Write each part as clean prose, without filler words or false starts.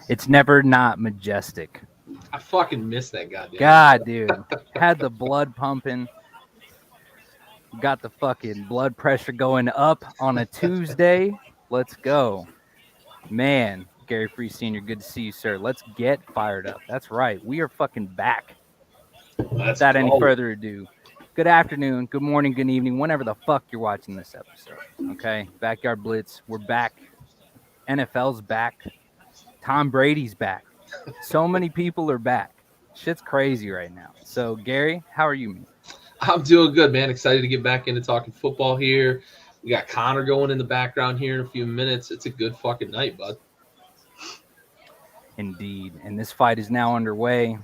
It's never not majestic. I fucking miss that goddamn. God, dude. Had the blood pumping. Got the fucking blood pressure going up on a Tuesday. Let's go. Man, Gary Free Sr., good to see you, sir. Let's get fired up. That's right. We are fucking back. Let's Without any go. further ado, good afternoon, good morning, good evening, whenever the fuck you're watching this episode. Okay? Backyard Blitz. We're back. NFL's back. Tom Brady's back. So many people are back. Shit's crazy right now. So, Gary, how are you, man? I'm doing good, man. Excited to get back into talking football here. We got Connor going in the background here in a few minutes. It's a good fucking night, bud. Indeed. And this fight is now underway.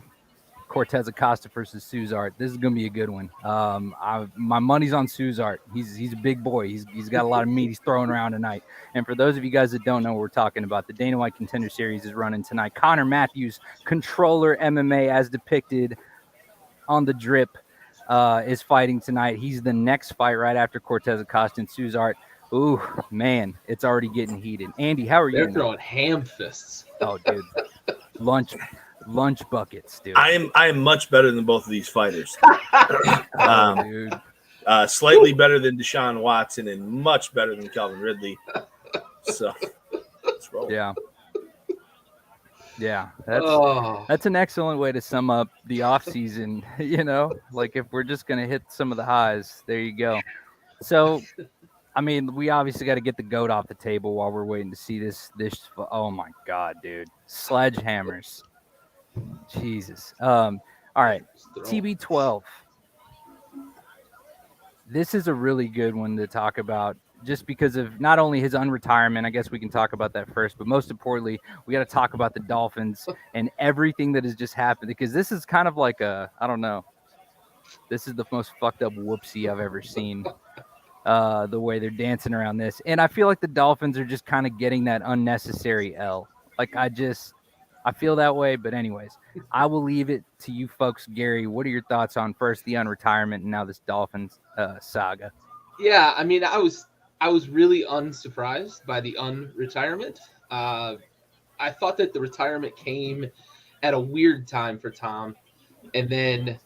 Cortez Acosta versus Suzart. This is going to be a good one. My money's on Suzart. He's a big boy. He's got a lot of meat he's throwing around tonight. And for those of you guys that don't know what we're talking about, the Dana White Contender Series is running tonight. Connor Matthews, controller MMA as depicted on the drip, is fighting tonight. He's the next fight right after Cortez Acosta and Suzart. Ooh, man, it's already getting heated. Andy, how are you? They're throwing ham fists. Oh, dude. Lunch buckets, dude. I am much better than both of these fighters. Dude. Slightly better than Deshaun Watson and much better than Calvin Ridley. So let's roll. Yeah, that's an excellent way to sum up the offseason, like if we're just going to hit some of the highs, there you go. So, I mean, we obviously got to get the GOAT off the table while we're waiting to see this. Oh, my God, dude. Sledgehammers. Jesus. All right, TB12. This is a really good one to talk about just because of not only his unretirement. I guess we can talk about that first, but most importantly, we got to talk about the Dolphins and everything that has just happened, because this is kind of like I don't know. This is the most fucked up whoopsie I've ever seen. The way they're dancing around this. And I feel like the Dolphins are just kind of getting that unnecessary L. Like, I feel that way. But anyways, I will leave it to you folks. Gary, what are your thoughts on first the unretirement and now this Dolphins saga? Yeah, I mean, I was really unsurprised by the unretirement. I thought that the retirement came at a weird time for Tom. And then,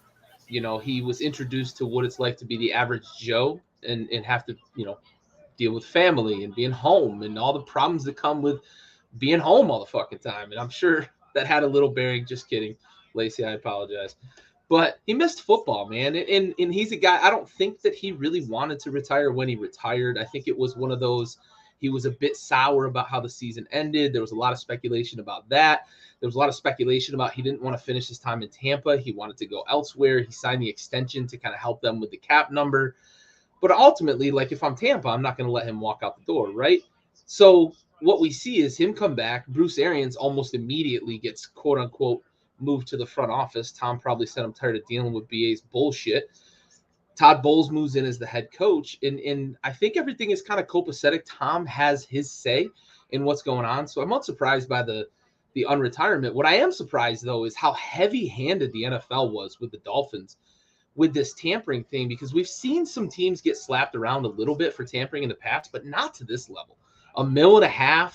he was introduced to what it's like to be the average Joe and have to, deal with family and being home and all the problems that come with being home all the fucking time. And I'm sure that had a little bearing. Just kidding. Lacey, I apologize. But he missed football, man. And he's a guy, I don't think that he really wanted to retire when he retired. I think it was one of those, he was a bit sour about how the season ended. There was a lot of speculation about that. There was a lot of speculation about he didn't want to finish his time in Tampa. He wanted to go elsewhere. He signed the extension to kind of help them with the cap number. But ultimately, like, if I'm Tampa, I'm not going to let him walk out the door, right? So what we see is him come back. Bruce Arians almost immediately gets, quote unquote, moved to the front office. Tom probably said, I'm tired of dealing with BA's bullshit. Todd Bowles moves in as the head coach. And I think everything is kind of copacetic. Tom has his say in what's going on. So I'm not surprised by the unretirement. What I am surprised, though, is how heavy-handed the NFL was with the Dolphins with this tampering thing, because we've seen some teams get slapped around a little bit for tampering in the past, but not to this level. $1.5 million,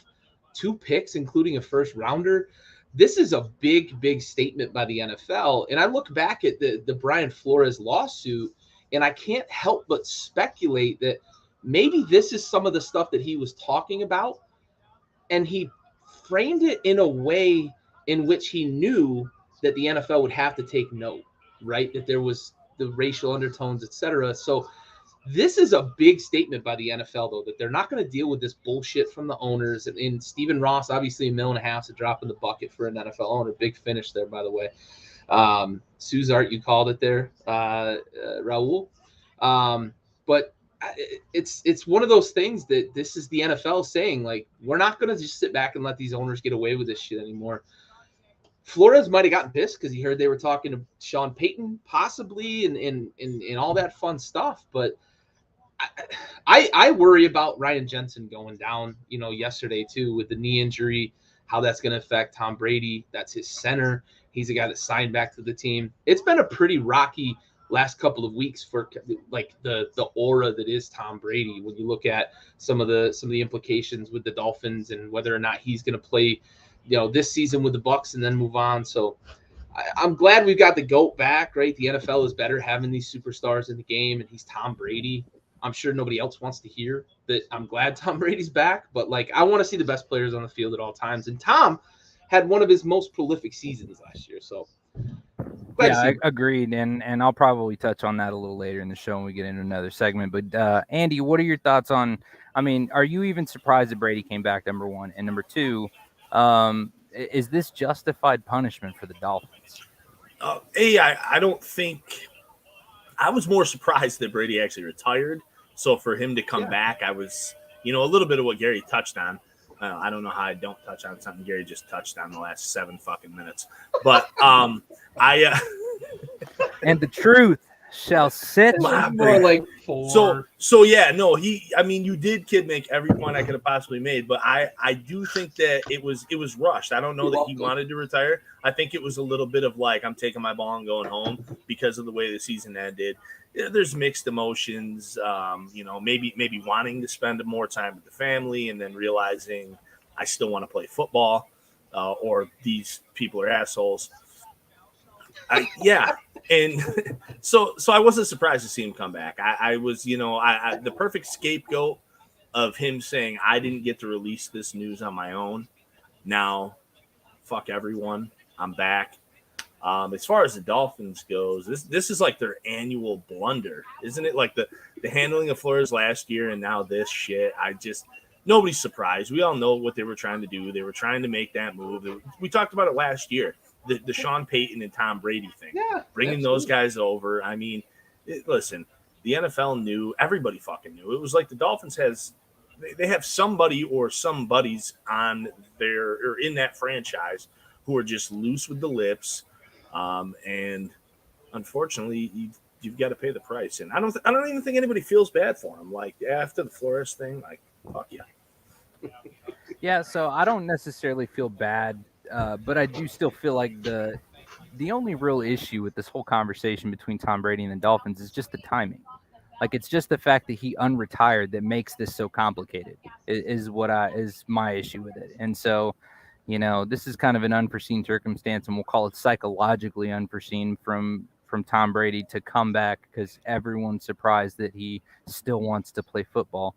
2 picks, including a first rounder. This is a big, big statement by the NFL. And I look back at the Brian Flores lawsuit, and I can't help but speculate that maybe this is some of the stuff that he was talking about, and he framed it in a way in which he knew that the NFL would have to take note, right? That there was the racial undertones, etc. So this is a big statement by the NFL, though, that they're not going to deal with this bullshit from the owners. And Stephen Ross, obviously $1.5 million, a drop in the bucket for an NFL owner. Big finish there, by the way. Suzart, you called it there, Raul. But it's one of those things that this is the NFL saying, like, we're not going to just sit back and let these owners get away with this shit anymore. Flores might have gotten pissed because he heard they were talking to Sean Payton possibly and all that fun stuff. But I worry about Ryan Jensen going down, yesterday too with the knee injury, how that's going to affect Tom Brady. That's his center. He's a guy that signed back to the team. It's been a pretty rocky last couple of weeks for like the aura that is Tom Brady. When you look at some of the implications with the Dolphins and whether or not he's going to play this season with the Bucs and then move on. So I'm glad we've got the GOAT back, right? The NFL is better having these superstars in the game, and he's Tom Brady. I'm sure nobody else wants to hear that I'm glad Tom Brady's back, but I want to see the best players on the field at all times. And Tom had one of his most prolific seasons last year, so yeah, I agreed, and I'll probably touch on that a little later in the show when we get into another segment. But Andy, what are your thoughts on? I mean, are you even surprised that Brady came back? Number one, and number two, is this justified punishment for the Dolphins? I don't think. I was more surprised that Brady actually retired. So for him to come back, I was, a little bit of what Gary touched on. I don't know how I don't touch on something Gary just touched on the last 7 fucking minutes. But and the truth shall set more like 4. So yeah, no, you did, kid, make every point I could have possibly made, but I do think that it was rushed. I don't know that he wanted to retire. I think it was a little bit of I'm taking my ball and going home because of the way the season ended. There's mixed emotions, maybe wanting to spend more time with the family and then realizing I still want to play football, or these people are assholes. And so I wasn't surprised to see him come back. I was, the perfect scapegoat of him saying, I didn't get to release this news on my own. Now, fuck everyone. I'm back. As far as the Dolphins goes, this is like their annual blunder, isn't it? Like the handling of Flores last year and now this shit. Nobody's surprised. We all know what they were trying to do. They were trying to make that move. We talked about it last year. The Sean Payton and Tom Brady thing, bringing those guys over. I mean, listen, the NFL knew, everybody fucking knew. It was like the Dolphins they have somebody or some buddies on or in that franchise who are just loose with the lips, and unfortunately, you've got to pay the price. And I don't even think anybody feels bad for him. After the Flores thing, fuck yeah. Yeah, so I don't necessarily feel bad. But I do still feel like the only real issue with this whole conversation between Tom Brady and the Dolphins is just the timing. It's just the fact that he unretired that makes this so complicated is my issue with it. And so, this is kind of an unforeseen circumstance, and we'll call it psychologically unforeseen from Tom Brady to come back because everyone's surprised that he still wants to play football.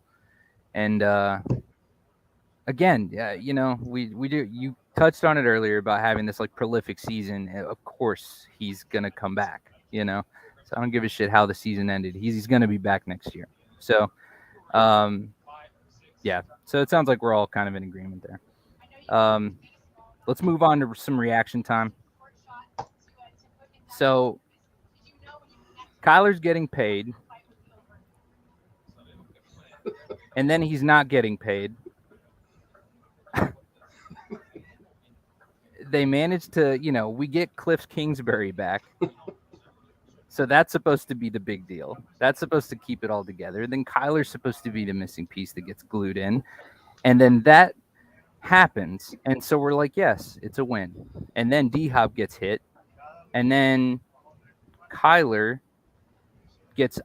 And again, we do. You touched on it earlier about having this prolific season. Of course, he's gonna come back. So I don't give a shit how the season ended. He's gonna be back next year. So, yeah. So it sounds like we're all kind of in agreement there. Let's move on to some reaction time. So, Kyler's getting paid, and then he's not getting paid. They managed to, we get Cliff Kingsbury back. So that's supposed to be the big deal. That's supposed to keep it all together. Then Kyler's supposed to be the missing piece that gets glued in. And then that happens. And so we're like, yes, it's a win. And then D-Hop gets hit. And then Kyler gets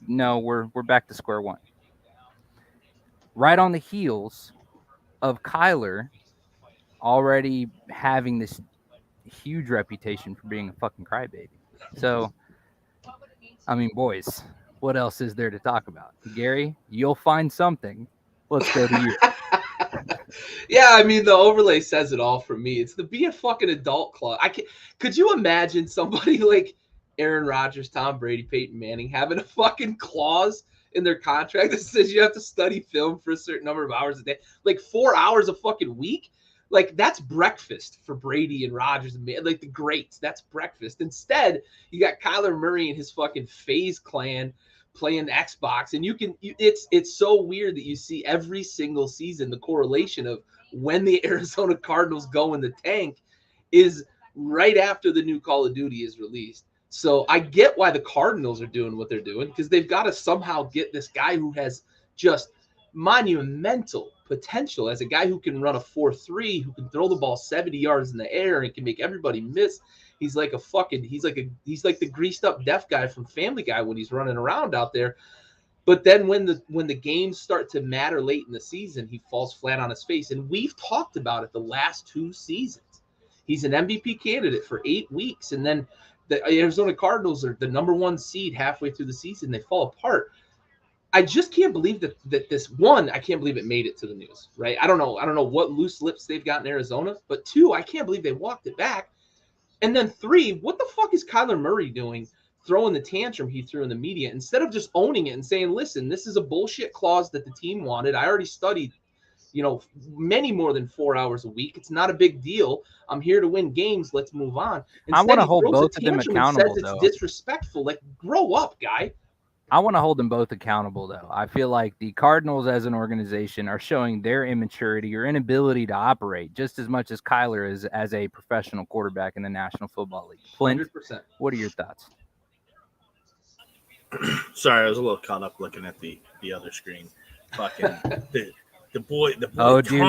no, we're back to square one. Right on the heels of Kyler already having this huge reputation for being a fucking crybaby. So, I mean, boys, what else is there to talk about? Gary, you'll find something. Let's go to you. Yeah, I mean, the overlay says it all for me. It's the be a fucking adult clause. Could you imagine somebody like Aaron Rodgers, Tom Brady, Peyton Manning having a fucking clause in their contract that says you have to study film for a certain number of hours a day, 4 hours a fucking week? That's breakfast for Brady and Rodgers and the greats. That's breakfast. Instead, you got Kyler Murray and his fucking FaZe clan playing Xbox, and it's so weird that you see every single season the correlation of when the Arizona Cardinals go in the tank is right after the new Call of Duty is released. So I get why the Cardinals are doing what they're doing, because they've got to somehow get this guy who has just monumental potential as a guy who can run a 4.3, who can throw the ball 70 yards in the air and can make everybody miss. He's like the greased up deaf guy from Family Guy when he's running around out there. But then when the games start to matter late in the season, he falls flat on his face. And we've talked about it the last 2 seasons. He's an MVP candidate for 8 weeks, and then the Arizona Cardinals are the number 1 seed halfway through the season. They fall apart. I just can't believe that this one. I can't believe it made it to the news. Right? I don't know what loose lips they've got in Arizona, but 2, I can't believe they walked it back. And then 3, what the fuck is Kyler Murray doing? Throwing the tantrum he threw in the media instead of just owning it and saying, listen, this is a bullshit clause that the team wanted. I already studied, many more than 4 hours a week. It's not a big deal. I'm here to win games. Let's move on. Instead, I want to hold both of them accountable, says though. It's disrespectful. Like, grow up, guy. I want to hold them both accountable, though. I feel like the Cardinals as an organization are showing their immaturity or inability to operate just as much as Kyler is as a professional quarterback in the National Football League. Flint, 100%. What are your thoughts? Sorry, I was a little caught up looking at the other screen. Fucking the boy, Oh, dude.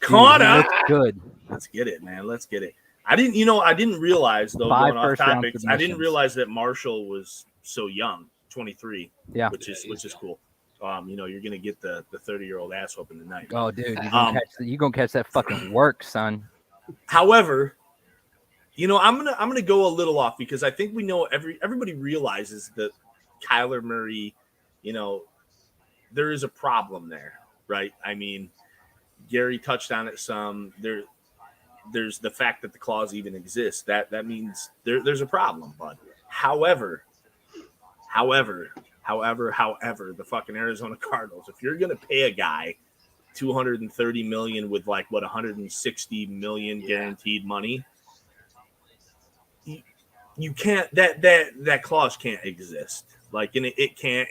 Connor. Looks good. Let's get it, man. Let's get it. I didn't realize, though, 5 going off first-round topics, I didn't submissions. realize that Marshall was so young, 23. Yeah. which is cool. You're gonna get the 30-year-old ass whooping tonight. Oh, dude, you're gonna catch that fucking work, son. However, I'm gonna go a little off because I think we know everybody realizes that Kyler Murray, there is a problem there, right? I mean, Gary touched on it some. There's the fact that the clause even exists. That means there's a problem, bud. However, the fucking Arizona Cardinals, if you're gonna pay a guy $230 million with like what $160 million guaranteed money, you can't. That clause can't exist. Like, and it can't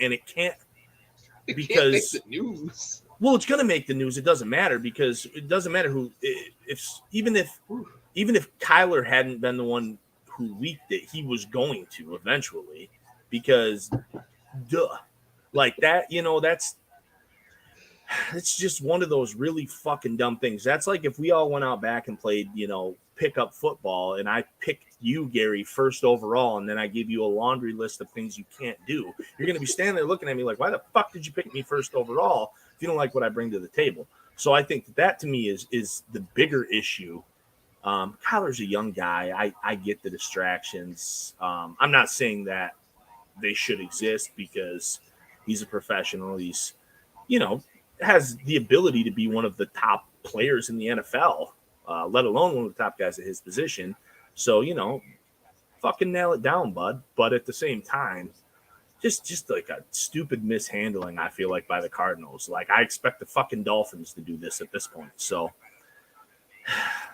because can't make the news. Well, it's gonna make the news. It doesn't matter because it doesn't matter who. Even if Kyler hadn't been the one who leaked it, he was going to eventually because. Duh, like that, it's just one of those really fucking dumb things. That's like if we all went out back and played, pickup football, and I picked you, Gary, first overall, and then I give you a laundry list of things you can't do. You're going to be standing there looking at me like, why the fuck did you pick me first overall if you don't like what I bring to the table? So I think that to me is the bigger issue. Kyler's a young guy. I get the distractions. I'm not saying that they should exist because he's a professional. He's, has the ability to be one of the top players in the NFL, let alone one of the top guys at his position. So, fucking nail it down, bud. But at the same time, just like a stupid mishandling, I feel like, by the Cardinals. Like, I expect the fucking Dolphins to do this at this point. So,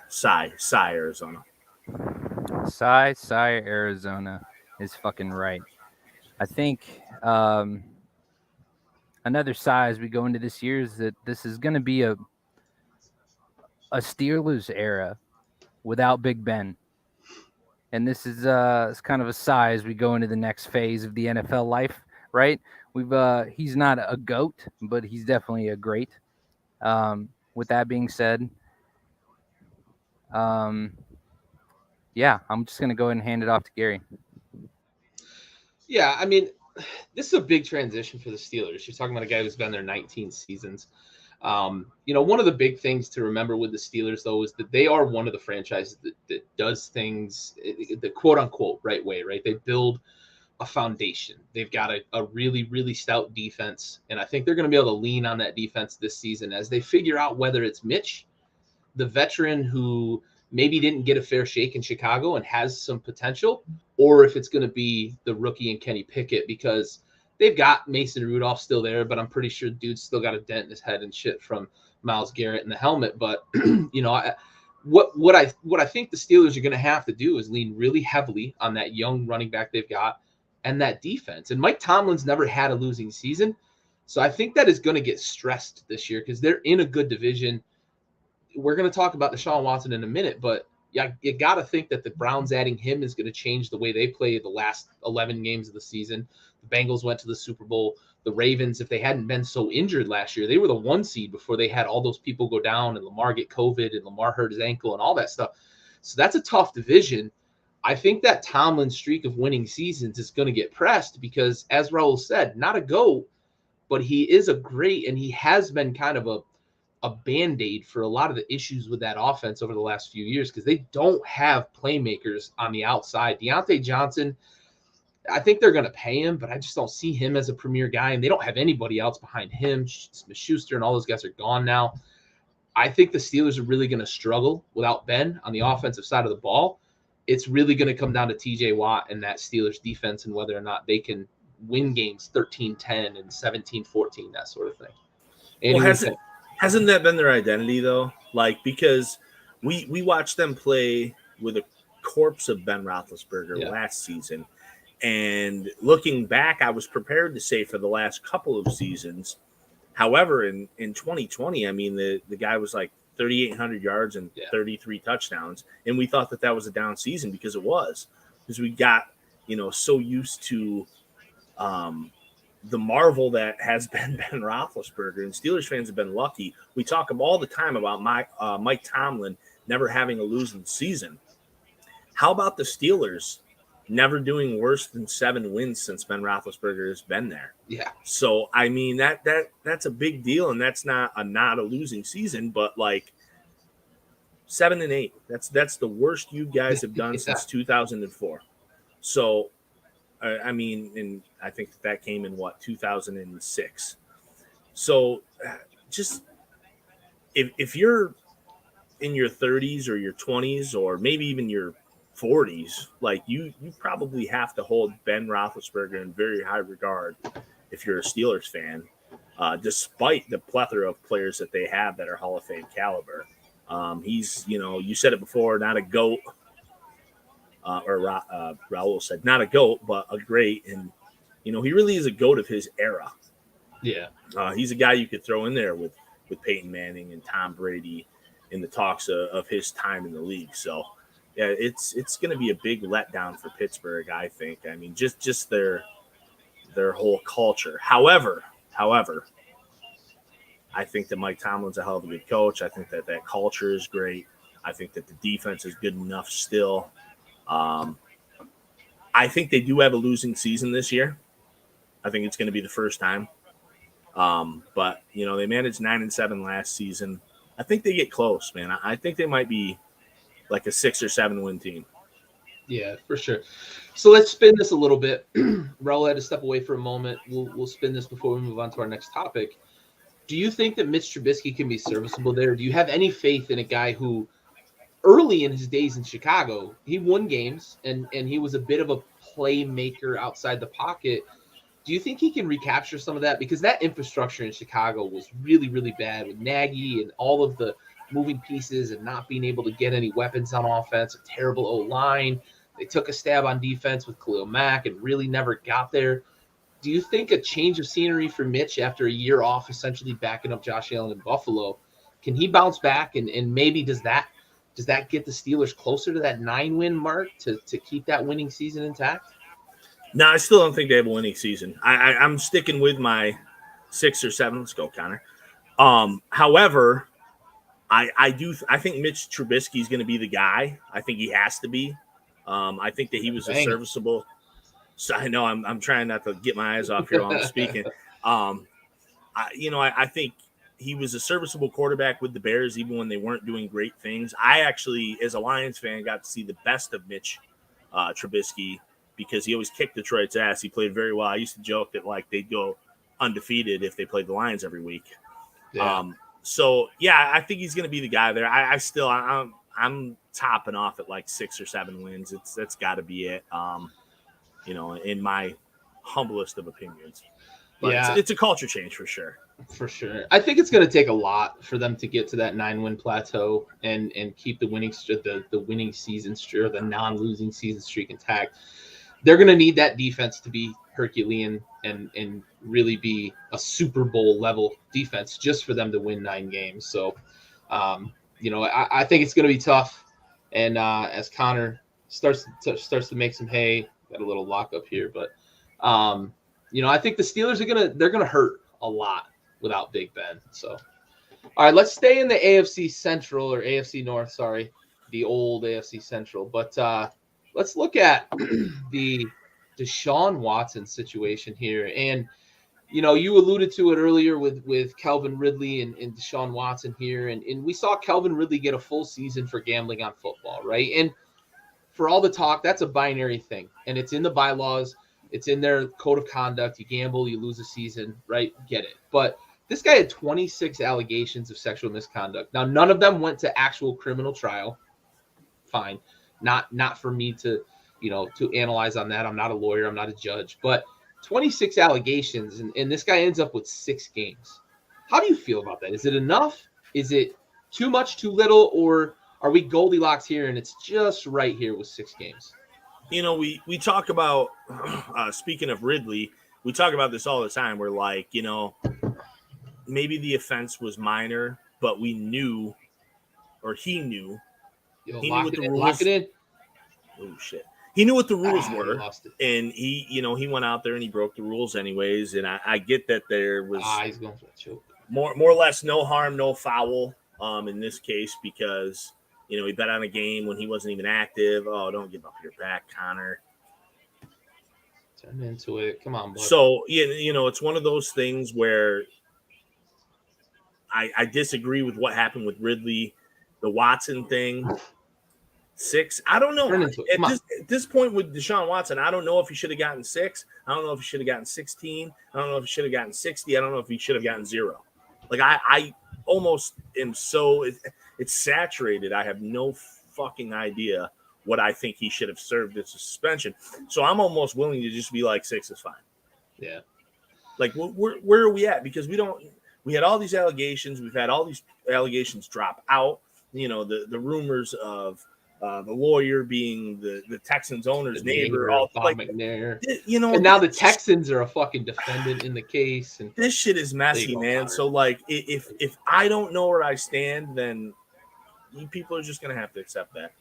sigh, Arizona. Sigh, Arizona is fucking right. I think another sigh as we go into this year is that this is going to be a Steelers era without Big Ben. And this is it's kind of a sigh as we go into the next phase of the NFL life, right? He's not a GOAT, but he's definitely a great. With that being said, I'm just going to go ahead and hand it off to Gary. Yeah, I mean, this is a big transition for the Steelers. You're talking about a guy who's been there 19 seasons. One of the big things to remember with the Steelers, though, is that they are one of the franchises that does things the quote-unquote right way, right? They build a foundation. They've got a really, really stout defense, and I think they're going to be able to lean on that defense this season as they figure out whether it's Mitch, the veteran who maybe didn't get a fair shake in Chicago and has some potential, or if it's going to be the rookie and Kenny Pickett, because they've got Mason Rudolph still there, but I'm pretty sure dude's still got a dent in his head and shit from Myles Garrett in the helmet. But, what I think the Steelers are going to have to do is lean really heavily on that young running back they've got and that defense. And Mike Tomlin's never had a losing season. So I think that is going to get stressed this year because they're in a good division. We're going to talk about Deshaun Watson in a minute, but yeah, you got to think that the Browns adding him is going to change the way they play the last 11 games of the season. The Bengals went to the Super Bowl. The Ravens, if they hadn't been so injured last year, they were the 1 seed before they had all those people go down and Lamar get COVID and Lamar hurt his ankle and all that stuff. So that's a tough division. I think that Tomlin streak of winning seasons is going to get pressed because, as Raul said, not a GOAT, but he is and he has been kind of a Band-Aid for a lot of the issues with that offense over the last few years because they don't have playmakers on the outside. Deontay Johnson, I think they're going to pay him, but I just don't see him as a premier guy, and they don't have anybody else behind him. Smith-Schuster and all those guys are gone now. I think the Steelers are really going to struggle without Ben on the offensive side of the ball. It's really going to come down to TJ Watt and that Steelers defense and whether or not they can win games 13-10 and 17-14, that sort of thing. Well, hasn't that been their identity, though? Like, because we watched them play with a corpse of Ben Roethlisberger last season. And looking back, I was prepared to say for the last couple of seasons. However, in 2020, I mean, the guy was like 3,800 yards and 33 touchdowns. And we thought that was a down season because it was. Because we got, so used to the marvel that has been Ben Roethlisberger. And Steelers fans have been lucky. We talk all the time about Mike Tomlin never having a losing season. How about the Steelers never doing worse than 7 wins since Ben Roethlisberger has been there? Yeah. So, I mean, that's a big deal, and that's not a losing season, but like 7-8. That's the worst you guys have done since 2004. So, I mean, and I think that came in 2006. So, just if you're in your 30s or your 20s or maybe even your 40s, like you probably have to hold Ben Roethlisberger in very high regard if you're a Steelers fan, despite the plethora of players that they have that are Hall of Fame caliber. He's, you said it before, not a GOAT, Raul said not a GOAT, but a great. And, he really is a GOAT of his era. Yeah. He's a guy you could throw in there with Peyton Manning and Tom Brady in the talks of his time in the league. So, yeah, it's going to be a big letdown for Pittsburgh, I think. I mean, just their whole culture. However, I think that Mike Tomlin's a hell of a good coach. I think that culture is great. I think that the defense is good enough still. I think they do have a losing season this year. I think it's going to be the first time. But, they managed 9-7 last season. I think they get close, man. I think they might be like a 6 or 7 win team. Yeah, for sure. So let's spin this a little bit. Raul had to step away for a moment. We'll spin this before we move on to our next topic. Do you think that Mitch Trubisky can be serviceable there? Do you have any faith in a guy who early in his days in Chicago, he won games and he was a bit of a playmaker outside the pocket? Do you think he can recapture some of that? Because that infrastructure in Chicago was really, really bad with Nagy and all of the moving pieces and not being able to get any weapons on offense, a terrible O-line. They took a stab on defense with Khalil Mack and really never got there. Do you think a change of scenery for Mitch after a year off, essentially backing up Josh Allen in Buffalo, can he bounce back and maybe does that get the Steelers closer to that 9-win mark to keep that winning season intact? No, I still don't think they have a winning season. I'm sticking with my 6 or 7. Let's go, Connor. However, I think Mitch Trubisky is going to be the guy. I think he has to be. I think that he was a serviceable. So I know I'm trying not to get my eyes off here while I'm speaking. I think he was a serviceable quarterback with the Bears, even when they weren't doing great things. I actually, as a Lions fan, got to see the best of Mitch Trubisky because he always kicked Detroit's ass. He played very well. I used to joke that like they'd go undefeated if they played the Lions every week. Yeah. So yeah, I think he's going to be the guy there. I'm topping off at like 6 or 7 wins. That's got to be it. In my humblest of opinions. But yeah, it's a culture change for sure. For sure. I think it's going to take a lot for them to get to that 9-win plateau and keep the winning season streak or the non-losing season streak intact. They're going to need that defense to be Herculean and really be a Super Bowl level defense just for them to win 9 games. So, I think it's going to be tough. And as Connor starts to make some hay, got a little lockup here, but I think the Steelers they're gonna hurt a lot without Big Ben. So, all right, let's stay in the AFC Central or AFC North. Sorry, the old AFC Central. But let's look at the Deshaun Watson situation here. And you alluded to it earlier with Calvin Ridley and Deshaun Watson here, and we saw Calvin Ridley get a full season for gambling on football, right? And for all the talk, that's a binary thing, and it's in the bylaws, it's in their code of conduct. You gamble, you lose a season, right? Get it. But this guy had 26 allegations of sexual misconduct. Now, none of them went to actual criminal trial. Fine, not for me to analyze on that. I'm not a lawyer, I'm not a judge, but 26 allegations, and this guy ends up with 6 games. How do you feel about that? Is it enough? Is it too much, too little, or are we Goldilocks here and it's just right here with 6 games? We talk about, speaking of Ridley, we talk about this all the time. We're like, maybe the offense was minor, but we knew, or he knew. He knew what the rules. Lock it in. Oh, shit. He knew what the rules were, and he went out there and he broke the rules anyways. And I get that there was he's going for a choke. More or less no harm, no foul in this case, because he bet on a game when he wasn't even active. Oh, don't give up your back, Connor. Turn into it. Come on, bud. So it's one of those things where I disagree with what happened with Ridley, the Watson thing. 6. I don't know. At this point with Deshaun Watson, I don't know if he should have gotten 6. I don't know if he should have gotten 16. I don't know if he should have gotten 60. I don't know if he should have gotten 0. Like I almost am so it's saturated. I have no fucking idea what I think he should have served as a suspension. So I'm almost willing to just be like 6 is fine. Yeah. Like where are we at? Because we had all these allegations. We've had all these allegations drop out. The rumors of the lawyer being the Texans owner's neighbor, all like McNair. And now the Texans are a fucking defendant in the case, and this shit is messy, man. So like, if I don't know where I stand, then you people are just gonna have to accept that.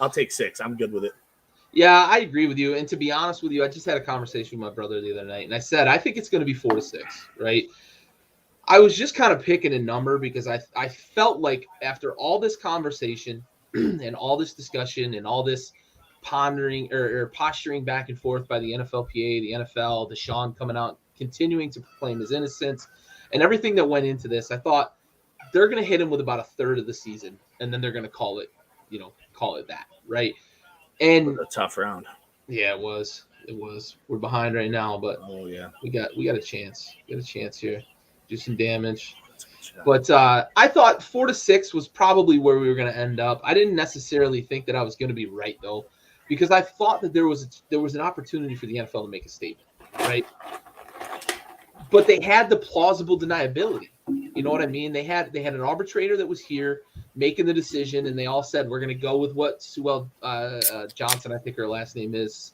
I'll take 6. I'm good with it. Yeah, I agree with you. And to be honest with you, I just had a conversation with my brother the other night, and I said I think it's going to be 4 to 6, right? I was just kind of picking a number because I felt like after all this conversation and all this discussion and all this pondering or posturing back and forth by the NFLPA, the NFL, Deshaun coming out, continuing to proclaim his innocence, and everything that went into this, I thought they're going to hit him with about a third of the season, and then they're going to call it that, right? And a tough round. Yeah, it was. We're behind right now, but oh yeah, we got a chance. We got a chance here, do some damage. But I thought 4 to 6 was probably where we were going to end up. I didn't necessarily think that I was going to be right though, because I thought that there was an opportunity for the NFL to make a statement, right? But they had the plausible deniability. You know what I mean? They had an arbitrator that was here making the decision, and they all said we're going to go with what Sue Johnson, I think her last name is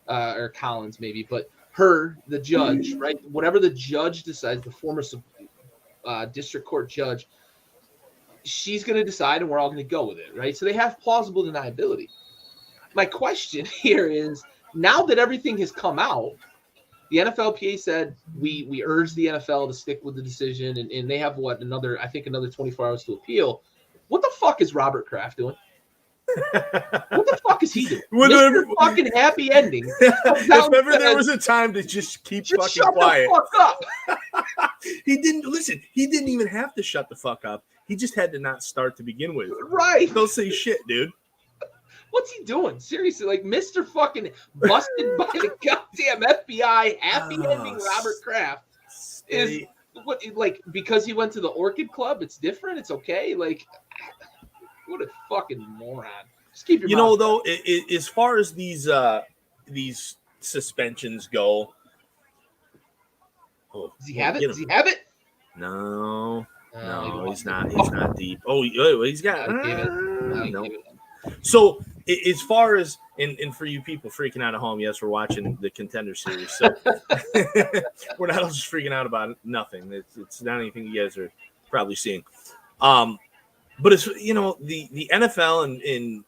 or Collins maybe, but the judge, right? Whatever the judge decides, the former district court judge, she's going to decide, and we're all going to go with it, right? So they have plausible deniability. My question here is, now that everything has come out, the NFLPA said we urge the NFL to stick with the decision, and they have another 24 hours to appeal. What the fuck is Robert Kraft doing? What the fuck is he doing? Mr. fucking happy ending. If ever there was a time to just keep fucking quiet. Shut the fuck up. He didn't even have to shut the fuck up. He just had to not start to begin with. Right. Don't say shit, dude. What's he doing? Seriously, like Mr. fucking busted by the goddamn FBI, happy ending Robert Kraft is what, like, because he went to the Orchid Club, it's different, it's okay. Like, what a fucking moron. Just keep your mouth though, as far as these suspensions go. Oh, does he have it? Does he have it? No, he's not. He's not deep. Oh, he's got. No. So as far as and for you people freaking out at home, yes, we're watching the Contender series. So we're not just freaking out about nothing. It's not anything you guys are probably seeing. But it's the NFL and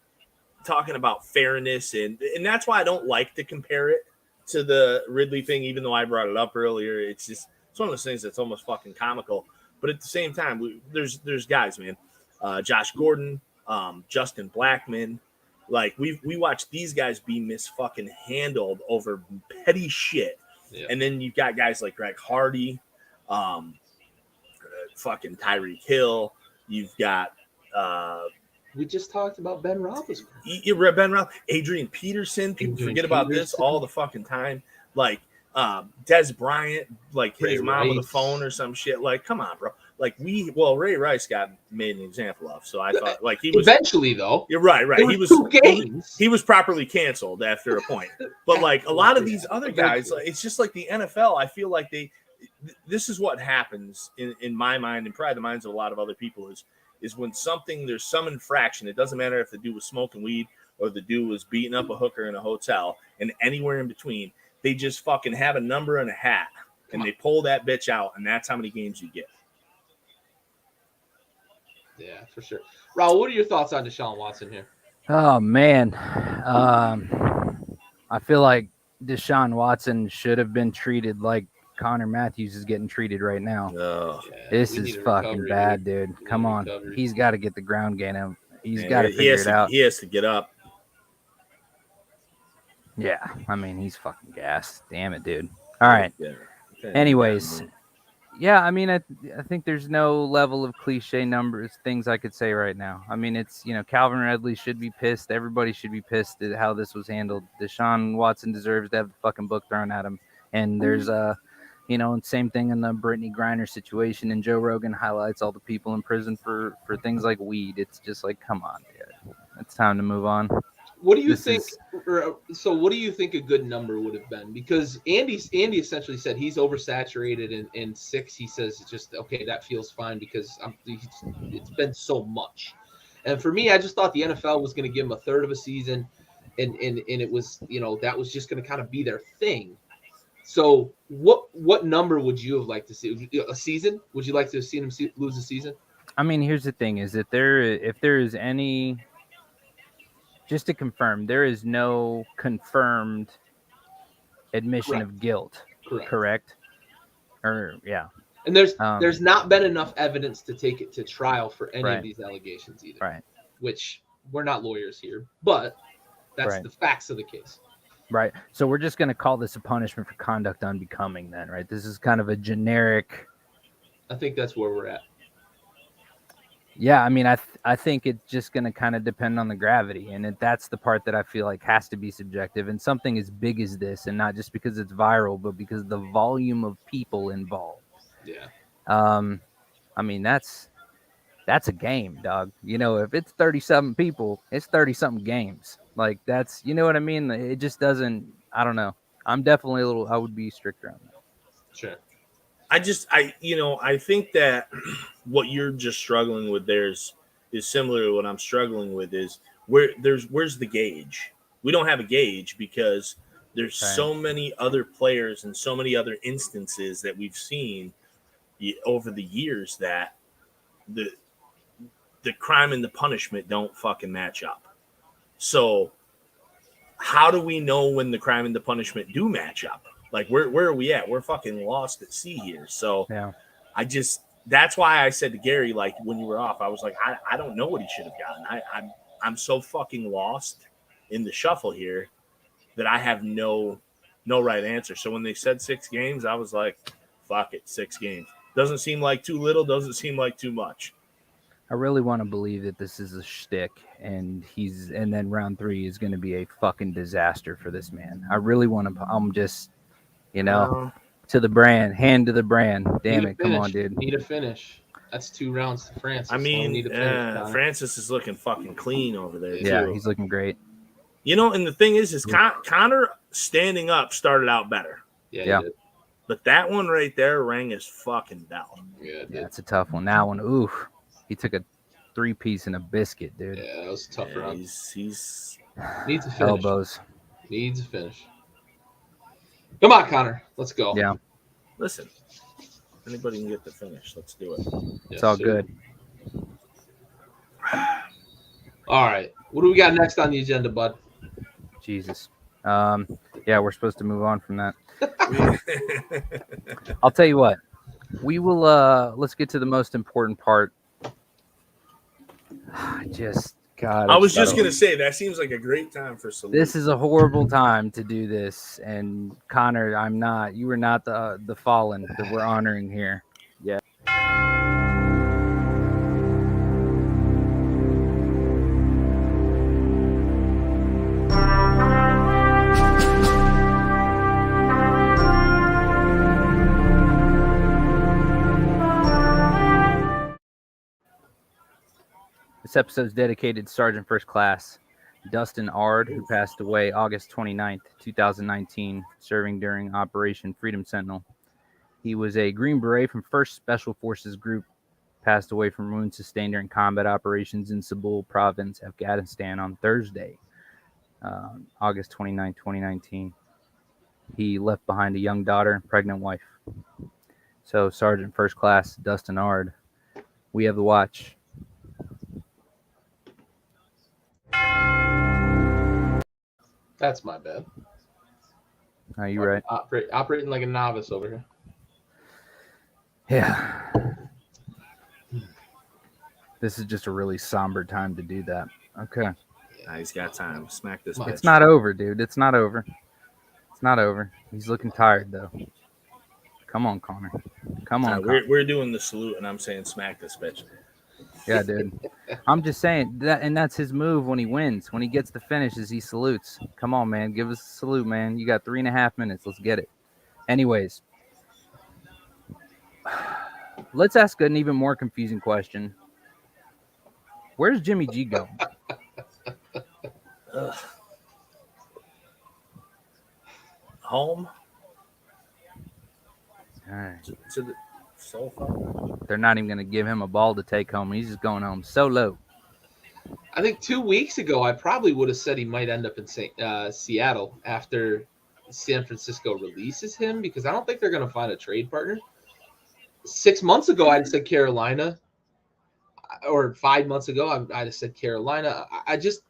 talking about fairness and that's why I don't like to compare it to the Ridley thing, even though I brought it up earlier. It's one of those things that's almost fucking comical. But at the same time, there's guys, man, Josh Gordon, Justin Blackman, like we watched these guys be misfucking handled over petty shit, Yeah. And then you've got guys like Greg Hardy, fucking Tyreek Hill. You've got we just talked about Ben Roethlisberger. Adrian Peterson. People forget about this Peterson. all the fucking time. Like Des Bryant, like his Ray mom on the Rice. phone or some shit. Like, come on, bro. Like Ray Rice got made an example of. So I thought, like, he was eventually though. You're right. He was 2 games. He was properly canceled after a point. But like a lot of these other guys, like, it's just like the NFL. I feel like this is what happens in my mind and probably the minds of a lot of other people is when there's some infraction. It doesn't matter if the dude was smoking weed or the dude was beating up a hooker in a hotel and anywhere in between. They just fucking have a number and a hat and they pull that bitch out, and that's how many games you get. Yeah, for sure. Raul, what are your thoughts on Deshaun Watson here? Oh man, I feel like Deshaun Watson should have been treated like Connor Matthews is getting treated right now. Oh, this is fucking bad, dude. Come on, he's got to get the ground game out. He's got to figure it out. He has to get up. Yeah, I mean he's fucking gassed. Damn it, dude. All right. Yeah. Anyways. Yeah, I mean, I think there's no level of cliche numbers, things I could say right now. I mean, it's, Calvin Ridley should be pissed. Everybody should be pissed at how this was handled. Deshaun Watson deserves to have the fucking book thrown at him. And there's, same thing in the Brittany Griner situation. And Joe Rogan highlights all the people in prison for things like weed. It's just like, come on, dude. It's time to move on. What do you think? So, what do you think a good number would have been? Because Andy essentially said he's oversaturated in 6. He says it's just okay. That feels fine because it's been so much. And for me, I just thought the NFL was going to give him a third of a season, and it was that was just going to kind of be their thing. So, what number would you have liked to see? A season? Would you like to have seen him lose a season? I mean, here's the thing: is that if there is any. Just to confirm, there is no confirmed admission of guilt, correct? Or yeah. And there's not been enough evidence to take it to trial for any of these allegations either. Right. Which we're not lawyers here, but that's the facts of the case. Right. So we're just going to call this a punishment for conduct unbecoming then, right? This is kind of a generic. I think that's where we're at. Yeah, I mean, I think it's just going to kind of depend on the gravity, and that's the part that I feel like has to be subjective. And something as big as this, and not just because it's viral, but because of the volume of people involved. Yeah. I mean, that's a game, dog. If it's 30-something people, it's 30-something games. Like that's, you know what I mean? It just doesn't. I don't know. I'm definitely I would be stricter on that. Sure. I think that what you're just struggling with there is similar to what I'm struggling with is where's the gauge? We don't have a gauge because there's so many other players and so many other instances that we've seen over the years that the crime and the punishment don't fucking match up. So how do we know when the crime and the punishment do match up? Like, where are we at? We're fucking lost at sea here. So yeah. That's why I said to Gary, like, when you were off, I was like, I don't know what he should have gotten. I'm so fucking lost in the shuffle here that I have no right answer. So when they said 6 games, I was like, fuck it, 6 games. Doesn't seem like too little, doesn't seem like too much. I really want to believe that this is a shtick and then round 3 is going to be a fucking disaster for this man. I really want to, I'm just, to the brand, hand to the brand. Damn it. Come on, dude. Need a finish. That's 2 rounds to Francis. I mean, Francis is looking fucking clean over there, too. Yeah, he's looking great. And the thing is Connor standing up started out better. Yeah. He did. But that one right there rang his fucking bell. Yeah, it's a tough one. That one, oof. He took a 3-piece and a biscuit, dude. Yeah, that was a tough round. He's needs a finish. Elbows. Needs a finish. Come on, Connor. Let's go. Yeah. Listen, anybody can get the finish. Let's do it. It's all good. All right. What do we got next on the agenda, bud? Jesus. Yeah, we're supposed to move on from that. I'll tell you what. We will let's get to the most important part. God, I was it's just so- going to say, that seems like a great time for salute. This is a horrible time to do this. And Connor, you were not the fallen that we're honoring here. Yeah. This episode is dedicated to Sergeant First Class Dustin Ard, who passed away August 29th, 2019, serving during Operation Freedom Sentinel. He was a Green Beret from 1st Special Forces Group, passed away from wounds sustained during combat operations in Kabul Province, Afghanistan on Thursday, August 29, 2019. He left behind a young daughter and pregnant wife. So, Sergeant First Class Dustin Ard, we have the watch. That's my bad. Are you right? Operating like a novice over here. Yeah. This is just a really somber time to do that. Okay. He's got time. Smack this bitch. It's not over, dude. It's not over. It's not over. He's looking tired, though. Come on, Connor. Come on, Connor. We're doing the salute, and I'm saying smack this bitch. Yeah, dude. I'm just saying that, and that's his move when he wins. When he gets the finishes, he salutes. Come on, man. Give us a salute, man. You got 3.5 minutes. Let's get it. Anyways, let's ask an even more confusing question. Where's Jimmy G going? Home. All right. To the sofa. They're not even going to give him a ball to take home. He's just going home solo. I think 2 weeks ago, I probably would have said he might end up in Seattle after San Francisco releases him, because I don't think they're going to find a trade partner. 6 months ago, I'd said Carolina, or 5 months ago, I'd have said Carolina. I just,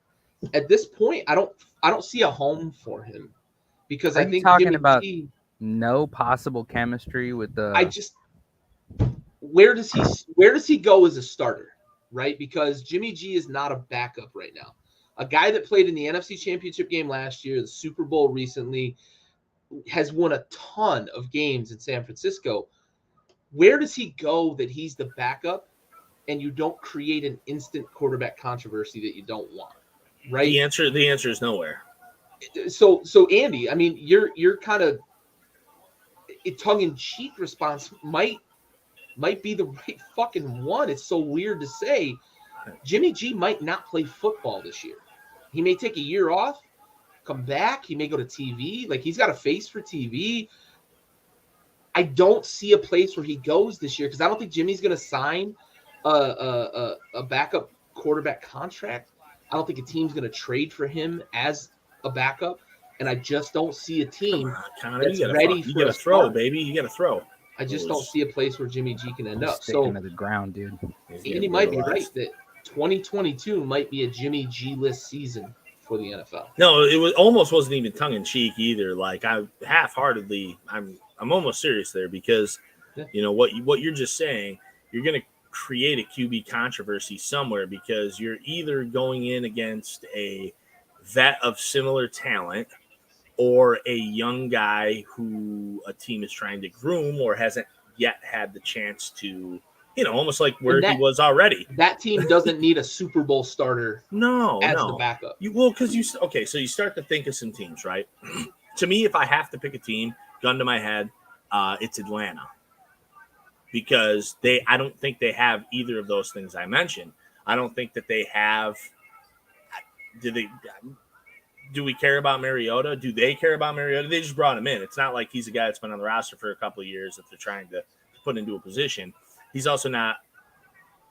at this point, I don't see a home for him, because I think talking Jimmy about G, no possible chemistry with the. Where does he go as a starter, right? Because Jimmy G is not a backup right now. A guy that played in the NFC Championship game last year, the Super Bowl recently, has won a ton of games in San Francisco. Where does he go that he's the backup and you don't create an instant quarterback controversy that you don't want, right? The answer is nowhere. So Andy, I mean, you're kind of a tongue-in-cheek response might be the right fucking one. It's so weird to say. Jimmy G might not play football this year. He may take a year off, come back. He may go to TV. Like, he's got a face for TV. I don't see a place where he goes this year, because I don't think Jimmy's going to sign a backup quarterback contract. I don't think a team's going to trade for him as a backup, and I just don't see a team that's ready for you got to throw, baby. You got to throw. I just don't see a place where Jimmy G can end up. Sticking to the ground, dude. Andy might be right that 2022 might be a Jimmy G-less season for the NFL. No, it wasn't even tongue in cheek either. Like, I half-heartedly, I'm almost serious there, because you know what you're just saying. You're going to create a QB controversy somewhere, because you're either going in against a vet of similar talent, or a young guy who a team is trying to groom or hasn't yet had the chance to, almost like where he was already. That team doesn't need a Super Bowl starter as the backup. So you start to think of some teams, right? To me, if I have to pick a team, gun to my head, it's Atlanta. Because I don't think they have either of those things I mentioned. I don't think that they have – do we care about Mariota? Do they care about Mariota? They just brought him in. It's not like he's a guy that's been on the roster for a couple of years that they're trying to put into a position. He's also not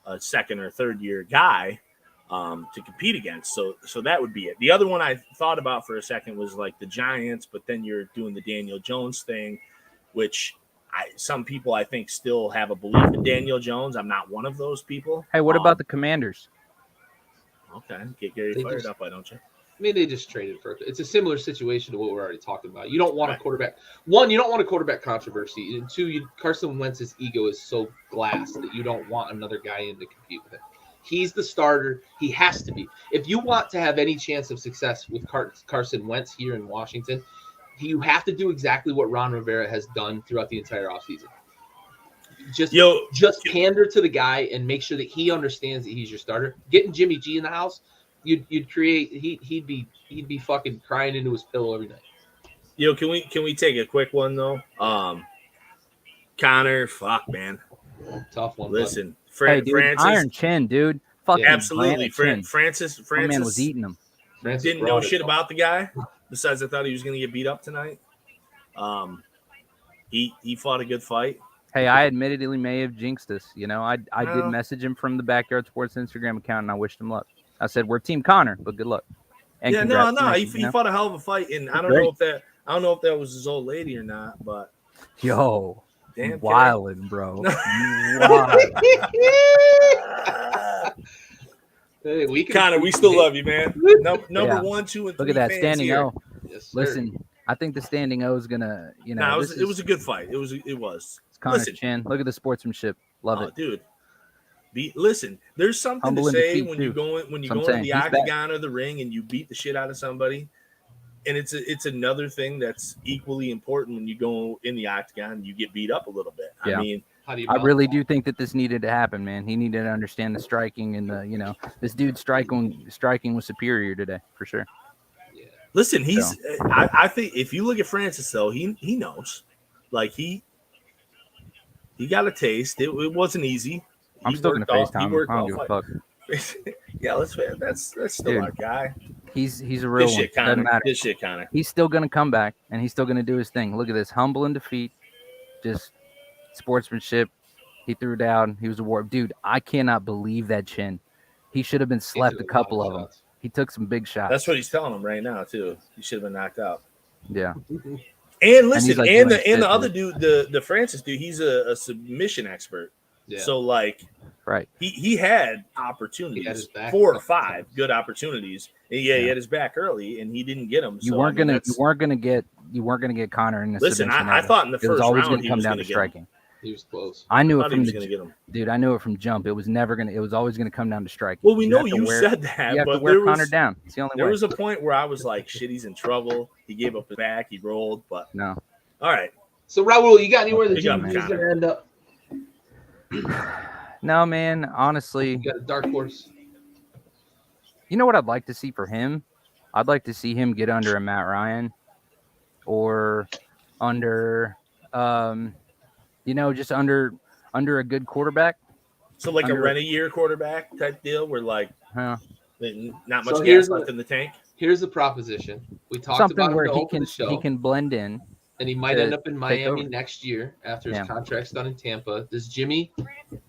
a second or third year guy to compete against. So that would be it. The other one I thought about for a second was like the Giants, but then you're doing the Daniel Jones thing, which some people I think still have a belief in Daniel Jones. I'm not one of those people. Hey, what about the Commanders? Okay, get Gary fired up, why don't you? I mean, they just traded for it. It's a similar situation to what we're already talking about. You don't want a quarterback. One, you don't want a quarterback controversy. And two, Carson Wentz's ego is so glass that you don't want another guy in to compete with him. He's the starter. He has to be. If you want to have any chance of success with Carson Wentz here in Washington, you have to do exactly what Ron Rivera has done throughout the entire offseason. Just pander to the guy and make sure that he understands that he's your starter. Getting Jimmy G in the house, you'd create. He'd be fucking crying into his pillow every night. Yo, can we take a quick one though? Connor, fuck man, tough one. Listen, hey, dude, Francis, iron chin, dude. Fucking absolutely. Francis my man was eating him. Didn't know shit about the guy. Besides, I thought he was going to get beat up tonight. He fought a good fight. Hey, I admittedly may have jinxed us. You know, I did message him from the Backyard Sports Instagram account, and I wished him luck. I said, "We're Team Connor, but good luck." And he fought a hell of a fight, and I don't know if that was his old lady or not, but yo, damn, wildin', bro. Hey, Connor, we still love you, man. Number 1, 2, and 3. Look at that standing here. O. Yes, listen, I think the standing O is gonna, you know, it was a good fight. It was. It's Connor's chin. Look at the sportsmanship. Love it, dude. Listen, there's something Humble to say when too. you go into the octagon or the ring and you beat the shit out of somebody, and it's another thing that's equally important when you go in the octagon and you get beat up a little bit. Yeah. I mean, I really do think that this needed to happen, man. He needed to understand the striking and the, you know, this dude's striking was superior today for sure. Yeah. Listen, I think if you look at Francis though, he knows, like he got a taste. It wasn't easy. I'm still gonna FaceTime him. I don't give a fuck. Yeah, that's still our guy. He's a real one. Doesn't matter. This shit, Connor. He's still gonna come back and he's still gonna do his thing. Look at this, humble in defeat, just sportsmanship. He threw down. He was a war. Dude, I cannot believe that chin. He should have been slept a couple of them. He took some big shots. That's what he's telling him right now too. He should have been knocked out. Yeah. And listen, and the other dude, the Francis dude, he's a submission expert. Yeah. So like, right, he had opportunities, 4 or 5 good opportunities. And he had his back early, and he didn't get them. You weren't gonna get Connor in the submission. I thought in the first round going to come down to striking. He was close. I knew it from dude. I knew it from jump. It was always going to come down to striking. Well, we know you said that, you have but to wear Connor down. It's the only way. There was a point where I was like, shit, he's in trouble. He gave up his back. He rolled, but no. All right. So Raul, you got anywhere that Jimmy's going to end up? No, man. Honestly, you got a dark horse. You know what I'd like to see for him? I'd like to see him get under a Matt Ryan, or under, just under a good quarterback. So like a rent-a-year quarterback type deal, where like not much gas left in the tank. Here's the proposition. We talked something about where he can blend in. And he might end up in Miami next year after his contract's done in Tampa. Does Jimmy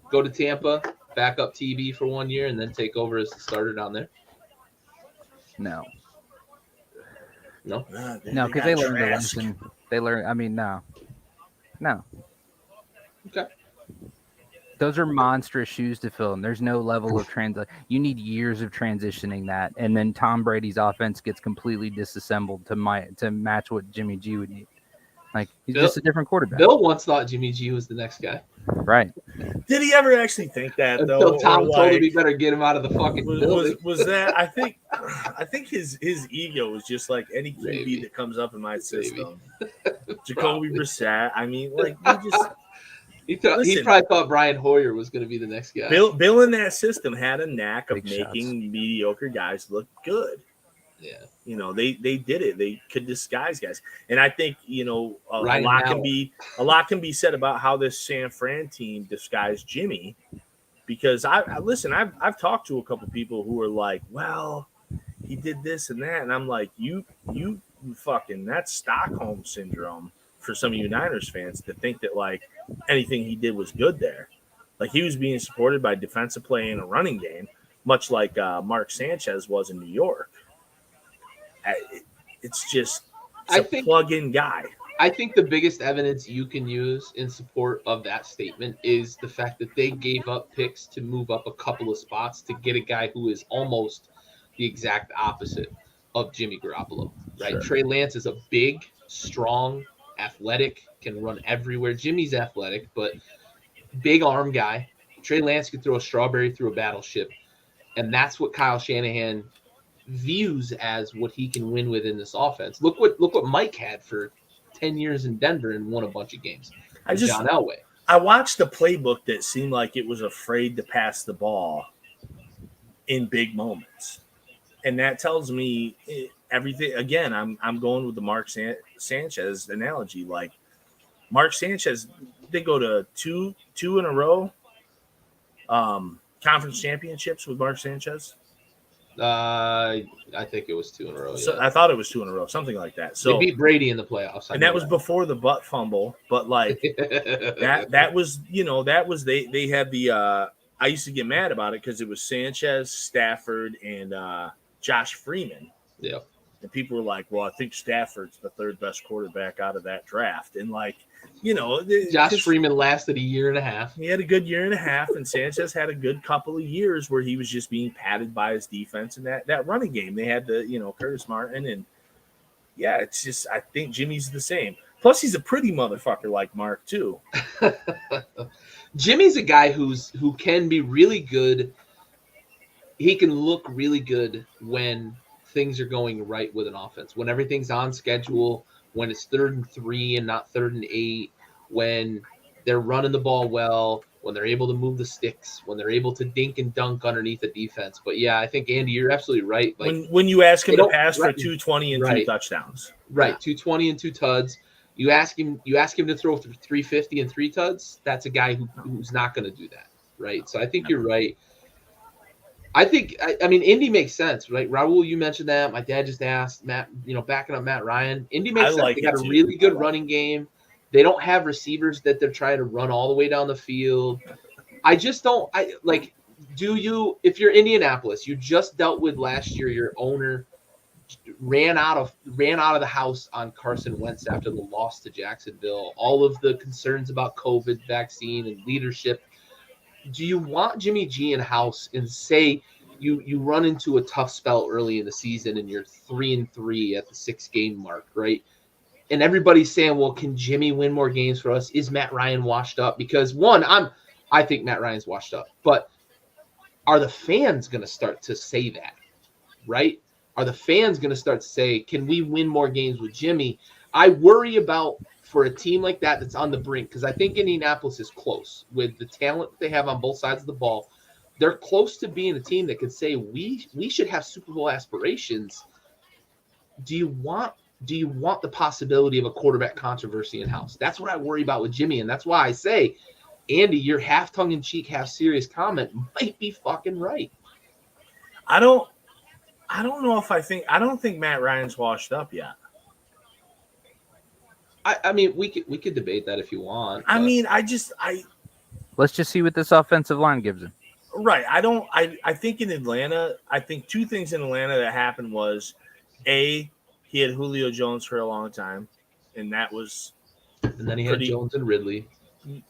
go to Tampa, back up TB for 1 year, and then take over as the starter down there? No. No? No, because they learned the lesson. No. Okay. Those are monstrous shoes to fill, and there's no level of You need years of transitioning that, and then Tom Brady's offense gets completely disassembled to match what Jimmy G would need. Like, he's just a different quarterback. Bill once thought Jimmy G was the next guy. Right. Did he ever actually think that, though? Until Tom told him he better get him out of the fucking building. Was that? I think his ego was just like any QB that comes up in my system. Jacoby Brissett. I mean, like, he probably thought Brian Hoyer was going to be the next guy. Bill in that system had a knack of making mediocre guys look good. Yeah. You know, they did it. They could disguise guys. And I think, a lot can be said about how this San Fran team disguised Jimmy, because I've talked to a couple people who are like, well, he did this and that. And I'm like, you fucking, that's Stockholm syndrome for some of you Niners fans to think that like anything he did was good there. Like, he was being supported by defensive play and a running game, much like Mark Sanchez was in New York. It's just a plug-in guy. I think the biggest evidence you can use in support of that statement is the fact that they gave up picks to move up a couple of spots to get a guy who is almost the exact opposite of Jimmy Garoppolo, right? Sure. Trey Lance is a big, strong, athletic, can run everywhere. Jimmy's athletic, but big arm guy. Trey Lance could throw a strawberry through a battleship. And that's what Kyle Shanahan views as what he can win with in this offense. Look what Mike had for 10 years in Denver and won a bunch of games. John Elway. I watched a playbook that seemed like it was afraid to pass the ball in big moments. And that tells me everything. Again, I'm going with the Mark Sanchez analogy. Like Mark Sanchez, they go to two in a row conference championships with Mark Sanchez. I think it was 2 in a row. So I thought it was 2 in a row, something like that. So they beat Brady in the playoffs, and that was before the butt fumble. But like that was, they had the. I used to get mad about it because it was Sanchez, Stafford, and Josh Freeman. Yeah. And people were like, well, I think Stafford's the third best quarterback out of that draft. And like, Josh Freeman lasted a year and a half. He had a good year and a half, and Sanchez had a good couple of years where he was just being padded by his defense and that running game. They had the, Curtis Martin. And yeah, it's just, I think Jimmy's the same. Plus, he's a pretty motherfucker like Mark, too. Jimmy's a guy who can be really good. He can look really good when things are going right with an offense, when everything's on schedule, when it's 3rd and 3 and not 3rd and 8, when they're running the ball well, when they're able to move the sticks, when they're able to dink and dunk underneath the defense. But yeah, I think, Andy, you're absolutely right. Like when you ask him to pass for 220 and 2 touchdowns. Right, 220 and 2 tuds. You ask him to throw for 350 and 3 tuds, that's a guy who's not going to do that, right? So I think you're right. I mean, Indy makes sense, right? Raul, you mentioned that. My dad just asked Matt, backing up Matt Ryan. Indy makes sense. They got a really good running game. They don't have receivers that they're trying to run all the way down the field. I just don't – if you're Indianapolis, you just dealt with last year, your owner ran out of the house on Carson Wentz after the loss to Jacksonville, all of the concerns about COVID vaccine and leadership. Do you want Jimmy G in house and say you run into a tough spell early in the season and you're 3-3 at the 6-game mark, right? And everybody's saying, well, can Jimmy win more games for us? Is Matt Ryan washed up? Because I think Matt Ryan's washed up, but are the fans going to start to say that, right? Are the fans going to start to say, can we win more games with Jimmy? I worry about for a team like that's on the brink, because I think Indianapolis is close with the talent they have on both sides of the ball. They're close to being a team that could say we should have Super Bowl aspirations. Do you want the possibility of a quarterback controversy in house? That's what I worry about with Jimmy, and that's why I say, Andy, your half tongue in cheek, half serious comment might be fucking right. I don't think Matt Ryan's washed up yet. I mean, we could debate that if you want. I mean, let's just see what this offensive line gives him. Right. I think in Atlanta, I think 2 things in Atlanta that happened was, A, he had Julio Jones for a long time, and that was and then he had Jones and Ridley.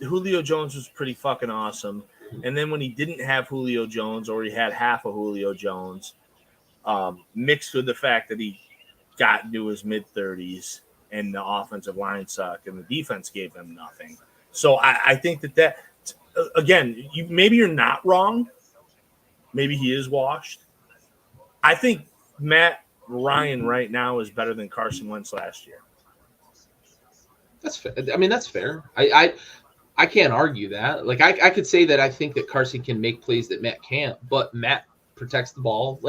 Julio Jones was pretty fucking awesome. And then when he didn't have Julio Jones, or he had half of Julio Jones, mixed with the fact that he got into his mid-30s and the offensive line sucked and the defense gave them nothing. So I think that again, maybe you're not wrong. Maybe he is washed. I think Matt Ryan right now is better than Carson Wentz last year. That's fair. I mean, that's fair. I can't argue that. Like I could say that I think that Carson can make plays that Matt can't, but Matt protects the ball.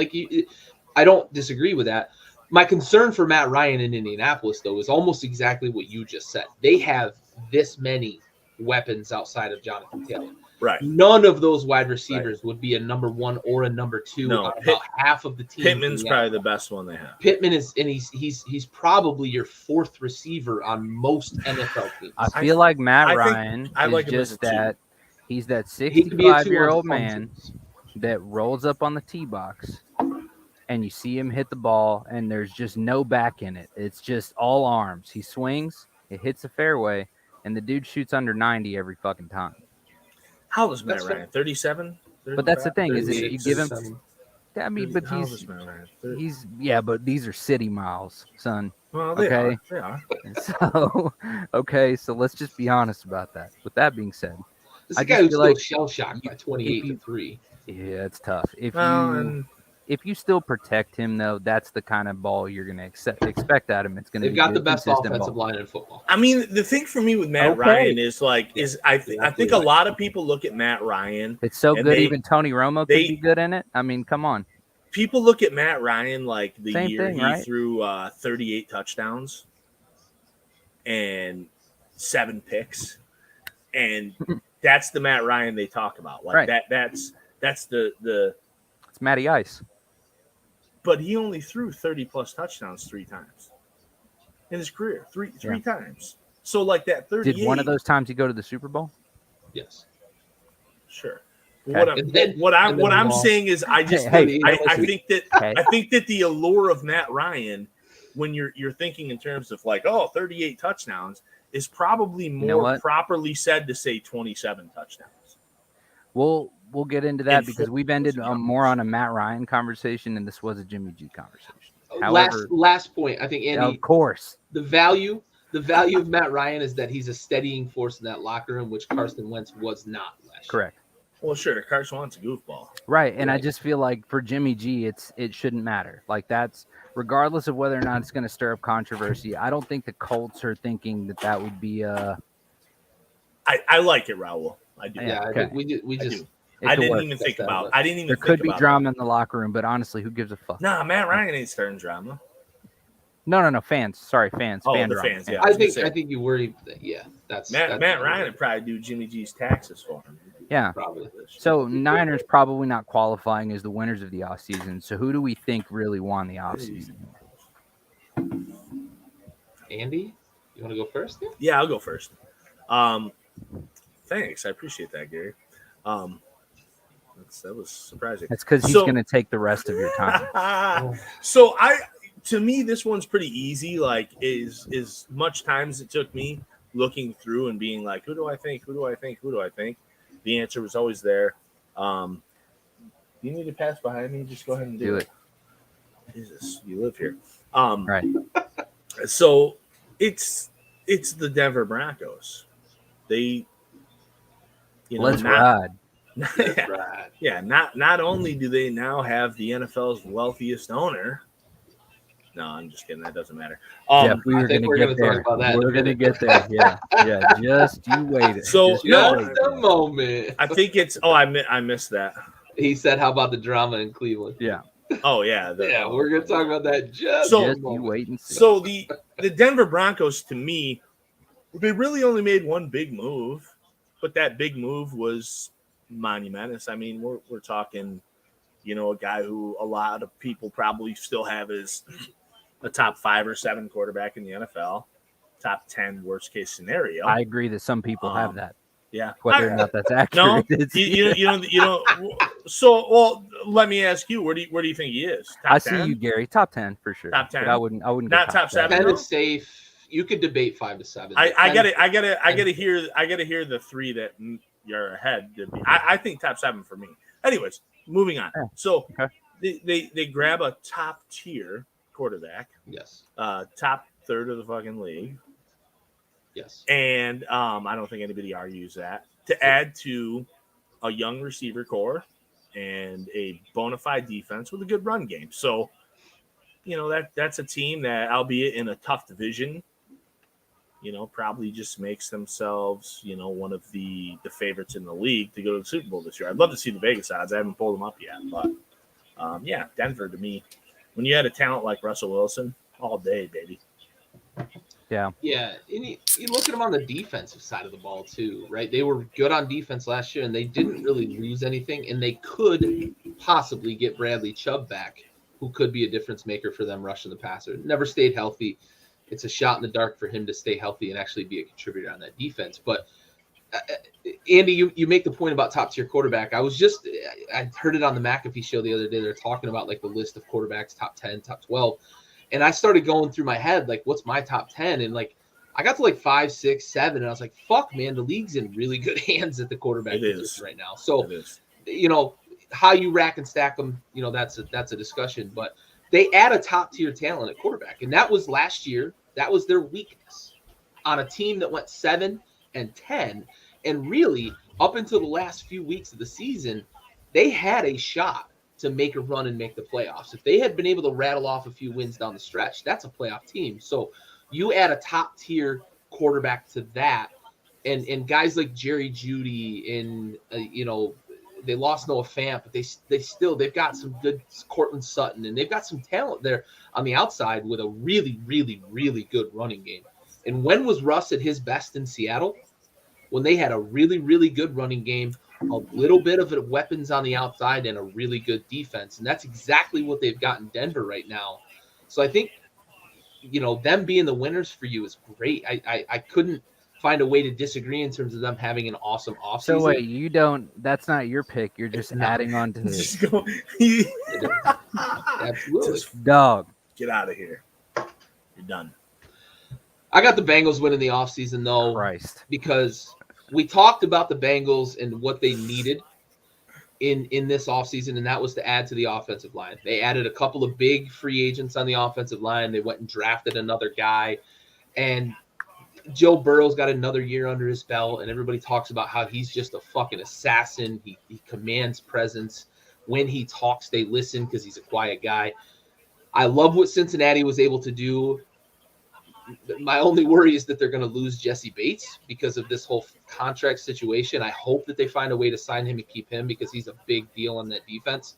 I don't disagree with that. My concern for Matt Ryan in Indianapolis, though, is almost exactly what you just said. They have this many weapons outside of Jonathan Taylor. Right. None of those wide receivers would be a number 1 or a number 2 on about half of the team. Pittman's probably the best one they have. Pittman is, and he's probably your 4th receiver on most NFL teams. I feel like Matt Ryan is just that he's that 65-year-old man that rolls up on the tee box, and you see him hit the ball, and there's just no back in it. It's just all arms. He swings, it hits the fairway, and the dude shoots under 90 every fucking time. How old is Matt Ryan? 37? But that's the thing, is if you give him – I mean, but but these are city miles, son. Well, they are. So let's just be honest about that. With that being said, this is a guy who's still shell-shocked by 28-3. Yeah, it's tough. And If you still protect him, though, that's the kind of ball you're going to expect out of him. It's going to They've be got good, the best consistent offensive ball. line in football. I mean, the thing for me with Matt Okay. Ryan is I think absolutely a right. lot of people look at Matt Ryan. It's so and good. Even Tony Romo could they- be good in it. I mean, come on. People look at Matt Ryan like the Same year thing, he right? threw 38 touchdowns and 7 picks, and that's the Matt Ryan they talk about. Like Right. that's the. It's Matty Ice. But he only threw 30 plus touchdowns 3 times in his career. Three times. So like that 38. Did one of those times he go to the Super Bowl? Yes. Sure. Okay. What I'm saying is I just Hey, think that the allure of Matt Ryan, when you're thinking in terms of like 38 touchdowns, is probably more properly said to say 27 touchdowns. We'll get into that And because we've ended more on a Matt Ryan conversation, and this was a Jimmy G conversation. However, last point, I think, Andy. Of course, the value of Matt Ryan is that he's a steadying force in that locker room, which Carson Wentz was not last year. Correct. Well, sure, Carson Wentz a goofball, right? And I just feel like for Jimmy G, it shouldn't matter. Like that's regardless of whether or not it's going to stir up controversy. I don't think the Colts are thinking that would be a. I like it, Raul. I do. Yeah, okay. we just. I didn't even think about. I didn't even. There could be drama in the locker room, but honestly, who gives a fuck? Nah, Matt Ryan ain't starting drama. No, fans. Sorry, fans. Oh, fan the drama. fans. Yeah, I think you worry. Yeah, that's Matt Ryan would probably do Jimmy G's taxes for him. Yeah. Probably. So Niners probably not qualifying as the winners of the offseason. So who do we think really won the offseason? Andy, you want to go first? Then? Yeah, I'll go first. Thanks, I appreciate that, Gary. That was surprising. That's because he's going to take the rest of your time. So to me, this one's pretty easy. Like, as much time as it took me looking through and being like, who do I think? Who do I think? Who do I think? The answer was always there. You need to pass behind me. Just go ahead and do it. Jesus, you live here. Right. So it's the Denver Broncos. They, let's ride. Yeah, not only do they now have the NFL's wealthiest owner. No, I'm just kidding. That doesn't matter. Yeah, we were going to get there. Talk about that. We're going to get there. Yeah. Just you wait. So just a moment. I think it's. Oh, I missed that. He said, "How about the drama in Cleveland?" Yeah. Oh yeah. We're going to talk about that. Just you wait and see. So the Denver Broncos, to me, they really only made one big move, but that big move was monumentous. I mean, we're talking, a guy who a lot of people probably still have as a top 5 or 7 quarterback in the NFL, top 10 worst case scenario. I agree that some people have that. Yeah, whether or not that's accurate. No, So, well, let me ask you, where do you think he is? Top 10? See you, Gary. Top 10 for sure. Top 10. But I wouldn't. Not top 7. 10 is safe. You could debate 5 to 7. I gotta hear the 3 that you're ahead. I think top 7 for me. Anyways, moving on. Yeah. So they grab a top tier quarterback. Yes. Top third of the fucking league. Yes. And I don't think anybody argues that. To add to a young receiver core and a bona fide defense with a good run game. So, that's a team that, albeit in a tough division, probably just makes themselves, one of the favorites in the league to go to the Super Bowl this year. I'd love to see the Vegas odds. I haven't pulled them up yet. But, Denver to me, when you had a talent like Russell Wilson, all day, baby. Yeah. And you look at them on the defensive side of the ball, too, right? They were good on defense last year, and they didn't really lose anything, and they could possibly get Bradley Chubb back, who could be a difference maker for them rushing the passer. Never stayed healthy. It's a shot in the dark for him to stay healthy and actually be a contributor on that defense. But, Andy, you make the point about top-tier quarterback. I heard it on the McAfee show the other day. They're talking about, like, the list of quarterbacks, top 10, top 12. And I started going through my head, like, what's my top 10? And, like, I got to, like, 5, 6, 7. And I was like, fuck, man, the league's in really good hands at the quarterback position right now. So, how you rack and stack them, that's a discussion. But they add a top-tier talent at quarterback. And that was last year. That was their weakness on a team that went 7 and 10. And really, up until the last few weeks of the season, they had a shot to make a run and make the playoffs. If they had been able to rattle off a few wins down the stretch, that's a playoff team. So you add a top tier quarterback to that, and guys like Jerry Jeudy and they lost Noah Fant, but they've got some good Cortland Sutton, and they've got some talent there on the outside with a really, really, really good running game. And when was Russ at his best in Seattle? When they had a really, really good running game, a little bit of weapons on the outside, and a really good defense. And that's exactly what they've got in Denver right now. So I think, them being the winners for you is great. I couldn't find a way to disagree in terms of them having an awesome offseason. So wait, that's not your pick. You're just adding on to his. Absolutely. Dog. Get out of here. You're done. I got the Bengals winning the offseason, though, Christ. because we talked about the Bengals and what they needed in this offseason, and that was to add to the offensive line. They added a couple of big free agents on the offensive line. They went and drafted another guy, and Joe Burrow's got another year under his belt, and everybody talks about how he's just a fucking assassin. He commands presence. When he talks, they listen because he's a quiet guy. I love what Cincinnati was able to do. My only worry is that they're going to lose Jesse Bates because of this whole contract situation. I hope that they find a way to sign him and keep him because he's a big deal on that defense.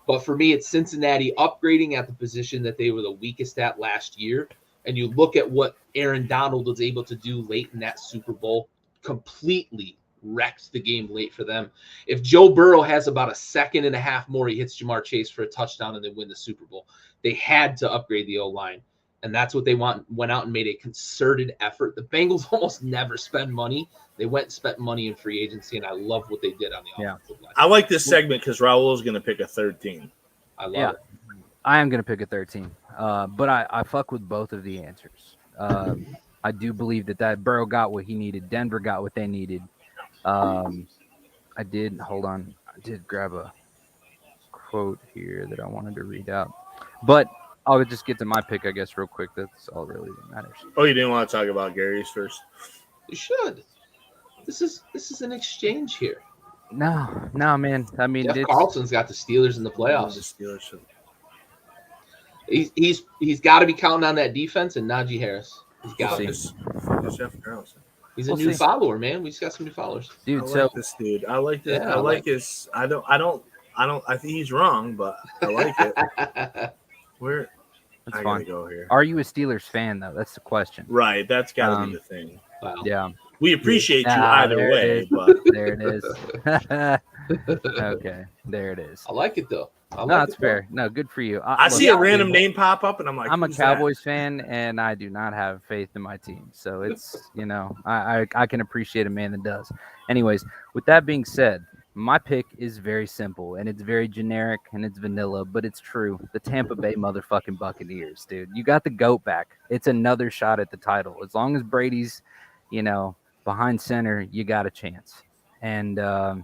But for me, it's Cincinnati upgrading at the position that they were the weakest at last year. And you look at what Aaron Donald was able to do late in that Super Bowl, completely wrecked the game late for them. If Joe Burrow has about a second and a half more, he hits Jamar Chase for a touchdown and they win the Super Bowl. They had to upgrade the O-line. And that's what they went out and made a concerted effort. The Bengals almost never spend money. They went and spent money in free agency, and I love what they did on the offensive line. I like this segment because Raul is going to pick a third team. I love it. I am going to pick a third team, but I fuck with both of the answers. I do believe that Burrow got what he needed. Denver got what they needed. I did grab a quote here that I wanted to read out. But I'll just get to my pick, I guess, real quick. That's all really that matters. Oh, you didn't want to talk about Gary's first? You should. This is an exchange here. No, man. I mean, Jeff Carlson's got the Steelers in the playoffs. The Steelers should. He's got to be counting on that defense and Najee Harris. He's got to. Jeff Carlson. He's a new follower, man. We just got some new followers. Dude, I like this dude. I like that. Yeah, I like his. I think he's wrong, but I like it. That's I fine. gotta go here. Are you a Steelers fan though? That's the question. Right, that's gotta be the thing. Wow. Yeah. We appreciate you either way, but there it is. Okay, there it is. I like it though. No, that's fair. No, good for you. I see a random name pop up, and I'm like, I'm a who's Cowboys fan, and I do not have faith in my team. So it's I can appreciate a man that does. Anyways, with that being said, my pick is very simple, and it's very generic, and it's vanilla, but it's true. The Tampa Bay motherfucking Buccaneers, dude. You got the GOAT back. It's another shot at the title. As long as Brady's, behind center, you got a chance. And, I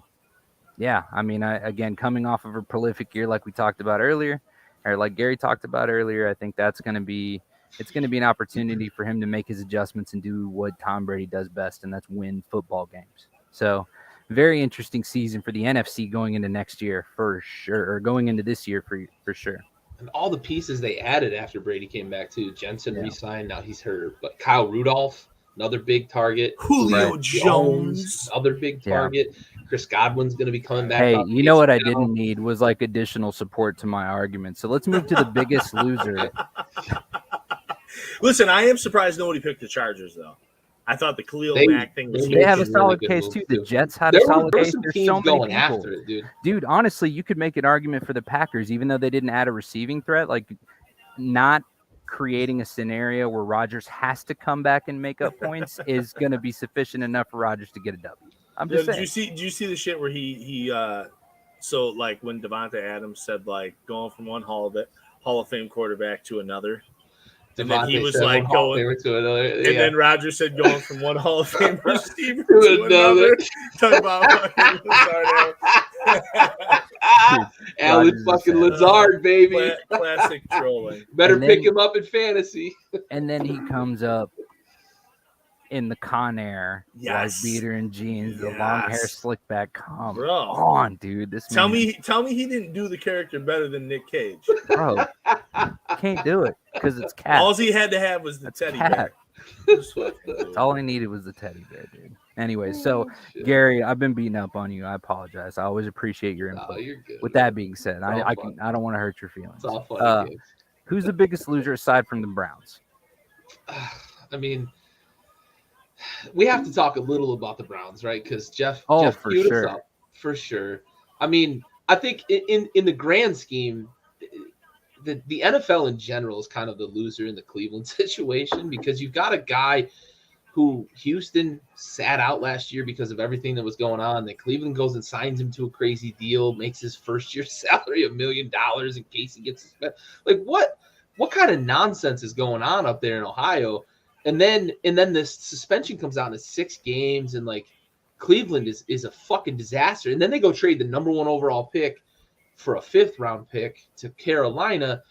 mean, again, coming off of a prolific year like we talked about earlier, or like Gary talked about earlier, I think it's going to be an opportunity for him to make his adjustments and do what Tom Brady does best, and that's win football games. So, very interesting season for the NFC going into next year for sure, or going into this year for sure. And all the pieces they added after Brady came back too. Jensen re-signed, now he's hurt. But Kyle Rudolph, another big target. Julio Jones, another big target. Chris Godwin's going to be coming back. Hey, you know what I didn't need was like additional support to my argument. So let's move to the biggest loser. Listen, I am surprised nobody picked the Chargers though. I thought the Khalil Mack thing was they have a solid case too. The Jets had a solid case. There's so many people after it, dude. Honestly, you could make an argument for the Packers, even though they didn't add a receiving threat. Like, not creating a scenario where Rodgers has to come back and make up points is going to be sufficient enough for Rodgers to get a W. I'm just saying. Did you see the shit where he so like when Devontae Adams said like going from one Hall of Fame quarterback to another? And then he was like going to another, and then Rodgers said going from one Hall of Fame receiver to another. Talk about Alan fucking Lazard, baby. Classic trolling. Better pick him up in fantasy. And then he comes up in the Conair, wife beater and jeans, the long hair slick back. Come on, dude. Tell me he didn't do the character better than Nick Cage. Bro, can't do it because it's cat. All he had to have was the teddy bear. That's all I needed was the teddy bear, dude. Anyway, so Gary, I've been beating up on you. I apologize. I always appreciate your input. You're good. With that being said, I don't want to hurt your feelings. It's all fun. Who's the biggest loser aside from the Browns? I mean, we have to talk a little about the Browns, right? Because Jeff for queued sure. us up for sure. I mean, I think in the grand scheme, the NFL in general is kind of the loser in the Cleveland situation because you've got a guy who Houston sat out last year because of everything that was going on. Then Cleveland goes and signs him to a crazy deal, makes his first year salary $1 million in case he gets suspended. Like what kind of nonsense is going on up there in Ohio? And then this suspension comes out in 6 games, and like Cleveland is a fucking disaster. And then they go trade the number 1 overall pick for a 5th round pick to Carolina.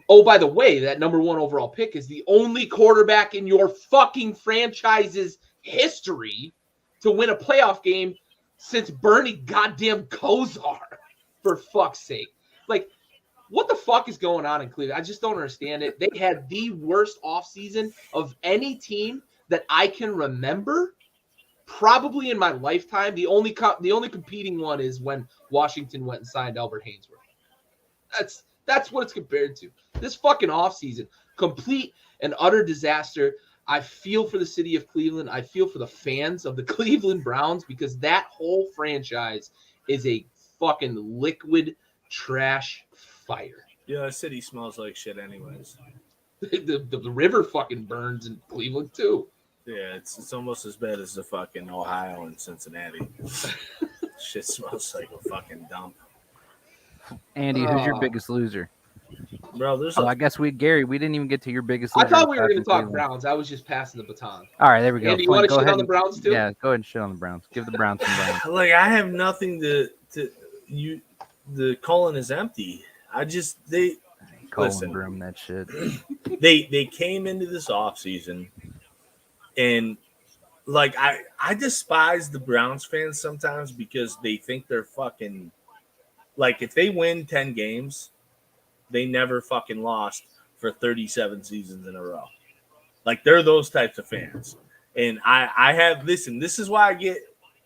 Oh, by the way, that number 1 overall pick is the only quarterback in your fucking franchise's history to win a playoff game since Bernie goddamn Kosar, for fuck's sake. Like, what the fuck is going on in Cleveland? I just don't understand it. They had the worst offseason of any team that I can remember, probably in my lifetime. The only competing one is when Washington went and signed Albert Hainsworth. That's what it's compared to. This fucking offseason, complete and utter disaster. I feel for the city of Cleveland. I feel for the fans of the Cleveland Browns because that whole franchise is a fucking liquid trash fire. Yeah, the city smells like shit anyways. The river fucking burns in Cleveland too. Yeah, it's almost as bad as the fucking Ohio and Cincinnati. Shit smells like a fucking dump. Andy, who's your biggest loser? Bro, I guess we didn't even get to your biggest loser. I thought we were going to talk Browns. I was just passing the baton. All right, there we go. Andy, you want to shit on the Browns too? Yeah, go ahead and shit on the Browns. Give the Browns some Browns. Like, I have nothing to you. The colon is empty. Colin Broom that shit. They came into this offseason and like I despise the Browns fans sometimes because they think they're fucking like if they win 10 games, they never fucking lost for 37 seasons in a row. Like they're those types of fans. And I have this is why I get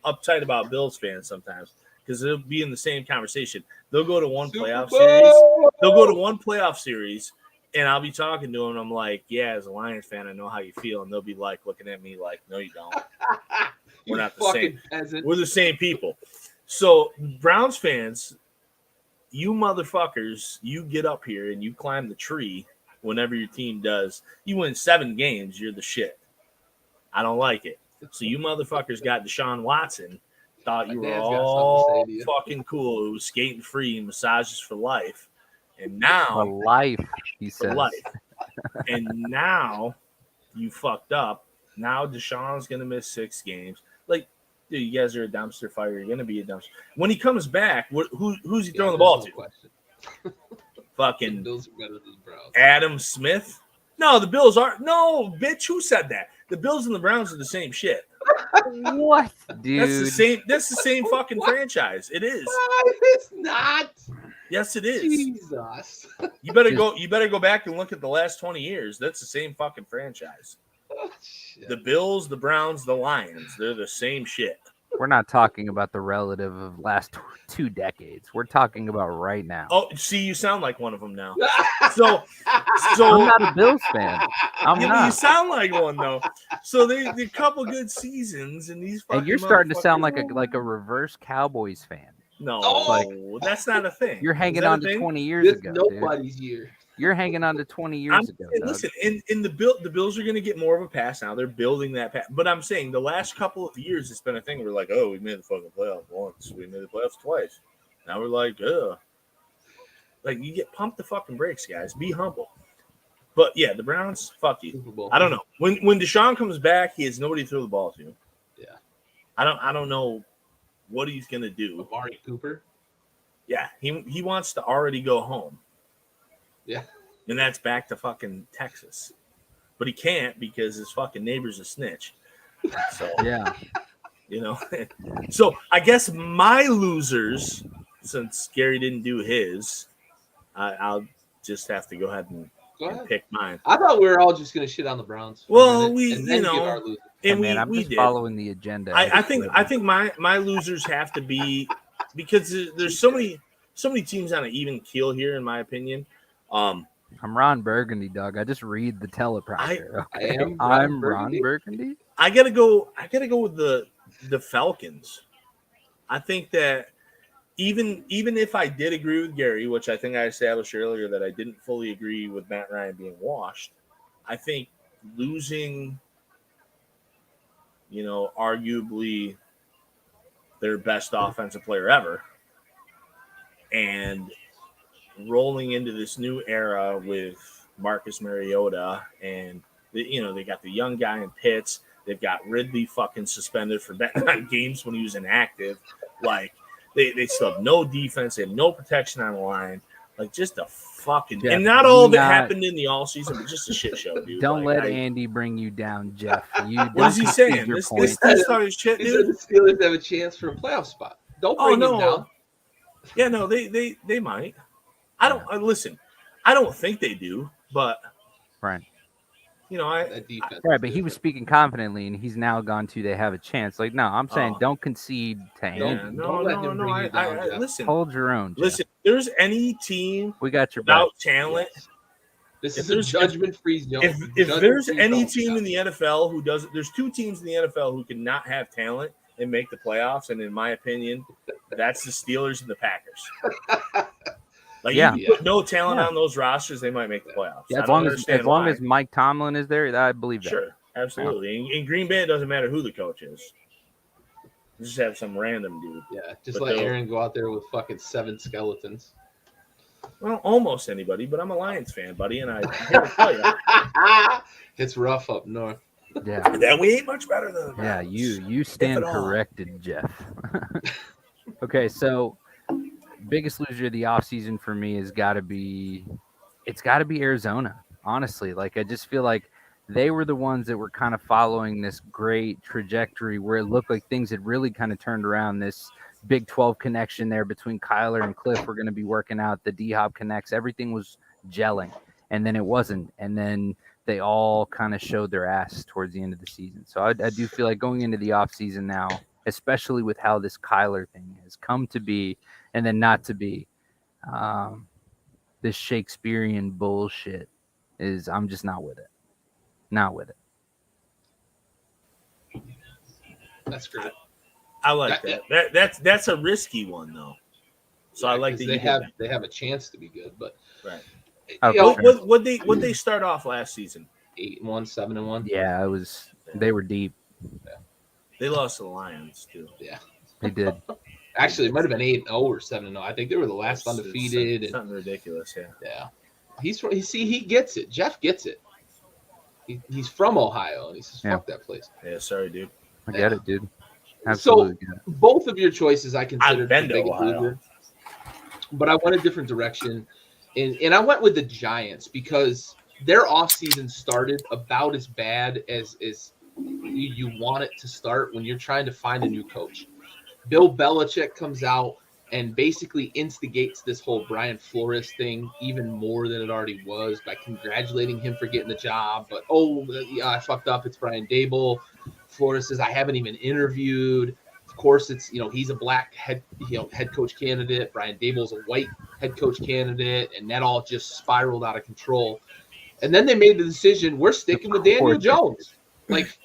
uptight about Bills fans sometimes. Because they'll be in the same conversation. They'll go to one playoff series. They'll go to one playoff series, and I'll be talking to them. And I'm like, "Yeah, as a Lions fan, I know how you feel." And they'll be like, looking at me like, "No, you don't. We're not the same. Peasant. We're the same people." So, Browns fans, you motherfuckers, you get up here and you climb the tree whenever your team does. You win 7 games, you're the shit. I don't like it. So you motherfuckers got Deshaun Watson. Thought you were all fucking cool. It was skating free and massages for life. And now for life, he says. Life. And now you fucked up. Now Deshaun's gonna miss 6 games. Like, dude, you guys are a dumpster fire. You're gonna be a dumpster. When he comes back, who's he throwing the ball to? Fucking the Bills are better than the Browns. Adam Smith? No, the Bills aren't. No, bitch, who said that? The Bills and the Browns are the same shit. What, dude? That's the same fucking franchise. It is. It's not. Yes, it is. Jesus. You better go back and look at the last 20 years. That's the same fucking franchise. Oh, the Bills, the Browns, the Lions. They're the same shit. We're not talking about the relative of last 2 decades. We're talking about right now. Oh, see, you sound like one of them now. So I'm not a Bills fan. I'm not. You sound like one though. So they a couple good seasons, and these. And you're starting to sound like a reverse Cowboys fan. No, that's not a thing. You're hanging on to 20 years ago. Nobody's year. You're hanging on to 20 years ago. Listen, in the Bills are going to get more of a pass now. They're building that pass. But I'm saying the last couple of years, it's been a thing. We're like, oh, we made the fucking playoffs once. We made the playoffs twice. Now we're like, ugh. Like, you get pumped the fucking brakes, guys. Be humble. But, yeah, the Browns, fuck you. I don't know. When Deshaun comes back, he has nobody to throw the ball to. Yeah. I don't know what he's going to do. Amari Cooper? Yeah, he wants to already go home. Yeah. And that's back to fucking Texas. but he can't because his fucking neighbor's a snitch. So Yeah. So I guess my losers, since Gary didn't do his, I'll just have to go ahead and pick mine. I thought we were all just going to shit on the Browns. Well, and then give our losers. And man, I'm just did. following the agenda. I think my losers have to be, because there's so many teams on an even keel here, in my opinion. I'm Ron Burgundy, Doug. I just read the teleprompter. I'm Ron Burgundy. I gotta go with the Falcons. I think that even if I did agree with Gary, which I think I established earlier that I didn't fully agree with Matt Ryan being washed, I think losing, arguably their best offensive player ever, and rolling into this new era with Marcus Mariota, and they got the young guy in Pitts. They've got Ridley fucking suspended for betting on games when he was inactive. Like, they still have no defense. They have no protection on the line. Like, just a fucking... Jeff, and not all of it happened in the all season, but just a shit show, dude. Don't let Andy bring you down, Jeff. What is he saying? This started shit, dude. He said the Steelers have a chance for a playoff spot. Don't bring him down. Yeah, no, they might. I don't... Listen, I don't think they do, but... Right. Right, but he was speaking confidently, and he's now gone to they have a chance. Like, no, I'm saying don't concede to Andy. Don't let him bring you down. Listen, hold your own. Jeff. Listen, if there's any team we got your without back. talent. Yes. This is a judgment-free zone. If there's any team in the NFL who does, there's two teams in the NFL who cannot have talent and make the playoffs, and in my opinion, that's the Steelers and the Packers. Like, you put no talent on those rosters, they might make the playoffs. Yeah, as long as Mike Tomlin is there, I believe that. Sure, absolutely. In Green Bay, it doesn't matter who the coach is. Just have some random dude. Yeah, let Aaron go out there with fucking 7 skeletons. Well, almost anybody, but I'm a Lions fan, buddy, and I'm here to tell you. It's rough up north. Yeah. Then we ain't much better than the Yeah, you stand corrected, Jeff. Okay, so biggest loser of the offseason for me has got to be Arizona, honestly. Like, I just feel like they were the ones that were kind of following this great trajectory where it looked like things had really kind of turned around. This Big 12 connection there between Kyler and Cliff were going to be working out. The D-Hop connects. Everything was gelling, and then it wasn't. And then they all kind of showed their ass towards the end of the season. So I do feel like going into the offseason now, especially with how this Kyler thing has come to be and then not to be, this Shakespearean bullshit I'm just not with it. Not with it. That's great. I like that. That's a risky one though. So I like that they have a chance to be good, but right. Would they start off last season? 8-1, 7-1. Yeah, they were deep. Yeah. They lost to the Lions too. Yeah, they did. Actually, it might have been 8-0 or 7-0. I think they were the last undefeated. Something ridiculous, yeah. Yeah, he gets it. Jeff gets it. He's from Ohio, and he says, "Fuck that place." Yeah, sorry, dude. I get it, dude. Absolutely. So both of your choices I considered been to big loser, but I went a different direction, and I went with the Giants because their offseason started about as bad as you want it to start when you're trying to find a new coach. Bill Belichick comes out and basically instigates this whole Brian Flores thing even more than it already was by congratulating him for getting the job. But, I fucked up. It's Brian Dable. Flores says, I haven't even interviewed. Of course, it's, he's a black head coach candidate. Brian Dable's a white head coach candidate. And that all just spiraled out of control. And then they made the decision, we're sticking with Daniel Jones. Like,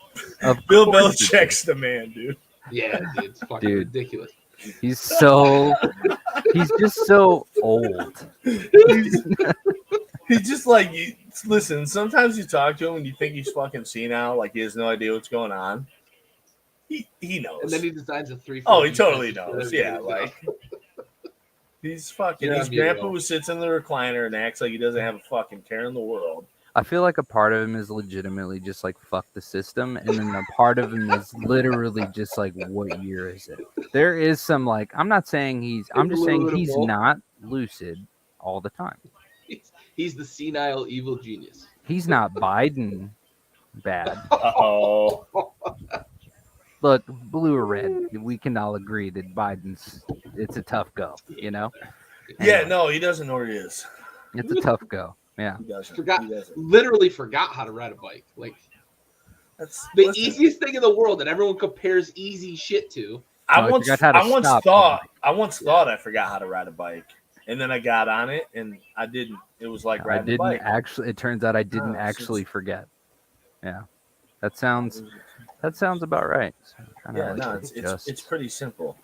Bill Belichick's the man, dude. Yeah, dude, it's fucking ridiculous. He's just so old. He's just like, listen, sometimes you talk to him and you think he's fucking senile, like he has no idea what's going on. He knows. And then he designs a 3-4. Oh, he totally knows. Yeah, like he's fucking his grandpa who sits in the recliner and acts like he doesn't have a fucking care in the world. I feel like a part of him is legitimately just like fuck the system, and then a part of him is literally just like, what year is it? There is some like, I'm just saying he's not lucid all the time. He's the senile evil genius. He's not Biden bad. Uh-oh. Look, blue or red, we can all agree that it's a tough go, you know? Yeah, Anyway, no, he doesn't know where he is. it's a tough go. Yeah. He doesn't. Forgot, He doesn't. literally forgot how to ride a bike. Like That's the listen, easiest thing in the world that everyone compares easy shit to. Oh, I forgot how to stop I once thought I forgot how to ride a bike, and then I got on it, and I didn't. It was like I riding a didn't bike. actually. It turns out I didn't Oh, actually forget. Yeah, that sounds about right. So I'm trying Yeah, to, no, like, it's pretty simple.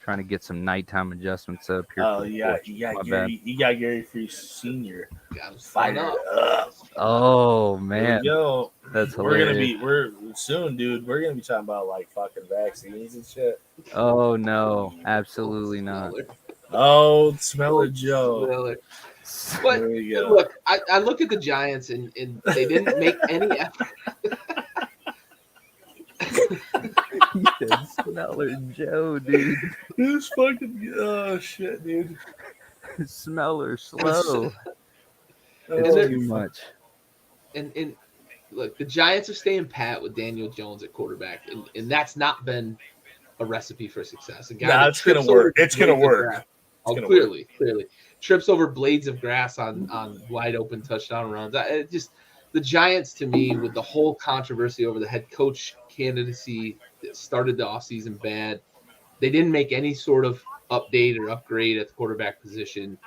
trying to get some nighttime adjustments up here. Oh, for the yeah, porch. you got My Gary. You got Gary Free Senior. Got him Fired spun up. up. Oh There man, we go. that's We're hilarious. soon, dude. We're gonna be talking about like fucking vaccines and shit. Oh no, absolutely not. Smeller. Oh, Smeller Joe. Smeller. But There we go. look, I look at the Giants and they didn't make any effort. Smeller Joe, dude. This fucking oh shit, dude. Smeller slow. Oh, It's then- too much. And look, the Giants are staying pat with Daniel Jones at quarterback, and that's not been a recipe for success. A guy that it's gonna trips work. over It's gonna blades of work. grass. It's Oh, gonna clearly trips over blades of grass on wide open touchdown runs. The Giants, to me, with the whole controversy over the head coach candidacy that started the offseason bad, they didn't make any sort of update or upgrade at the quarterback position.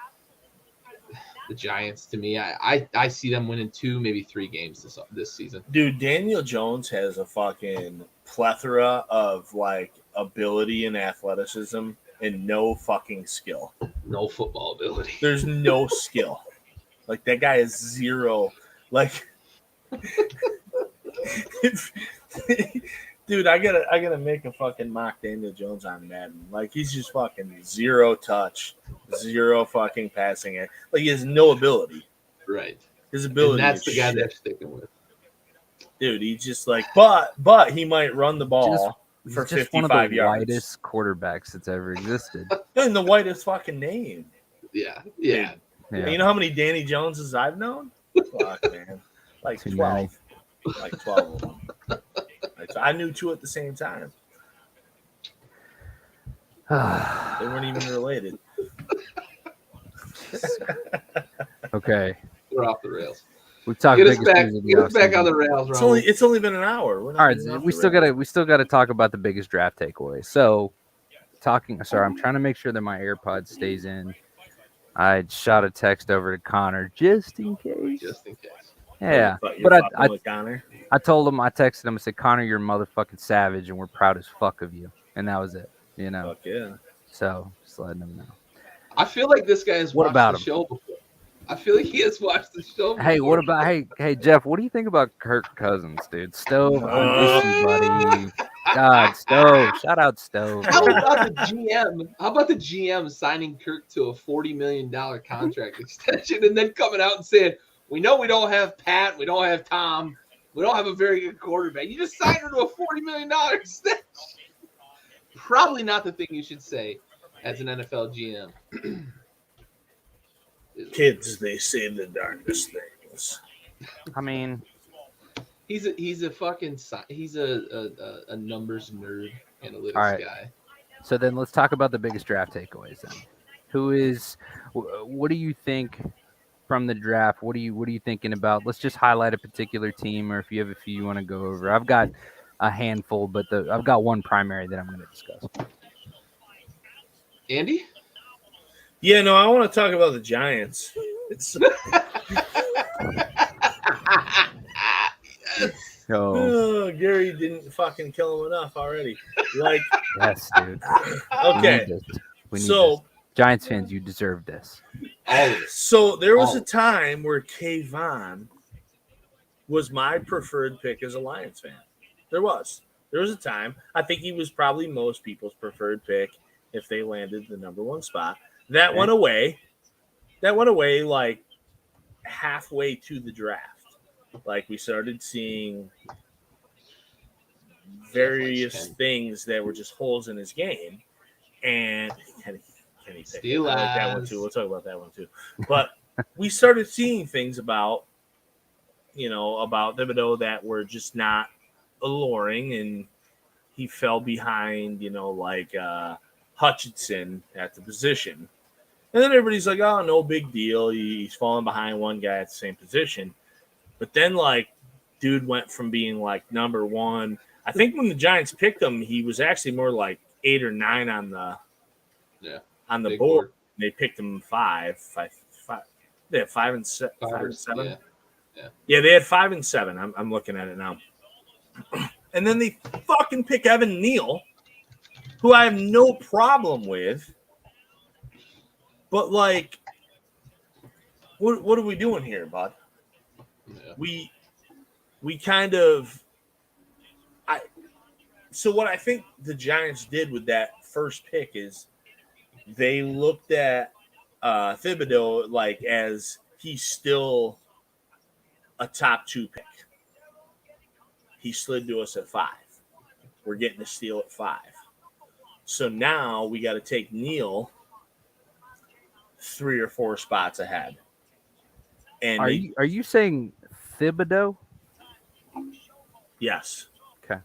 The Giants, to me, I see them winning 2, maybe 3 games this season. Dude, Daniel Jones has a fucking plethora of like ability and athleticism and no fucking skill. No football ability. There's no skill. Like that guy is zero. Like, dude, I gotta make a fucking mock Daniel Jones on Madden. Like he's just fucking zero touch, zero fucking passing it. Like he has no ability. Right. His ability. And that's is the guy shit. they're sticking with. Dude, he's just like, but he might run the ball for He's just 55 one of the yards. whitest quarterbacks that's ever existed. And the whitest fucking name. Yeah. Yeah. You know how many Danny Joneses I've known? Fuck, man. Like Too 12. Like 12 of them. Like, I knew 2 at the same time. They weren't even related. Okay, We're off the rails. we've talked. Get us biggest back. news of the Get us back offseason. on the rails, It's Raul. only been an hour. We're not All right, getting off we the still rails. gotta talk about the biggest draft takeaway. So, sorry, I'm trying to make sure that my AirPod stays in. I shot a text over to Connor just in case. Just in case. Yeah, You're but fucking with Connor. I told him, I texted him, I said, Connor, you're a motherfucking savage, and we're proud as fuck of you, and that was it. You know, Fuck yeah. so just letting him know. I feel like this guy has What watched about the him? show before. I feel like he has watched the show before. Hey, what about hey Jeff? What do you think about Kirk Cousins, dude? Stove, I miss you, buddy. God, Stove. Shout out Stove. How about the GM? How about the GM signing Kirk to a $40 million contract extension and then coming out and saying, "We know we don't have Pat, we don't have Tom, we don't have a very good quarterback. You just signed her to a $40 million extension." Probably not the thing you should say as an NFL GM. Kids, they say the darndest things. I mean, He's a fucking he's a numbers nerd, analytics All right. guy. so then let's talk about the biggest draft takeaways then. What do you think from the draft? What are you thinking about? Let's just highlight a particular team, or if you have a few you want to go over. I've got a handful, but I've got one primary that I'm going to discuss. Andy? Yeah, no, I want to talk about the Giants. It's Oh, Gary didn't fucking kill him enough already. Like, yes, dude. okay, We need so this. Giants fans, you deserve this. All of it. so there was Oh. a time where Kayvon was my preferred pick as a Lions fan. There was a time. I think he was probably most people's preferred pick if they landed the number 1 spot. That went away. Like halfway to the draft. Like we started seeing various things that were just holes in his game. And Kenny picked it. I like that one too. We'll talk about that one too. But we started seeing things about, about Thibodeau that were just not alluring, and he fell behind, like Hutchinson at the position. And then everybody's like, oh, no big deal. He's falling behind one guy at the same position. But then, like, dude went from being, like, number one. I think when the Giants picked him, he was actually more like 8 or 9 on the board. They picked him 5. They had 5 and 7. Yeah, they had 5 and 7. I'm looking at it now. And then they fucking pick Evan Neal, who I have no problem with. But, like, what are we doing here, bud? Yeah. We kind of so what I think the Giants did with that first pick is they looked at Thibodeau like as he's still a top 2 pick. He slid to us at 5. We're getting a steal at 5. So now we got to take Neal 3 or 4 spots ahead. And are you saying Thibodeau? Yes. Okay.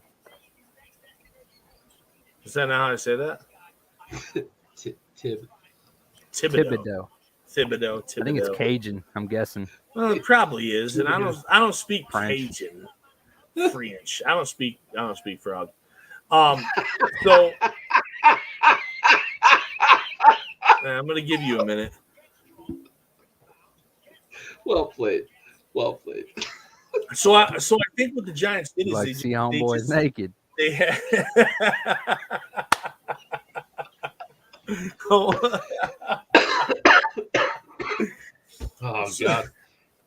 Is that not how I say that? Thibodeau. Thibodeau. I think it's Cajun. I'm guessing. Well, it probably is, and I don't speak French. Cajun, French. I don't speak frog. So I'm gonna give you a minute. Well played. So I think what the Giants did is Like, see homeboys naked. They had. Oh God.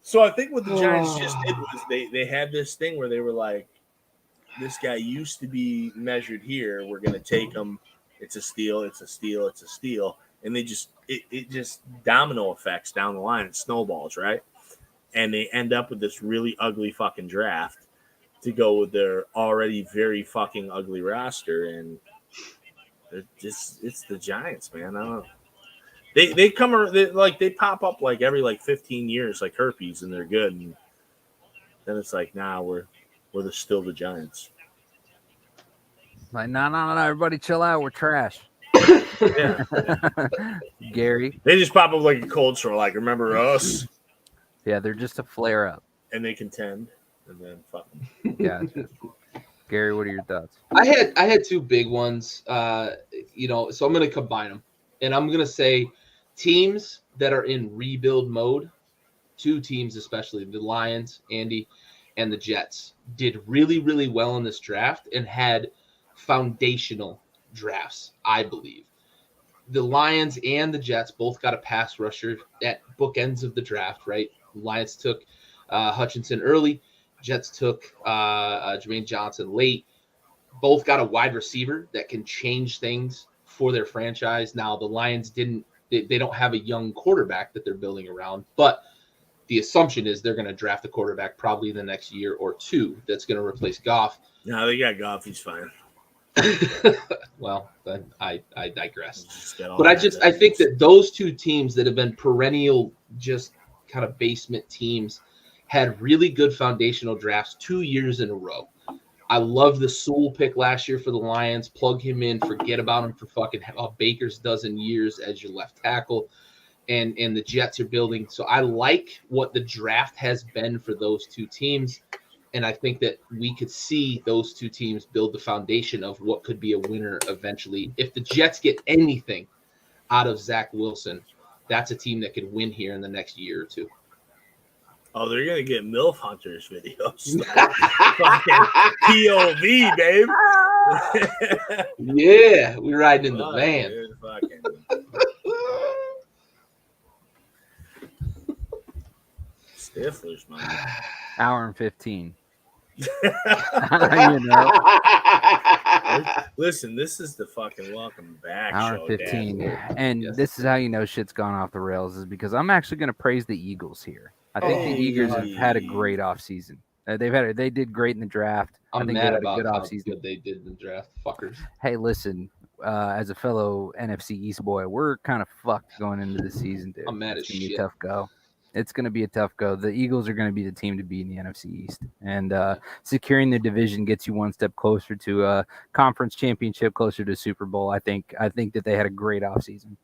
So I think what the Giants just did was they had this thing where they were like, this guy used to be measured here. We're gonna take him. It's a steal. And they just it just domino effects down the line. It snowballs, right? And they end up with this really ugly fucking draft to go with their already very fucking ugly roster. And it's the Giants, man. I don't know. They pop up like every 15 years like herpes, and they're good. And then it's like, nah, we're still the Giants. Like, no, everybody chill out. We're trash. Yeah. Gary. They just pop up like a cold sore, like, remember us? Yeah, they're just a flare up. And they contend, and then fuck them. Gotcha. Gary, what are your thoughts? I had 2 big ones, so I'm going to combine them. And I'm going to say teams that are in rebuild mode, 2 teams especially, the Lions, Andy, and the Jets, did really, really well in this draft and had foundational drafts, I believe. The Lions and the Jets both got a pass rusher at bookends of the draft, right? Lions took Hutchinson early. Jets took Jermaine Johnson late. Both got a wide receiver that can change things for their franchise. Now, the Lions they don't have a young quarterback that they're building around, but the assumption is they're going to draft a quarterback probably in the next year or 2 that's going to replace Goff. No, they got Goff. He's fine. Well, then I digress. But I think that those 2 teams that have been perennial, just kind of basement teams, had really good foundational drafts 2 years in a row. I love the Sewell pick last year for the Lions. Plug him in, forget about him for fucking Baker's dozen years as your left tackle. And the Jets are building. So I like what the draft has been for those 2 teams. And I think that we could see those 2 teams build the foundation of what could be a winner eventually. If the Jets get anything out of Zach Wilson, that's a team that could win here in the next year or 2. Oh, they're going to get MILF Hunters videos. Fucking POV, babe. Yeah, we're riding in the van. Dude, fucking. Stiflers, man. Hour and 15. Listen, this is the fucking welcome back Hour show. 15. Dan. And this is how you know shit's gone off the rails, is because I'm actually going to praise the Eagles here. I think the Eagles have had a great offseason. They did great in the draft. I think mad they had about a good how offseason. good they did in the draft, fuckers. Hey, listen, as a fellow NFC East boy, we're kind of fucked going into the season, dude. I'm mad as It's gonna be shit. a tough go. It's going to be a tough go. The Eagles are going to be the team to beat in the NFC East, and securing the division gets you one step closer to a conference championship, closer to Super Bowl. I think that they had a great offseason.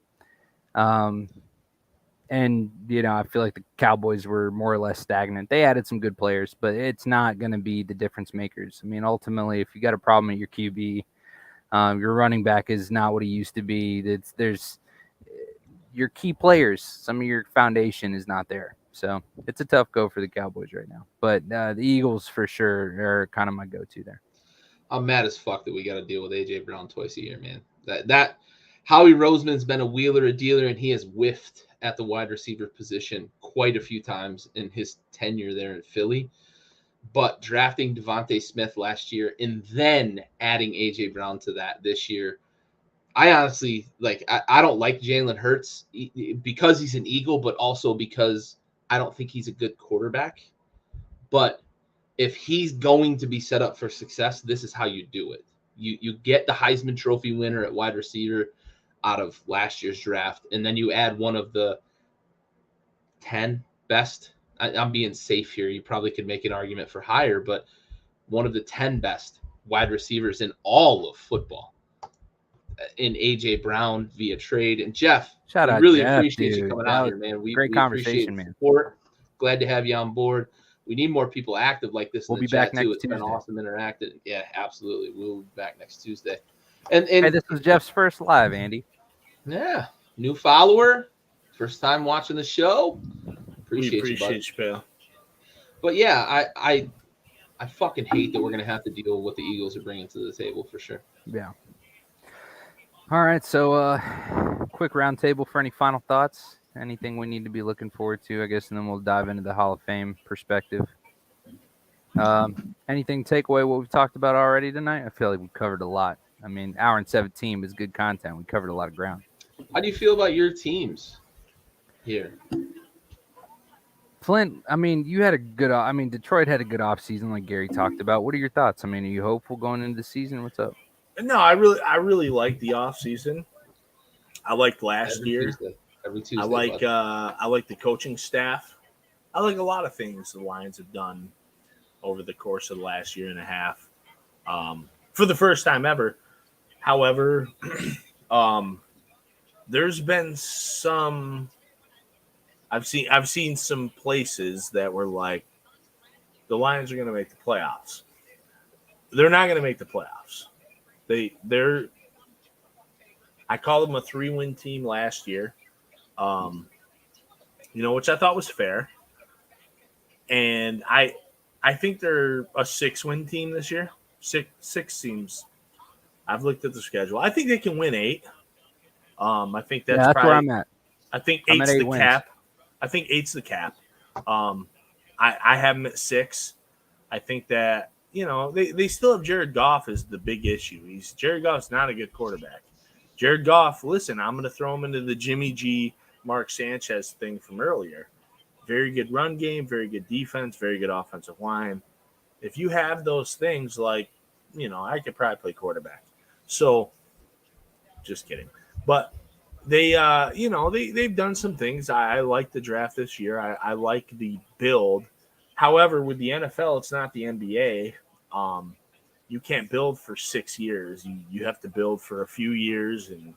And, I feel like the Cowboys were more or less stagnant. They added some good players, but it's not going to be the difference makers. I mean, ultimately, if you got a problem at your QB, your running back is not what he used to be. There's your key players, some of your foundation is not there. So it's a tough go for the Cowboys right now. But the Eagles for sure are kind of my go-to there. I'm mad as fuck that we got to deal with AJ Brown twice a year, man. That Howie Roseman's been a wheeler, a dealer, and he has whiffed at the wide receiver position quite a few times in his tenure there in Philly. But drafting Devontae Smith last year and then adding AJ Brown to that this year, I honestly I don't like Jalen Hurts because he's an Eagle, but also because I don't think he's a good quarterback. But if he's going to be set up for success, this is how you do it. You get the Heisman Trophy winner at wide receiver out of last year's draft, and then you add one of the 10 best. I'm being safe here. You probably could make an argument for higher, but one of the 10 best wide receivers in all of football in AJ Brown via trade. And Jeff, shout out, really Jeff, appreciate dude. you coming out here, man. We conversation, man. Support. Glad to have you on board. We need more people active like this. We'll in the be back chat next too. It's Tuesday. been awesome interacting. Yeah, absolutely. We'll be back next Tuesday. And hey, this was Jeff's first live, Andy. Yeah, new follower, first time watching the show. Appreciate you, pal. But yeah, I fucking hate that we're gonna have to deal with what the Eagles are bringing to the table for sure. Yeah. All right, so quick roundtable for any final thoughts. Anything we need to be looking forward to, I guess, and then we'll dive into the Hall of Fame perspective. Anything take away what we've talked about already tonight? I feel like we've covered a lot. I mean, hour and 17 was good content. We covered a lot of ground. How do you feel about your teams here? Flint, I mean, Detroit had a good offseason like Gary talked about. What are your thoughts? I mean, are you hopeful going into the season? What's up? No, I really like the offseason. I liked last year. Every Tuesday. I like the coaching staff. I like a lot of things the Lions have done over the course of the last year and a half. For the first time ever. However, there's been some I've seen some places that were like the Lions are going to make the playoffs. They're not going to make the playoffs. They're I called them a 3-win team last year. Which I thought was fair. And I think they're a 6-win team this year. Six seems. I've looked at the schedule. I think they can win 8. I think that's probably where I'm at. I think 8's the wins. cap. I think 8's the cap. I have them at 6. I think that they still have Jared Goff as the big issue. Jared Goff's not a good quarterback. Jared Goff, listen, I'm going to throw him into the Jimmy G, Mark Sanchez thing from earlier. Very good run game, very good defense, very good offensive line. If you have those things, I could probably play quarterback. So, just kidding. But they've done some things. I like the draft this year. I like the build. However, with the NFL, it's not the NBA. You can't build for 6 years. You have to build for a few years and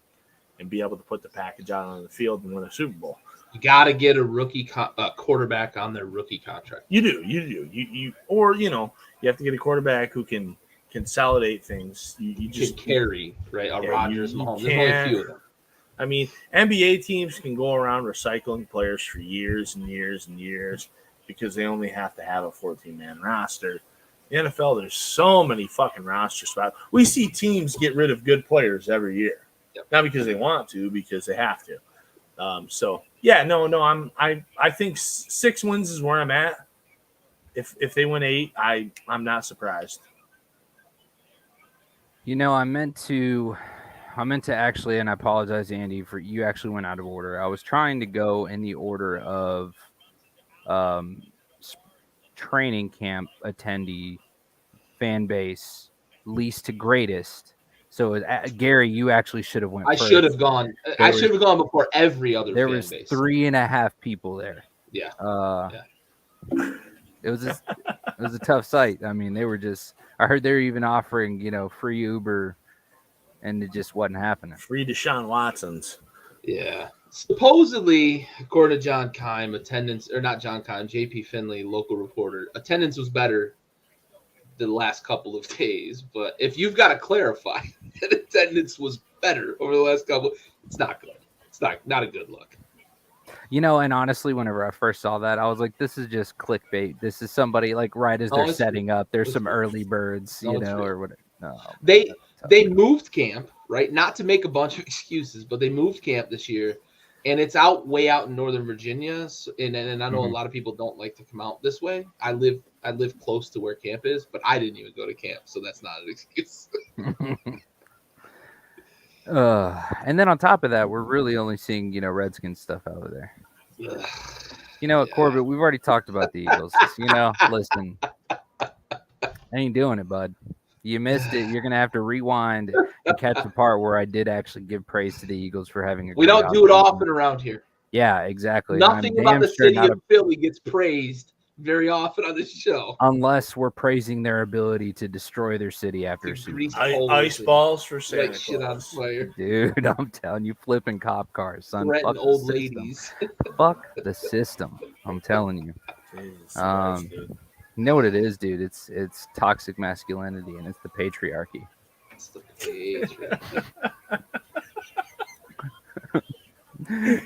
be able to put the package out on the field and win a Super Bowl. You got to get a rookie quarterback on their rookie contract. You do. You have to get a quarterback who can consolidate things. You just carry, right? Rodgers, Mahomes. There's only a few of them. I mean, NBA teams can go around recycling players for years and years and years because they only have to have a 14-man roster. The NFL, there's so many fucking roster spots. We see teams get rid of good players every year. Yep. Not because they want to, because they have to. I think 6 wins is where I'm at. If they win 8, I'm not surprised. I meant to actually, and I apologize, Andy, for you actually went out of order. I was trying to go in the order of training camp attendee, fan base, least to greatest. So Gary, you actually should have went. I should have gone. I should have gone before every other. There was 3.5 people there. Yeah. It was a tough sight. I mean, they were just. I heard they were even offering free Uber, and it just wasn't happening. Free Deshaun Watsons. Yeah. Supposedly, according to John Keim, attendance, or not John Keim, JP Finley, local reporter, attendance was better the last couple of days. But if you've got to clarify that attendance was better over the last couple, it's not good. It's not a good look. And honestly, whenever I first saw that, I was like, this is just clickbait. This is somebody right as they're setting up. There's some early birds, or whatever. No, they moved camp, right? Not to make a bunch of excuses, but they moved camp this year, and it's way out in Northern Virginia. And I know a lot of people don't like to come out this way. I live close to where camp is, but I didn't even go to camp, so that's not an excuse. And then on top of that, we're really only seeing Redskins stuff over there. Corbett, we've already talked about the Eagles. Listen, I ain't doing it, bud. You missed it. You're gonna have to rewind and catch the part where I did actually give praise to the Eagles for having a. We don't do it often around here. Yeah, exactly. Nothing about the city of Philly gets praised very often on this show, unless we're praising their ability to destroy their city after a Super Bowl. Ice balls for Santa Claus. Shit on fire. Dude, I'm telling you, flipping cop cars, son. Fuck old ladies. Fuck the system. I'm telling you. Jesus, you know what it is, dude? It's toxic masculinity, and it's the patriarchy. It's the patriarchy.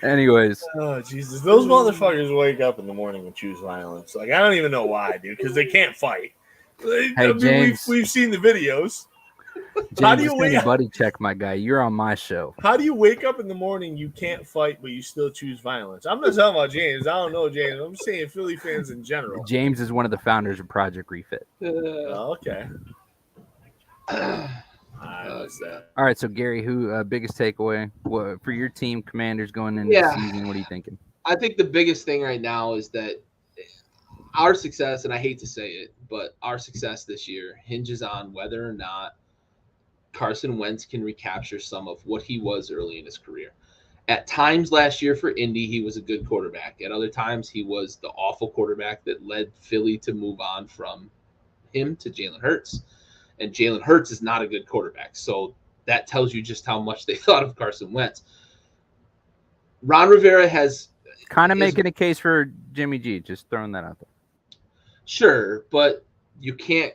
Anyways. Oh, Jesus. Those motherfuckers wake up in the morning and choose violence. I don't even know why, dude, because they can't fight. James, we've seen the videos. James, how do you buddy check, my guy? You're on my show. How do you wake up in the morning, you can't fight, but you still choose violence? I'm not talking about James. I don't know James. I'm saying Philly fans in general. James is one of the founders of Project Refit. Okay. All right, so Gary, who biggest takeaway for your team, Commanders, going into the season? What are you thinking? I think the biggest thing right now is that our success, and I hate to say it, but our success this year hinges on whether or not Carson Wentz can recapture some of what he was early in his career. At times last year for Indy, he was a good quarterback. At other times, he was the awful quarterback that led Philly to move on from him to Jalen Hurts. And Jalen Hurts is not a good quarterback. So that tells you just how much they thought of Carson Wentz. Ron Rivera has kind of making a case for Jimmy G, just throwing that out there. Sure, but you can't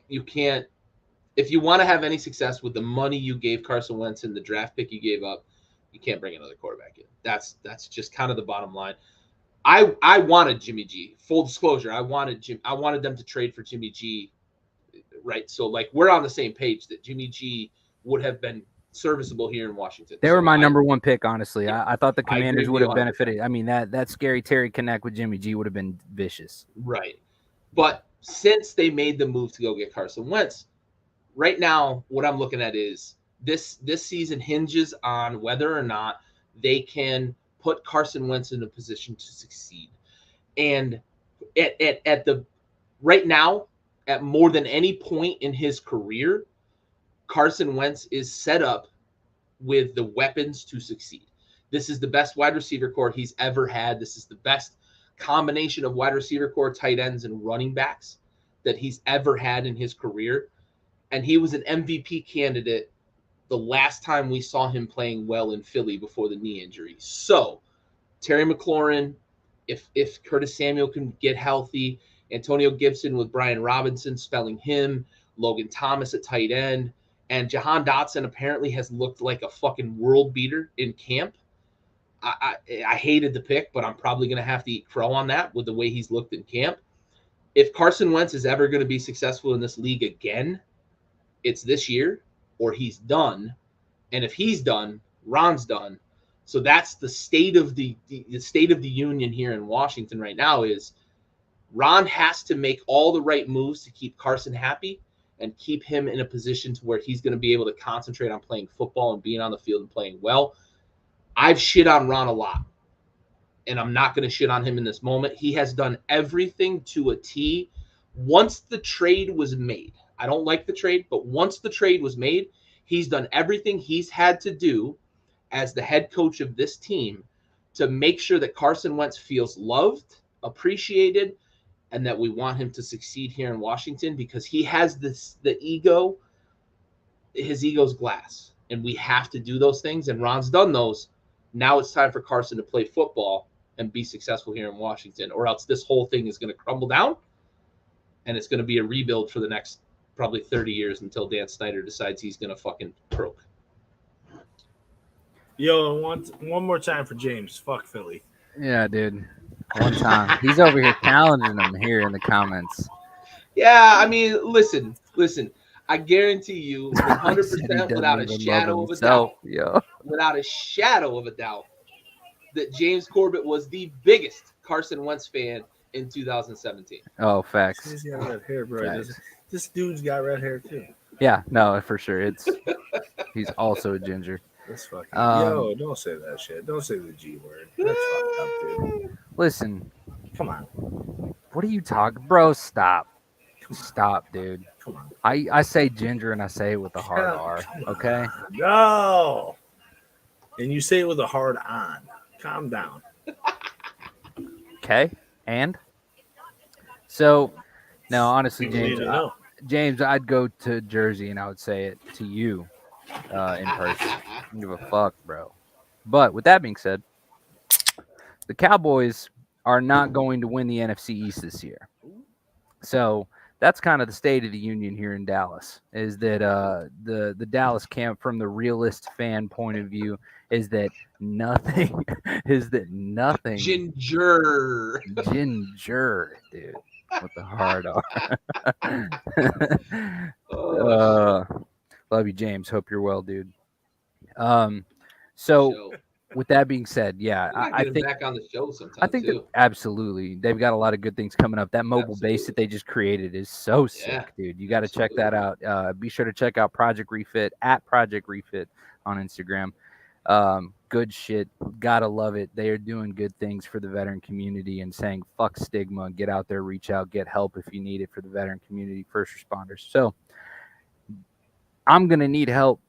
if you want to have any success with the money you gave Carson Wentz and the draft pick you gave up, you can't bring another quarterback in. That's just kind of the bottom line. I wanted Jimmy G. Full disclosure, I wanted them to trade for Jimmy G. Right, so we're on the same page that Jimmy G would have been serviceable here in Washington. They were my number one pick, honestly. I thought the Commanders would have benefited. I mean, that Scary Terry connect with Jimmy G would have been vicious. Right, but since they made the move to go get Carson Wentz, right now what I'm looking at is this season hinges on whether or not they can put Carson Wentz in a position to succeed. And at the right now, at more than any point in his career, Carson Wentz is set up with the weapons to succeed. This is the best wide receiver core he's ever had. This is the best combination of wide receiver core, tight ends, and running backs that he's ever had in his career. And he was an MVP candidate the last time we saw him playing well in Philly before the knee injury. So Terry McLaurin, if Curtis Samuel can get healthy, Antonio Gibson with Brian Robinson spelling him, Logan Thomas at tight end, and Jahan Dotson apparently has looked like a fucking world beater in camp. I hated the pick, but I'm probably going to have to eat crow on that with the way he's looked in camp. If Carson Wentz is ever going to be successful in this league again, it's this year or he's done. And if he's done, Ron's done. So that's the state of the state of the union here in Washington right now is Ron has to make all the right moves to keep Carson happy and keep him in a position to where he's going to be able to concentrate on playing football and being on the field and playing well. I've shit on Ron a lot, and I'm not going to shit on him in this moment. He has done everything to a T. Once the trade was made, I don't like the trade, but once the trade was made, he's done everything he's had to do as the head coach of this team to make sure that Carson Wentz feels loved appreciated and that we want him to succeed here in Washington because he has the ego. His ego's glass, and we have to do those things. And Ron's done those. Now it's time for Carson to play football and be successful here in Washington, or else this whole thing is going to crumble down, and it's going to be a rebuild for the next probably 30 years until Dan Snyder decides he's going to fucking croak. Yo, one more time for James. Fuck Philly. Yeah, dude. One time. He's over here challenging him here in the comments. Yeah, I mean, listen. I guarantee you, 100% without a shadow of a doubt, without a shadow of a doubt, that James Corbett was the biggest Carson Wentz fan in 2017. Oh, facts. He's got red hair, bro. This dude's got red hair too. Yeah, no, for sure. He's also a ginger. That's fucking. Yo, don't say that shit. Don't say the G word. That's fucked up, dude. Listen, come on. What are you talking, bro? Stop, dude. Come on. I say ginger and I say it with a hard R. Okay. No. And you say it with a hard on. Calm down. Okay. And so, no, honestly, James, I'd go to Jersey and I would say it to you in person. I don't give a fuck, bro. But with that being said, the Cowboys are not going to win the NFC East this year. So that's kind of the state of the union here in Dallas, is that the Dallas camp, from the realist fan point of view, is that nothing Ginger, dude, with the hard R. Love you, James. Hope you're well, dude. So with that being said, yeah, I think back on the show sometime. I think that absolutely they've got a lot of good things coming up. That mobile base that they just created is so sick, dude. You got to check that out. Be sure to check out Project Refit at Project Refit on Instagram. Good shit. Gotta love it. They are doing good things for the veteran community and saying fuck stigma. Get out there, reach out, get help if you need it for the veteran community, first responders. So I'm gonna need help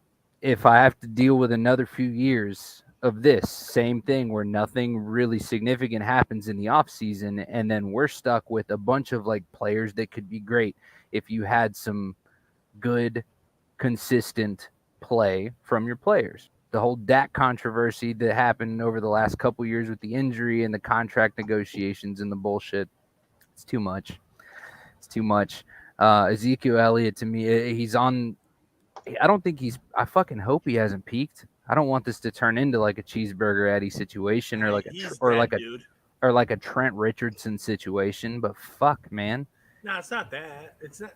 if I have to deal with another few years of this same thing where nothing really significant happens in the off season, and then we're stuck with a bunch of like players that could be great if you had some good, consistent play from your players. The whole Dak controversy that happened over the last couple years with the injury and the contract negotiations and the bullshit. It's too much. Ezekiel Elliott, to me, he's on. I fucking hope he hasn't peaked. I don't want this to turn into like a Cheeseburger Eddie situation or like a Trent Richardson situation. But fuck, man. No, it's not that. It's not.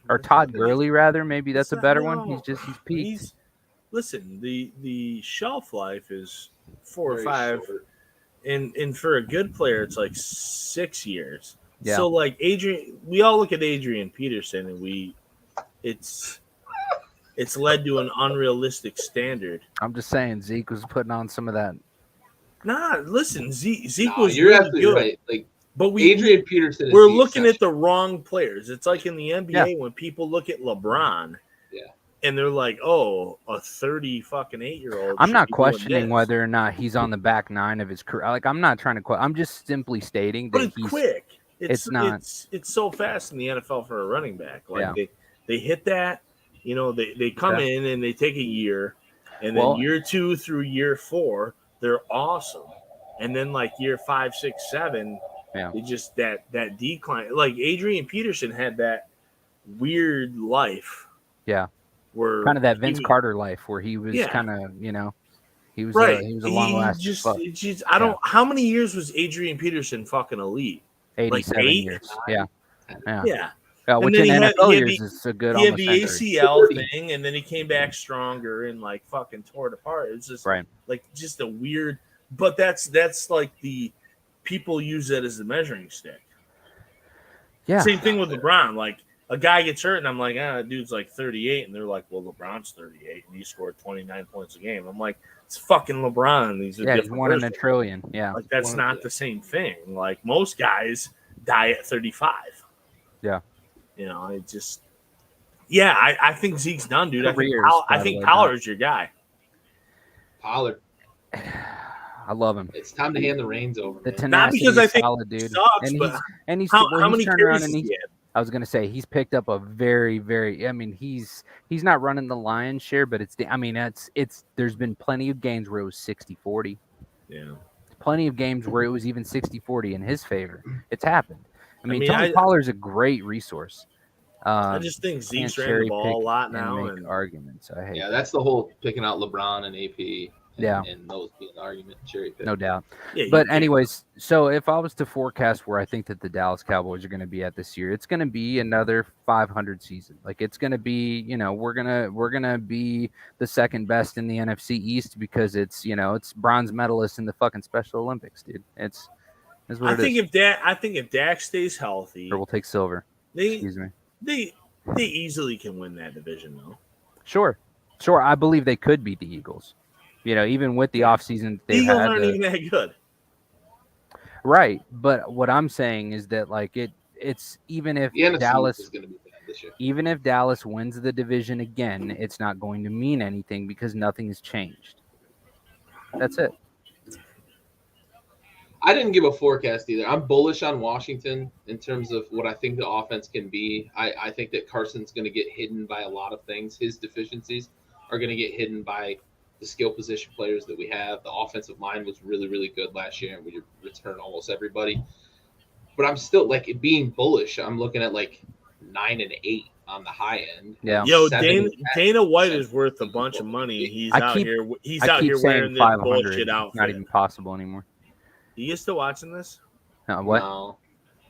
Or Todd Gurley, rather. Maybe that's a better one. He's peaked. Listen, the shelf life is 4 or 5, and for a good player, it's like 6 years. Yeah. So like we all look at Adrian Peterson, and it's led to an unrealistic standard. I'm just saying Zeke was putting on some of that. Nah, listen, Zeke was you're really absolutely good. right. Like, but Adrian Peterson. We're looking at the wrong players. It's like in the NBA when people look at LeBron. And they're like, "Oh, a 30-fucking-8-year-old." I'm not questioning whether or not he's on the back nine of his career. Like, I'm not trying to. I'm just simply stating that but it's quick. It's not. It's so fast in the NFL for a running back. Like they hit that. You know, they come in and they take a year, and then year 2 through year 4, they're awesome, and then like year 5, 6, 7, they just that decline. Like Adrian Peterson had that weird life. Yeah. Where kind of that Vince Carter life, where he was kind of, he was he was a long lasting. How many years was Adrian Peterson fucking elite? 87 like years. Yeah. Which in NFL years is a good. He had the ACL thing, and then he came back stronger and like fucking tore it apart. It's just like just a weird. But that's like the people use that as the measuring stick. Yeah. Same thing with LeBron. Like, a guy gets hurt, and I'm like, that dude's like 38. And they're like, well, LeBron's 38, and he scored 29 points a game. I'm like, it's fucking LeBron. These are he's one in a trillion. Yeah. Like, that's not the same thing. Like, most guys die at 35. Yeah. You know, it just – yeah, I think Zeke's done, dude. I think Pollard's your guy. Pollard. I love him. It's time to hand the reins over. The Man. tenacity because I is think solid, dude. sucks, and but he's how he's many turned around carries and he he's. had? I was gonna say he's picked up a very, very. I mean, he's not running the lion's share, but it's. I mean, it's. There's been plenty of games where it was 60-40. Yeah. Plenty of games where it was even 60-40 in his favor. It's happened. I mean, mean, Tony Pollard's a great resource. I just think Zeke's ran the ball a lot now, and make arguments. I hate. Yeah, that's the whole picking out LeBron and AP. And those being the argument, cherry pick. No doubt. Yeah, but anyways, so if I was to forecast where I think that the Dallas Cowboys are going to be at this year, it's going to be another 500 season. Like it's going to be, we're gonna be the second best in the NFC East because it's it's bronze medalists in the fucking Special Olympics, dude. It's what I think if Dak stays healthy, or we'll take silver. Excuse me. They easily can win that division though. Sure. I believe they could beat the Eagles. Even with the offseason, the Eagles aren't even that good. Right. But what I'm saying is that like it's even if Dallas is going to be bad this year. Even if Dallas wins the division again, it's not going to mean anything because nothing has changed. That's it. I didn't give a forecast either. I'm bullish on Washington in terms of what I think the offense can be. I think that Carson's going to get hidden by a lot of things. His deficiencies are going to get hidden by the skill position players that we have. The offensive line was really, really good last year, and we returned almost everybody. But I'm still being bullish. I'm looking at 9-8 on the high end. Yeah. Yo, Dana White is worth a bunch of money. He's out here wearing this bullshit outfit. Not even possible anymore. You still watching this? What? No.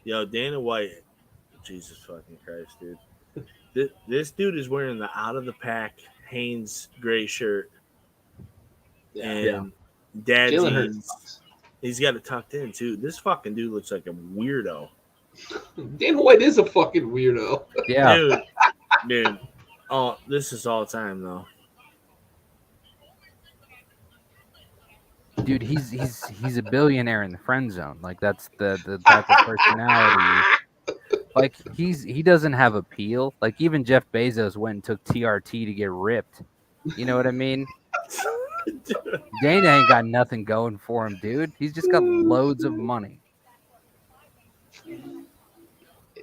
Yo, Dana White. Jesus fucking Christ, dude. This dude is wearing the out of the pack Hanes gray shirt. And Dad jeans. He's got it tucked in too. This fucking dude looks like a weirdo. Dana White is a fucking weirdo. Yeah. Dude. Oh, this is all time though. Dude, he's a billionaire in the friend zone. Like that's the type of personality. Like he doesn't have appeal. Like even Jeff Bezos went and took TRT to get ripped. You know what I mean? Dana ain't got nothing going for him, dude. He's just got loads of money.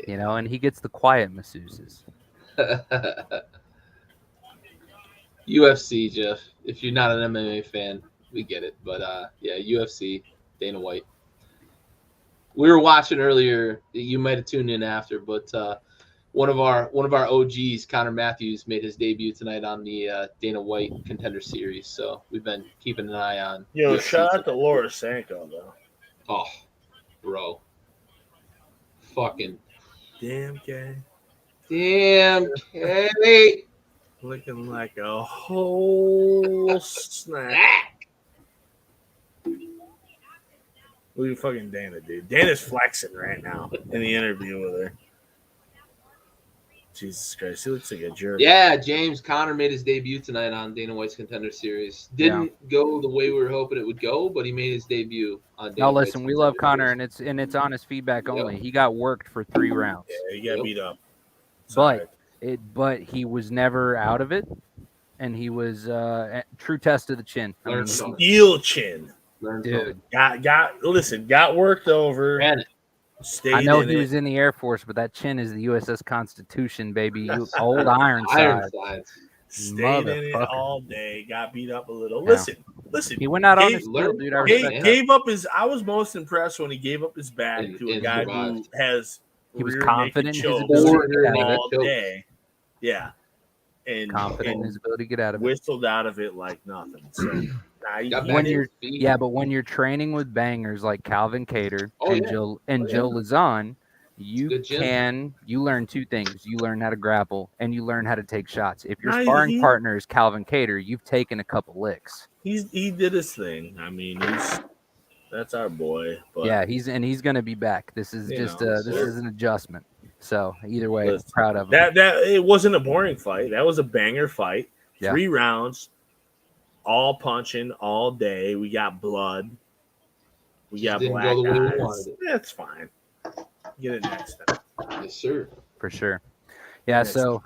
And he gets the quiet masseuses. UFC, Jeff. If you're not an MMA fan, we get it. But UFC, Dana White. We were watching earlier. You might have tuned in after, but one of our OGs, Connor Matthews, made his debut tonight on the Dana White Contender series. So we've been keeping an eye on. Yo, UFC shout out to Laura Sanko though. Oh, bro, fucking damn gay. Looking like a whole snack. Look at fucking Dana, dude. Dana's flexing right now in the interview with her. Jesus Christ, he looks like a jerk. Yeah, James Conner made his debut tonight on Dana White's Contender Series. Didn't go the way we were hoping it would go, but he made his debut on Dana White's listen, we love Conner, and it's honest feedback only. Yep. He got worked for 3 rounds. Yeah, he got beat up. But he was never out of it, and he was a true test of the chin. Steel chin. Dude. Got worked over. I know he was in the Air Force, but that chin is the USS Constitution, baby. Old Ironside. Stayed in it all day. Got beat up a little. Yeah. Listen. He went out on his field, dude. Gave up his. I was most impressed when he gave up his back to a guy who has. He was confident in his ability to get out of it all day. Yeah. And confident in his ability to get out of it. Whistled out of it like nothing. So when you're training with bangers like Calvin Cater Joe Lazon, you learn 2 things. You learn how to grapple and you learn how to take shots. If your sparring partner is Calvin Cater, you've taken a couple licks. He did his thing. I mean, that's our boy. But, yeah, he's gonna be back. This is this is an adjustment. So either way, I'm proud of him. That it wasn't a boring fight. That was a banger fight. 3 rounds, all punching all day. We got blood. We got black eyes. That's fine. Get it next time. Yes, sir. For sure. Yeah. So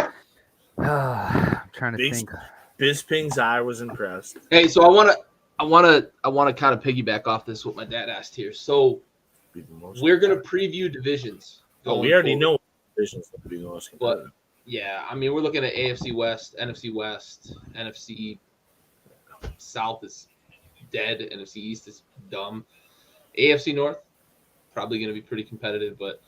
I'm trying to think. Bisping's eye was impressed. Hey, so I I want to kind of piggyback off this what my dad asked here. So we're going to preview divisions. We already know divisions will be the most competitive. But yeah, I mean, we're looking at AFC West, NFC South is dead, NFC East is dumb. AFC North probably going to be pretty competitive, but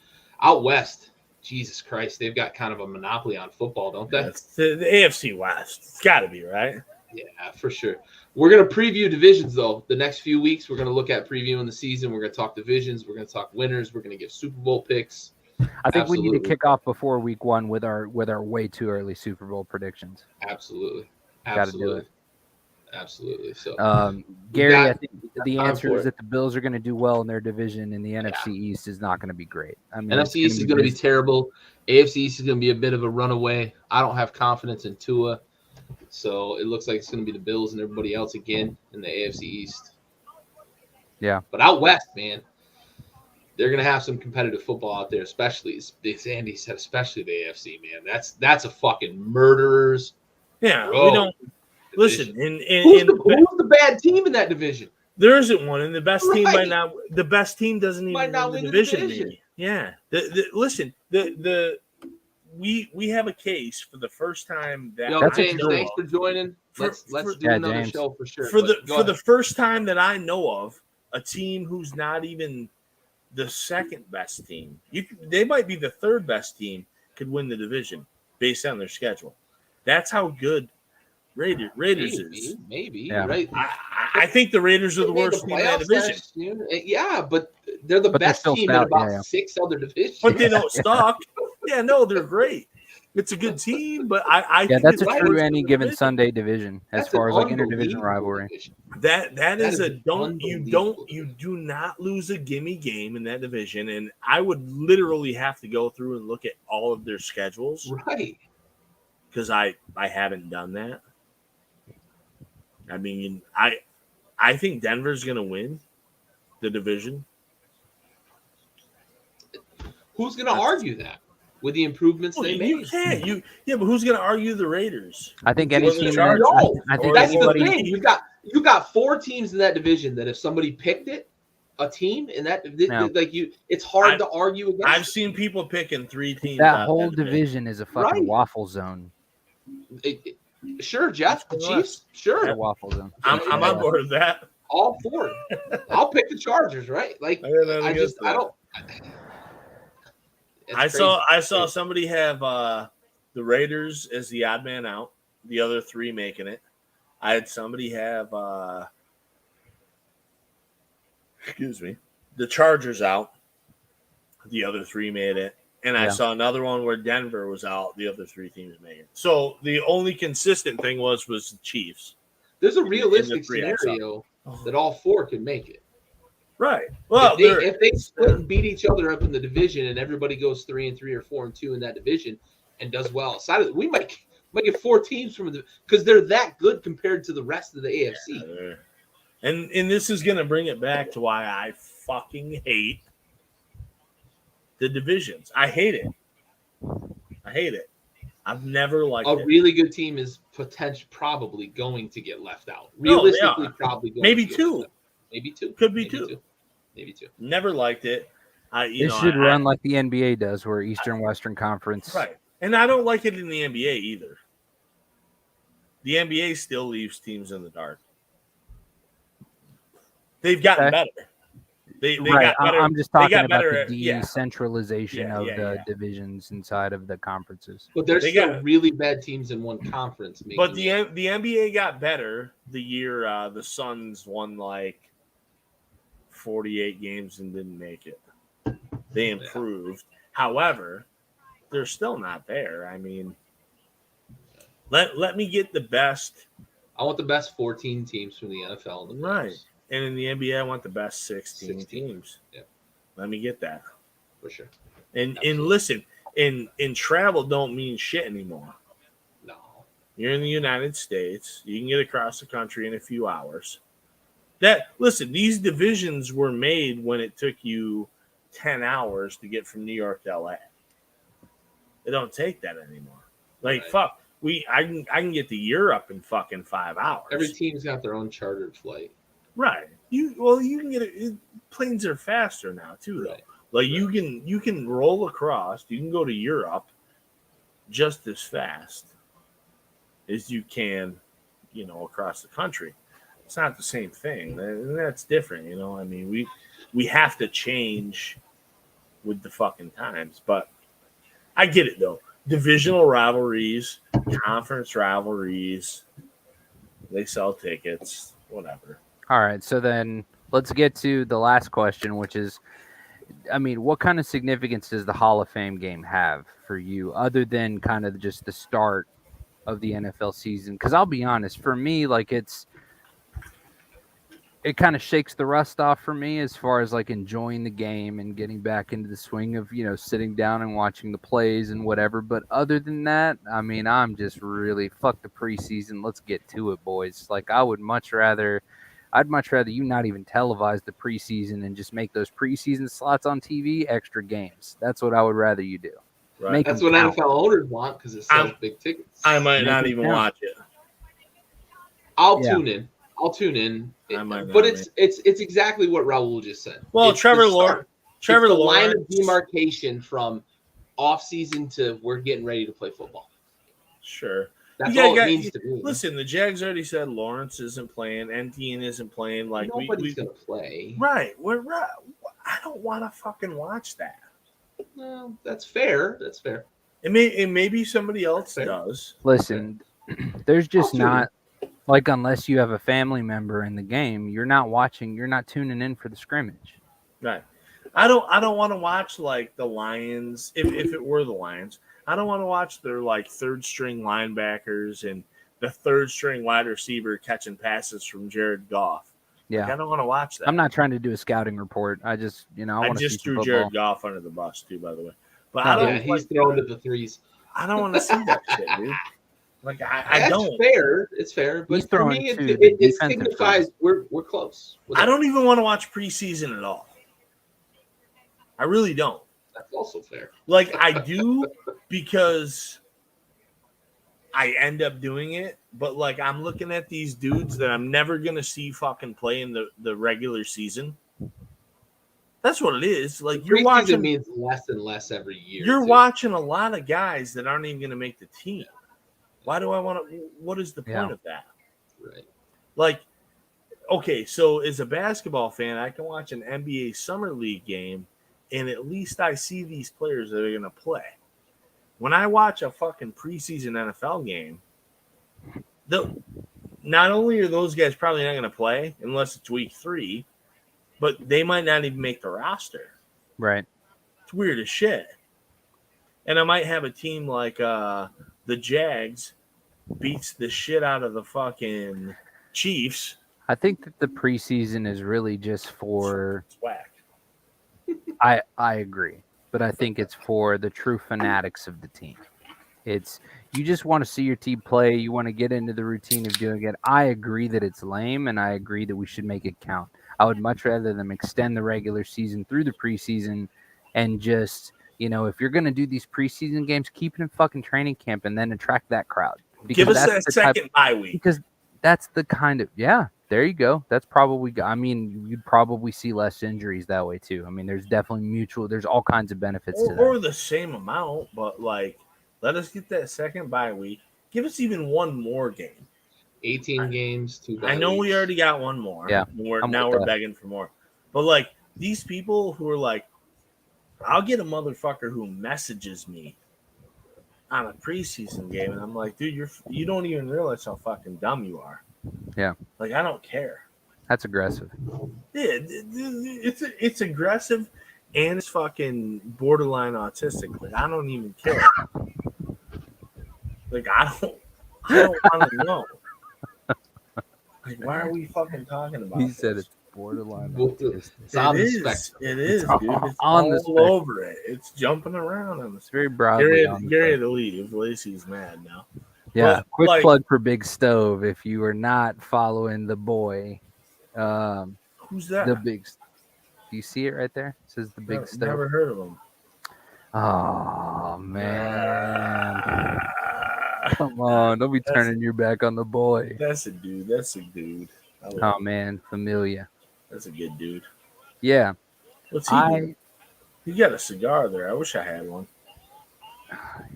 out west, Jesus Christ, they've got kind of a monopoly on football, don't they? The AFC West. It's got to be, right? Yeah, for sure. We're going to preview divisions, though. The next few weeks, we're going to look at previewing the season. We're going to talk divisions. We're going to talk winners. We're going to give Super Bowl picks. I think we need to kick off before week 1 with our way too early Super Bowl predictions. Absolutely. Got to do it. Absolutely. So, Gary, I think the answer is that the Bills are going to do well in their division, and the NFC East is not going to be great. I mean, NFC East is going to be terrible. AFC East is going to be a bit of a runaway. I don't have confidence in Tua, so it looks like it's going to be the Bills and everybody else again in the AFC East. Yeah. But out west, man, they're going to have some competitive football out there, especially, as Andy said, especially the AFC, man. That's a fucking murderer's. Yeah, row. we don't. Listen, who's the bad team in that division? There isn't one, and the best team Right. might not. The best team doesn't even Might not win the win the division. division. Maybe. Yeah. We have a case for the first time that Yo, That's James, I know thanks of. for joining. Let's do another James. show for sure. For But the first time that I know of, a team who's not even the second best team. They might be the third best team, could win the division based on their schedule. That's how good Raiders is. Maybe, Yeah. right? I think the Raiders are the They made worst team in that playoffs division. last year. Yeah, but they're the But they're best still team in stout, about yeah. 6 other divisions. But they don't suck. Yeah, no, they're great. It's a good team, but I think that's it's a the true worst any in the given division. Sunday division as That's far an as like interdivision unbelievable rivalry. division. That is a unbelievable you do not lose a gimme game in that division, and I would literally have to go through and look at all of their schedules Right. because I haven't done that. I mean, I think Denver's going to win the division. Who's going to argue that with the improvements they made? You can't. But who's going to argue the Raiders? I think any Or the team. Chargers. I think That's anybody. the thing. You got 4 teams in that division that if somebody picked it, a team in that it's hard to argue against. I've seen people picking 3 teams. That whole division is a fucking Right. waffle zone. Sure, Jeff. The That's Chiefs. Sure. It's a waffle zone. I'm on board with that. All 4. I'll pick the Chargers, right? Like I don't. It's I crazy. saw somebody have the Raiders as the odd man out, the other 3 making it. I had somebody have the Chargers out, the other 3 made it. And I saw another one where Denver was out, the other 3 teams made it. So the only consistent thing was the Chiefs. There's a realistic in the 3 I saw. scenario that all 4 can make it. Right. Well, if they split and beat each other up in the division, and everybody goes 3-3 or 4-2 in that division and does well outside of it, we might get 4 teams from because they're that good compared to the rest of the AFC. Yeah, and this is going to bring it back to why I fucking hate the divisions. I hate it. I've never liked it. A really good team is probably going to get left out. Realistically, probably going maybe to get 2. left out. Maybe 2. Could be 2. Maybe 2. Never liked it. It should run like the NBA does, where Eastern Western Conference. Right. And I don't like it in the NBA either. The NBA still leaves teams in the dark. They've gotten better. They got better. I'm just talking about better, the decentralization of the divisions inside of the conferences. But there's still really bad teams in one conference. But the NBA got better the year the Suns won like 48 games and didn't make it. They improved. However, they're still not there. I mean, let me get the best. I want the best 14 teams from the NFL. In the right. And in the NBA, I want the best 16 teams. Yeah. Let me get that. For sure. And listen, in travel don't mean shit anymore. No. You're in the United States. You can get across the country in a few hours. Listen, these divisions were made when it took you 10 hours to get from New York to LA. They don't take that anymore. Like, I can get to Europe in fucking 5 hours. Every team's got their own chartered flight. Right. You can get it. Planes are faster now too, though. Right. Like you can roll across. You can go to Europe just as fast as you can, across the country. It's not the same thing. That's different, I mean, we have to change with the fucking times, but I get it though. Divisional rivalries, conference rivalries, they sell tickets, whatever. All right, so then let's get to the last question, which is, I mean, what kind of significance does the Hall of Fame game have for you, other than kind of just the start of the NFL season? Because I'll be honest, for me, like it kind of shakes the rust off for me as far as like enjoying the game and getting back into the swing of, sitting down and watching the plays and whatever. But other than that, I mean, I'm just really fuck the preseason. Let's get to it, boys. Like I'd much rather you not even televise the preseason and just make those preseason slots on TV extra games. That's what I would rather you do. Right. That's what NFL owners want because it sells big tickets. I might not even watch it. I'll tune in. But it's exactly what Raul just said. Well, it's Trevor Lawrence, the line of demarcation from off season to we're getting ready to play football. Sure. That's all it means to me. Listen, the Jags already said Lawrence isn't playing, Etienne isn't playing. Like nobody's gonna play. Right. I don't want to fucking watch that. No, that's fair. It maybe somebody else does. Listen, there's just not. Like, unless you have a family member in the game, you're not tuning in for the scrimmage. Right. I don't want to watch like the Lions. If it were the Lions, I don't want to watch their like third string linebackers and the third string wide receiver catching passes from Jared Goff. Yeah. Like, I don't want to watch that. I'm not trying to do a scouting report. I just, I just threw Jared Goff under the bus too, by the way. But he's throwing to the threes. I don't want to see that shit, dude. Like I don't. Fair. It's fair, but for me, it signifies we're close. I don't even want to watch preseason at all. I really don't. That's also fair. Like I do because I end up doing it, but like I'm looking at these dudes that I'm never gonna see fucking play in the regular season. That's what it is. Like you're watching means less and less every year. You're watching a lot of guys that aren't even gonna make the team. Why do I want to? What is the point of that? Right. Like, okay, so as a basketball fan, I can watch an NBA Summer League game, and at least I see these players that are going to play. When I watch a fucking preseason NFL game, not only are those guys probably not going to play unless it's week 3, but they might not even make the roster. Right. It's weird as shit. And I might have a team like the Jags beats the shit out of the fucking Chiefs. I think that the preseason is really just for it's whack. I agree, but I think it's for the true fanatics of the team. It's you just want to see your team play. You want to get into the routine of doing it. I agree that it's lame, and I agree that we should make it count. I would much rather them extend the regular season through the preseason and just – if you're going to do these preseason games, keep it in fucking training camp and then attract that crowd. Give us that second bye week. Because that's the kind of, there you go. That's probably, I mean, you'd probably see less injuries that way too. I mean, there's definitely there's all kinds of benefits to that. Or the same amount, but like, let us get that second bye week. Give us even one more game. 18 games, 2 bye I know weeks. We already got one more. Yeah. Now we're begging for more. But like, these people who are like, I'll get a motherfucker who messages me on a preseason game, and I'm like, dude, you don't even realize how fucking dumb you are. Yeah. Like, I don't care. That's aggressive. Yeah, it's aggressive, and it's fucking borderline autistic. Like, I don't even care. Like, I don't want to know. Like, why are we fucking talking about He this? said it's borderline. It's on the spectrum. It is, dude. It's on all the spectrum. over it. It's jumping around on the It's very broadly on the Gary spectrum. to leave. Lacey's mad now. Yeah, But, quick like- plug for Big Stove if you are not following the boy. Who's that? The Big. Do you see it right there? It says the Big Stove. Never heard of him. Oh man! Come on, don't be turning your back on the boy. That's a dude. Oh man, Familia. That's a good dude. Yeah, What's he doing? You got a cigar there. I wish I had one.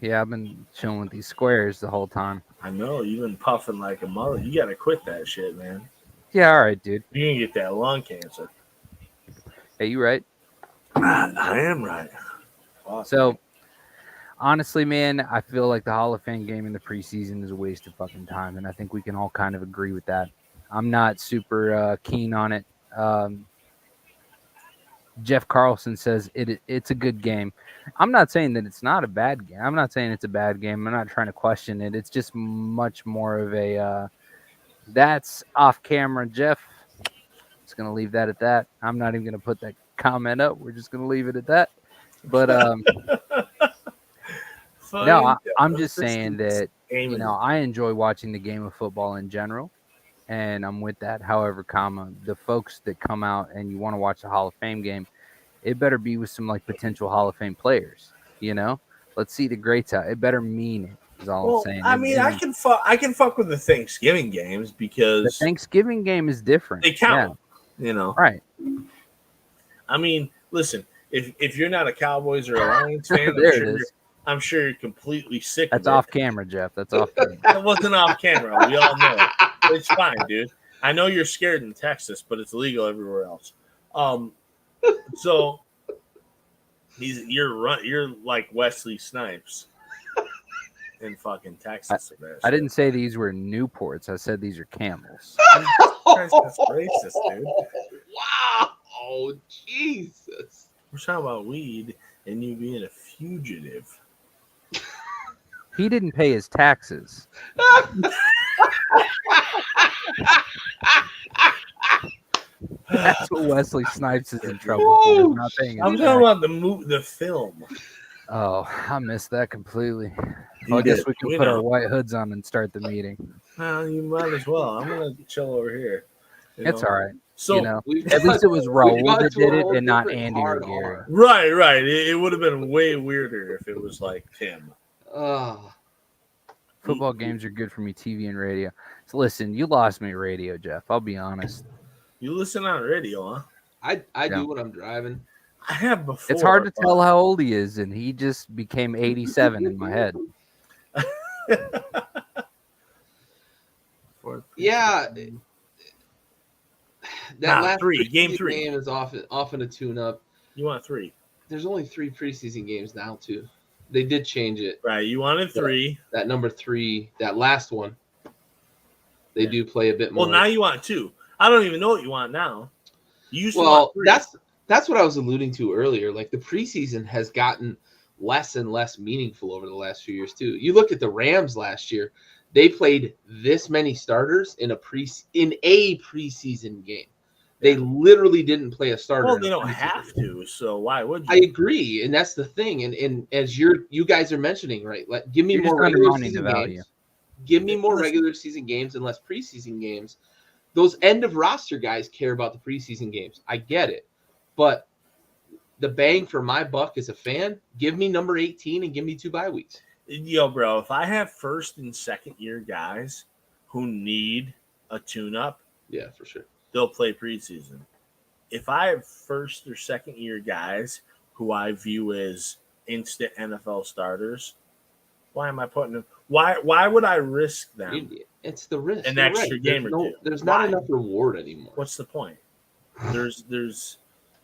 Yeah, I've been chilling with these squares the whole time. I know you've been puffing like a mother. You got to quit that shit, man. Yeah, all right, dude. You're gonna get that lung cancer. Hey, you right? I am right. So, honestly, man, I feel like the Hall of Fame game in the preseason is a waste of fucking time, and I think we can all kind of agree with that. I'm not super keen on it. Jeff Carlson says it's a good game. I'm not saying that it's not a bad game. I'm not saying it's a bad game. I'm not trying to question it. It's just much more of a that's off camera, Jeff. Just going to leave that at that. I'm not even going to put that comment up. We're just going to leave it at that. But no, I'm just saying that, you know, I enjoy watching the game of football in general, and I'm with that. However, the folks that come out and you want to watch the Hall of Fame game, it better be with some like potential Hall of Fame players. You know, let's see the greats out. It better mean it. Is all I'm saying. I mean, I can fuck with the Thanksgiving games because the Thanksgiving game is different. They count, you know. Right. I mean, listen, if you're not a Cowboys or a Lions fan, I'm sure you're completely sick. That's off camera, Jeff. That's off camera. That wasn't off camera. We all know. It's fine, dude. I know you're scared in Texas, but it's legal everywhere else. So you're like Wesley Snipes in fucking Texas. I didn't say these were Newports. I said these are Camels. That's racist, dude. Wow. Oh, Jesus. We're talking about weed and you being a fugitive. He didn't pay his taxes. That's what Wesley Snipes is in trouble for. Not paying I'm talking about the film. Oh, I missed that completely. Well, I guess we can put our white hoods on and start the meeting. Well, you might as well. I'm gonna chill over here. It's all right. So you know, at least it was Raul that did it and not Andy or Gary. Right. It would have been way weirder if it was like Tim. Football games are good for me, TV and radio. So listen, you lost me at radio, Jeff. I'll be honest. You listen on radio, huh? I do when I'm driving. I have before. It's hard to tell how old he is, and he just became 87 in my head. Yeah. That last game three game is often a tune-up. You want 3? There's only 3 preseason games now, too. They did change it. Right, you wanted 3. That number 3, that last one, they do play a bit more. Well, now you want 2. I don't even know what you want now. You used to want 3. That's what I was alluding to earlier. Like the preseason has gotten less and less meaningful over the last few years too. You look at the Rams last year; they played this many starters in a preseason game. They literally didn't play a starter. Well, they don't have to, so why would you? I agree, and that's the thing. And as you guys are mentioning, right? Give me more regular season games. Give me more regular season games and less preseason games. Those end of roster guys care about the preseason games. I get it. But the bang for my buck as a fan, give me number 18 and give me 2 bye weeks. Yo, bro, if I have first and second year guys who need a tune-up, yeah, for sure, they'll play preseason. If I have first or second year guys who I view as instant NFL starters, why am I putting them? Why would I risk them? It's the risk. An extra game or two. There's not enough reward anymore. What's the point? There's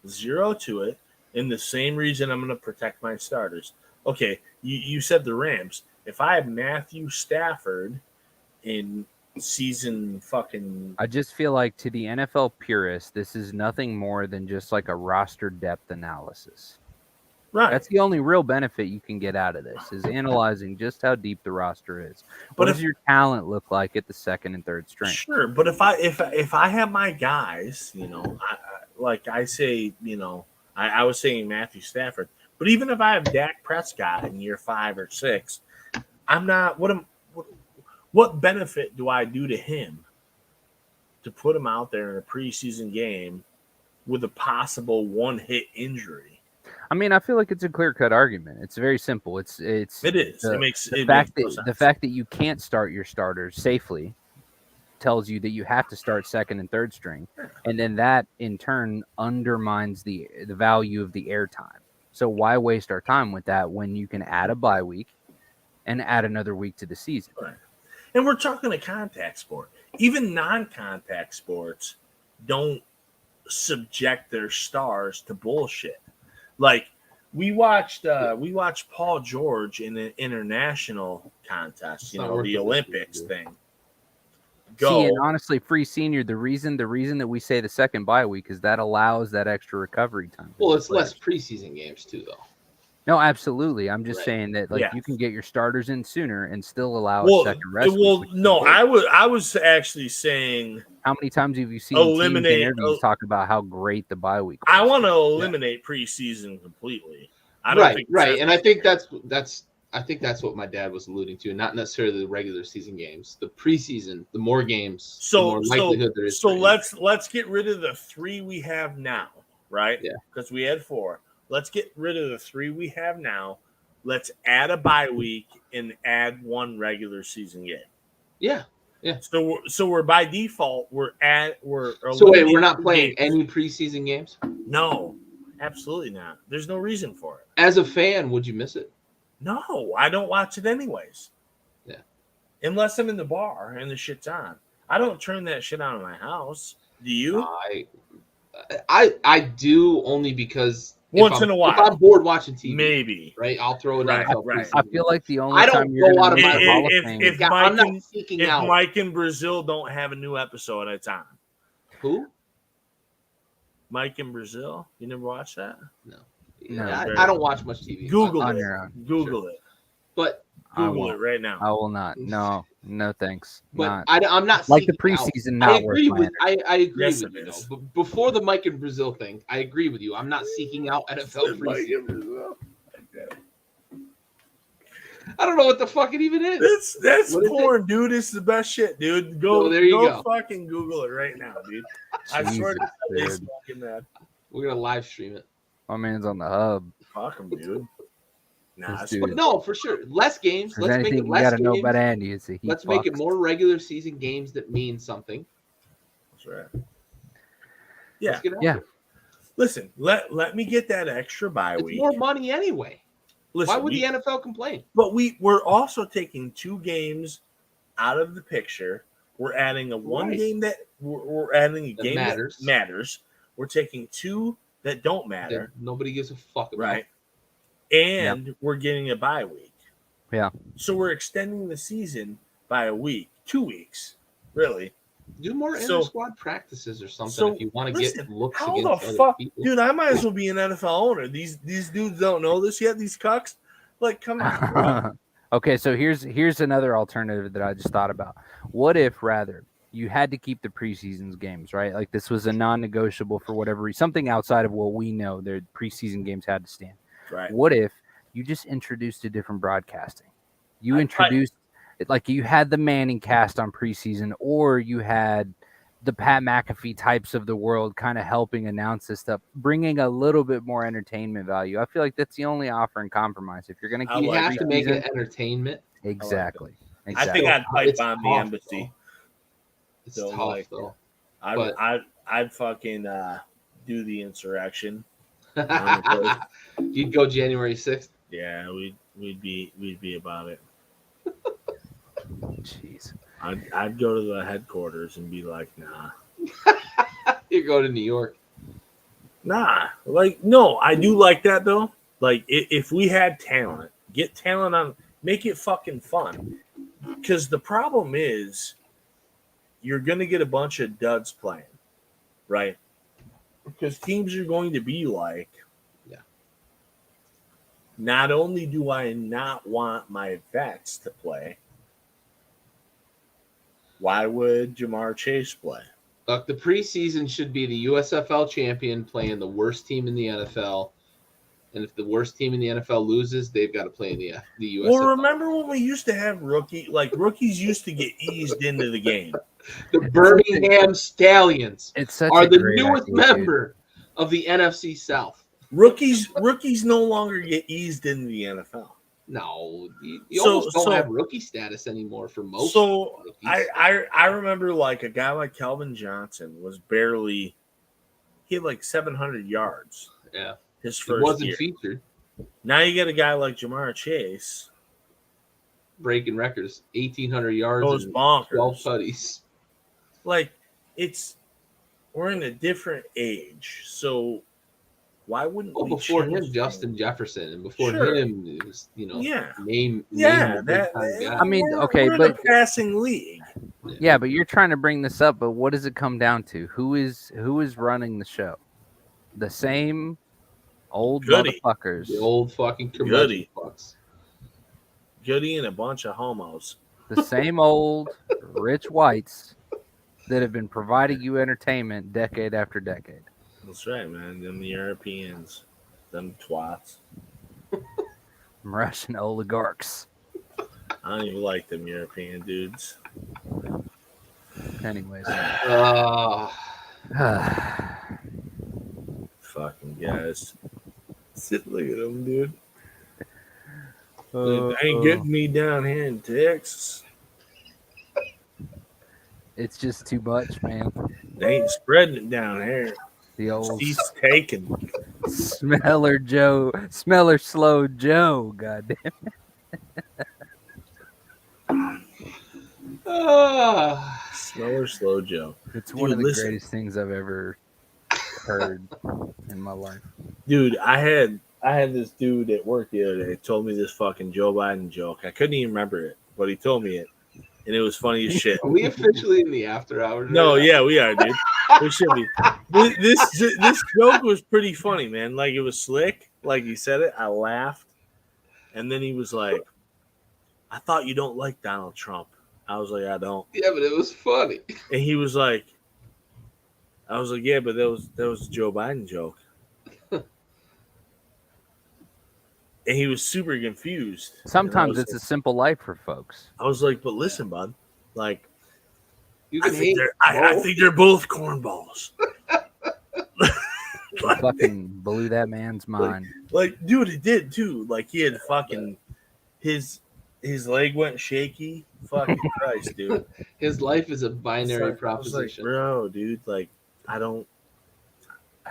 zero to it. In the same reason I'm going to protect my starters. Okay, you said the Rams. If I have Matthew Stafford in season fucking... I just feel like to the NFL purists, this is nothing more than just like a roster depth analysis. Right. That's the only real benefit you can get out of this is analyzing just how deep the roster is. What does your talent look like at the second and third string? Sure, but if I have my guys, you know, I was saying Matthew Stafford, but even if I have Dak Prescott in year 5 or 6, I'm not. What benefit do I do to him to put him out there in a preseason game with a possible one-hit injury? I mean, I feel like it's a clear-cut argument. It's very simple. It is. The fact that you can't start your starters safely tells you that you have to start second and third string, and then that in turn undermines the value of the airtime. So why waste our time with that when you can add a bye week and add another week to the season? Right. And we're talking a contact sport. Even non-contact sports don't subject their stars to bullshit. Like we watched Paul George in an international contest, the Olympics thing. See, and honestly, free senior, the reason that we say the second bye week is that allows that extra recovery time. Well, it's less preseason games too, though. No, absolutely. I'm just saying that you can get your starters in sooner and still allow a second rest. Well, no, I was actually saying, how many times have you seen eliminate interviews talk about how great the bye week was? I want to eliminate preseason completely. Right, and I think that's what my dad was alluding to, and not necessarily the regular season games. The preseason, the more games, the more likelihood there is. So let's get rid of the 3 we have now, right? Yeah, because we had 4. Let's get rid of the 3 we have now. Let's add a bye week and add 1 regular season game. Yeah. So we're by default we're so wait, we're not playing any preseason games? No, absolutely not. There's no reason for it. As a fan, would you miss it? No, I don't watch it anyways. Yeah. Unless I'm in the bar and the shit's on. I don't turn that shit on in my house. Do you? I do, only because once in a while. If I'm bored watching TV, maybe. Right? I'll throw it on. Right. I feel like the only I don't time you're go out of my Hall of Fame. If I'm not seeking out. Mike and Brazil don't have a new episode at a time. Who? Mike and Brazil? You never watched that? No. No, I don't watch much TV. Google on it. your own. Google it. But Google it right now. I will not. No, thanks. But I'm not like the preseason. Not I agree with Yes, you. But before the Mike and Brazil thing, I agree with you. I'm not seeking out NFL preseason. I don't know what the fuck it even is. That's porn, dude. It's the best shit, dude. Go fucking Google it right now, dude. I swear to God, it's fucking mad. We're gonna live stream it. My man's on the hub. Fuck him, dude. Nah, but no, for sure. Less games. Let's make it less games. Know about Andy. Let's make it more regular season games that mean something. That's right. Yeah. Listen, let me get that extra bye week. It's more money anyway. Listen, why would the NFL complain? But we're also taking 2 games out of the picture. We're adding a game that we're adding a game that matters. We're taking 2 that don't matter. That nobody gives a fuck about. Right. And we're getting a bye week. Yeah. So we're extending the season by a week, 2 weeks, really. Do more inter-squad practices or something if you want to get looks against other people. Dude, I might as well be an NFL owner. These dudes don't know this yet, these cucks. Like, come on. Okay, so here's another alternative that I just thought about. What if, rather, you had to keep the preseason games, right? Like this was a non-negotiable for whatever reason, something outside of what we know their preseason games had to stand. Right. What if you just introduced a different broadcasting? You introduced like you had the Manning cast on preseason, or you had the Pat McAfee types of the world kind of helping announce this stuff, bringing a little bit more entertainment value. I feel like that's the only offer and compromise. If you're going to keep, you have to make it entertainment. Exactly. I think I'd pipe on the embassy. It's tough though. I'd fucking do the insurrection. You'd go January 6th. Yeah, we'd be about it. Jeez. I'd go to the headquarters and be like, nah. You go to New York. Nah. Like, no, I do like that though. Like if we had talent, get talent on, make it fucking fun. Because the problem is you're gonna get a bunch of duds playing, right? Because teams are going to be like, not only do I not want my vets to play, why would Jamar Chase play? Look, the preseason should be the USFL champion playing the worst team in the NFL. And if the worst team in the NFL loses, they've got to play in the USFL. Well, remember when we used to have rookies used to get eased into the game. The Birmingham Stallions are the newest member of the NFC South. Rookies no longer get eased into the NFL. No, you almost don't have rookie status anymore for most. So rookies. I remember like a guy like Calvin Johnson was barely, he had like 700 yards. Yeah, his it first wasn't year. featured. Now you get a guy like Jamar Chase breaking records, 1,800 yards goes and bonkers. 12 tutties. Like we're in a different age, so why wouldn't we before change him, Justin things? Jefferson, and before Sure. him, it was name Yeah, the big time guy. I mean, okay, we're but in a passing league. Yeah, but you're trying to bring this up, but what does it come down to? Who is running the show? The same old Goody. motherfuckers. The old fucking Goody. fucks. Goody and a bunch of homos. The same old rich whites that have been providing you entertainment decade after decade. That's right, man. Them Europeans, them twats. Russian oligarchs. I don't even like them European dudes. Anyways. Fucking guys. Look at them, dude. They ain't getting me down here in Texas. It's just too much, man. They ain't spreading it down here. The old He's taken. Smeller Slow Joe, goddamn. Smeller Slow Joe. It's one of the greatest things I've ever heard in my life. Dude, I had this dude at work the other day told me this fucking Joe Biden joke. I couldn't even remember it, but he told me it. And it was funny as shit. Are we officially in the after hours? No, yeah, we are, dude. We should be. This joke was pretty funny, man. Like, it was slick. Like, he said it. I laughed. And then he was like, I thought you don't like Donald Trump. I was like, I don't. Yeah, but it was funny. And he was like, I was like, yeah, but that was a Joe Biden joke. And he was super confused. Sometimes it's a simple life for folks. I was like, but listen, bud. Like, You I think they're both cornballs. Fucking blew that man's mind. Like, dude, it did too. Like, he had fucking his leg went shaky. Fucking Christ, dude. His life is a binary Like, proposition. I was like, bro, dude, like, I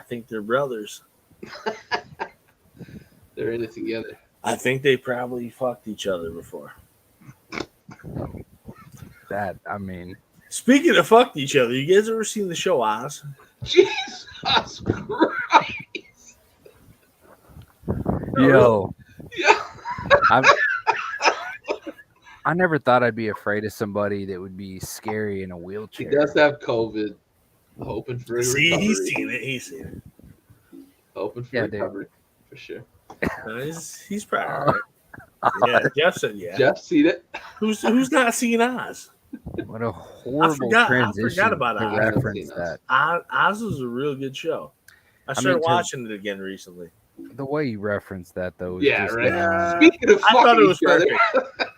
think they're brothers. They're in it together. I think they probably fucked each other before. Speaking of fucked each other, you guys ever seen the show Oz? Jesus Christ. Yo. Yeah. I never thought I'd be afraid of somebody that would be scary in a He wheelchair. does have COVID. Hoping for a recovery. He's seen it. Hoping for recovery, for sure. He's probably right. Yeah, Jeff said yeah. Jeff seen it. Who's not seen Oz? What a horrible transition. I forgot about to Oz. reference that. Oz was a real good show. I started watching it again recently. The way you referenced that, though, was yeah, just, right. Speaking of, I thought it was perfect.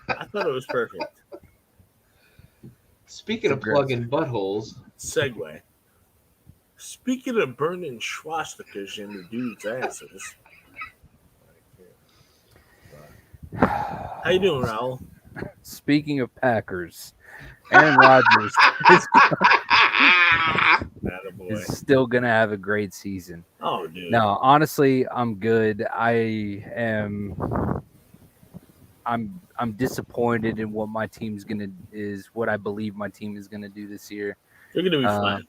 I thought it was perfect. Speaking of plugging buttholes, segue. Speaking of burning swastikas in the dude's asses. How you doing, Raul? Speaking of Packers, Aaron Rodgers is still gonna have a great season. Oh, dude. No, honestly, I'm good. I'm disappointed in what my team's what I believe my team is gonna do this year. They're gonna be fine.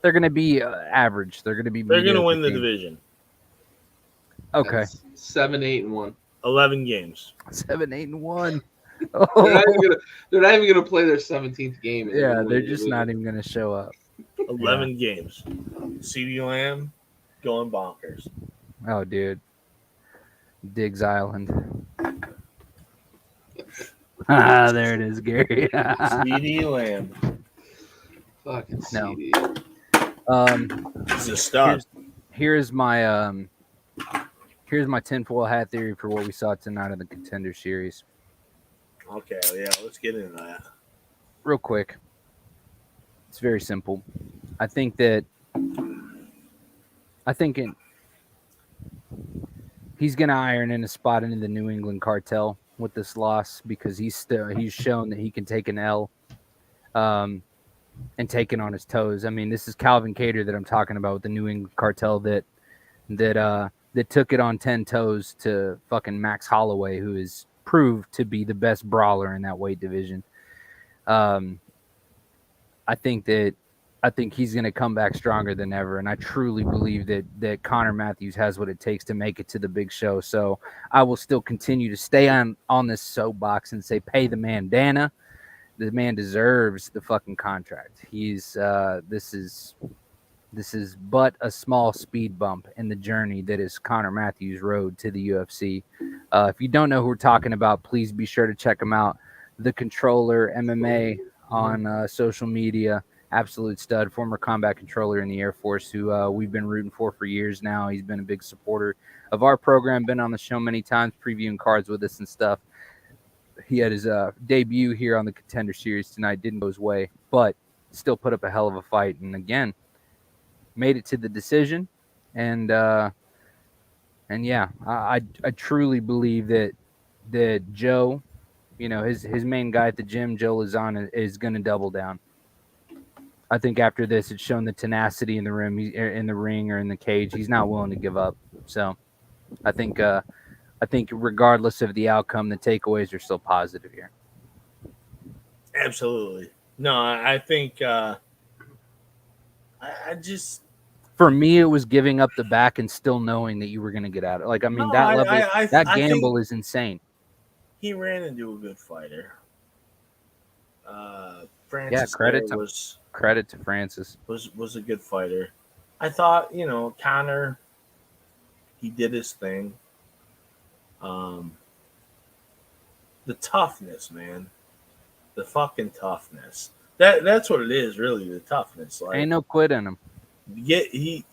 They're gonna be average. They're gonna win the division. Okay. That's 7-8-1. 11 games. 7-8-1. Oh. They're not even gonna play their 17th game. Yeah, they're just not even gonna show up. 11 games. CeeDee Lamb going bonkers. Oh, dude. Diggs Island. There it is, Gary. CeeDee Lamb. Fucking CeeDee. He's a star. Here's my tinfoil hat theory for what we saw tonight in the Contender series. Okay, yeah, let's get into that. Real quick. It's very simple. I think he's going to iron in a spot into the New England cartel with this loss because he's shown that he can take an L and take it on his toes. I mean, this is Calvin Kattar that I'm talking about with the New England cartel that took it on 10 toes to fucking Max Holloway, who is proved to be the best brawler in that weight division. I think he's going to come back stronger than ever, and I truly believe that Connor Matthews has what it takes to make it to the big show. So I will still continue to stay on this soapbox and say, pay the man Dana. The man deserves the fucking contract. He's this is but a small speed bump in the journey that is Connor Matthews' road to the UFC. If you don't know who we're talking about, please be sure to check him out. The Controller MMA on social media. Absolute stud, former combat controller in the Air Force who we've been rooting for years now. He's been a big supporter of our program, been on the show many times, previewing cards with us and stuff. He had his debut here on the Contender Series tonight. Didn't go his way, but still put up a hell of a fight. And again, made it to the decision. And yeah, I truly believe that Joe, his main guy at the gym, Joe Lozano, is going to double down. I think after this, it's shown the tenacity in the ring or in the cage. He's not willing to give up. So I think regardless of the outcome, the takeaways are still positive here. Absolutely. No, I think I just, for me, it was giving up the back and still knowing that you were going to get out. Like, I mean, that gamble is insane. He ran into a good fighter. Francis, yeah, credit to Francis. Was a good fighter. I thought, Connor, he did his thing. The toughness, man. The fucking toughness. That's what it is, really, the toughness. Like, ain't no quit in him. Yeah, he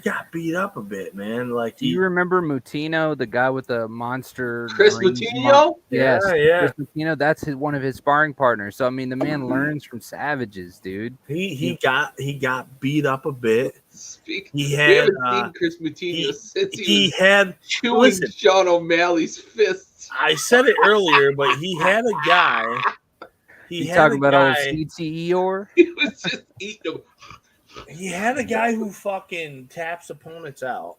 got beat up a bit, man. Like, do you remember Moutinho, the guy with the monster? Chris Moutinho? Yes, yeah. Chris Moutinho, that's one of his sparring partners. So I mean, the man learns from savages, dude. He got beat up a bit. We haven't seen Chris Moutinho since he was chewing Sean O'Malley's fists. I said it earlier, but he had a guy. You talking about old CTE? He was just eating them. He had a guy who fucking taps opponents out,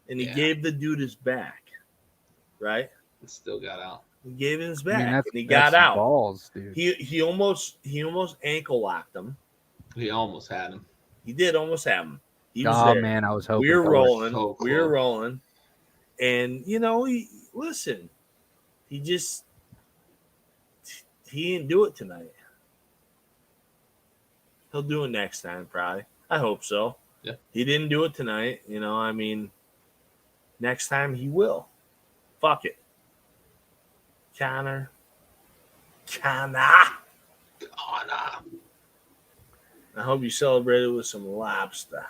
and he gave the dude his back, right? It still got out. He gave him his back, and he got out. Balls, dude. He almost ankle locked him. He almost had him. He did almost have him. He was there. Man, I was hoping. We were rolling. We were rolling, and he didn't do it tonight. He'll do it next time, probably. I hope so. Yeah. He didn't do it tonight. Next time he will. Fuck it. Connor. I hope you celebrated with some lobster.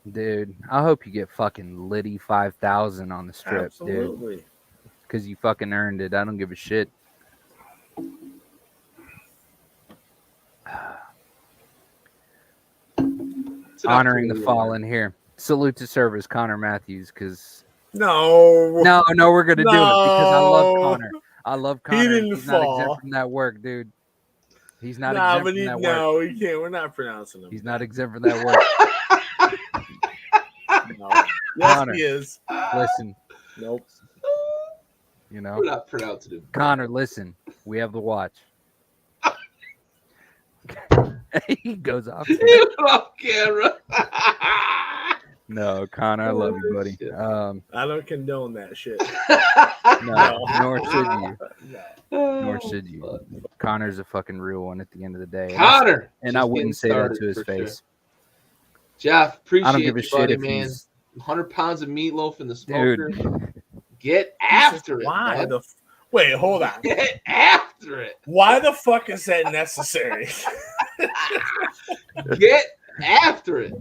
Dude, I hope you get fucking Liddy 5,000 on the strip, Absolutely. Dude. Because you fucking earned it. I don't give a shit. Honoring the fallen here. Salute to service, Connor Matthews, because no, we're gonna do it because I love Connor. I love Connor. He didn't He's fall. not exempt from that work, dude. He's not exempt from that work. No, he can't. We're not pronouncing him. He's not exempt from that work. No. Yes, Connor, he is. Listen. Nope. We're not pronouncing him. Connor, listen. We have the watch. He goes off. He went off camera. No, Connor, I love you, buddy. I don't condone that shit. No, nor should you. Nor should you. Connor's a fucking real one at the end of the day. Connor! And I wouldn't say that to his face. Sure. Jeff, appreciate I don't give a you, shit buddy, if man. he's... 100 pounds of meatloaf in the smoker. Dude. Get after it. Why Wait, hold on. Get after it. Why the fuck is that necessary? Get after it.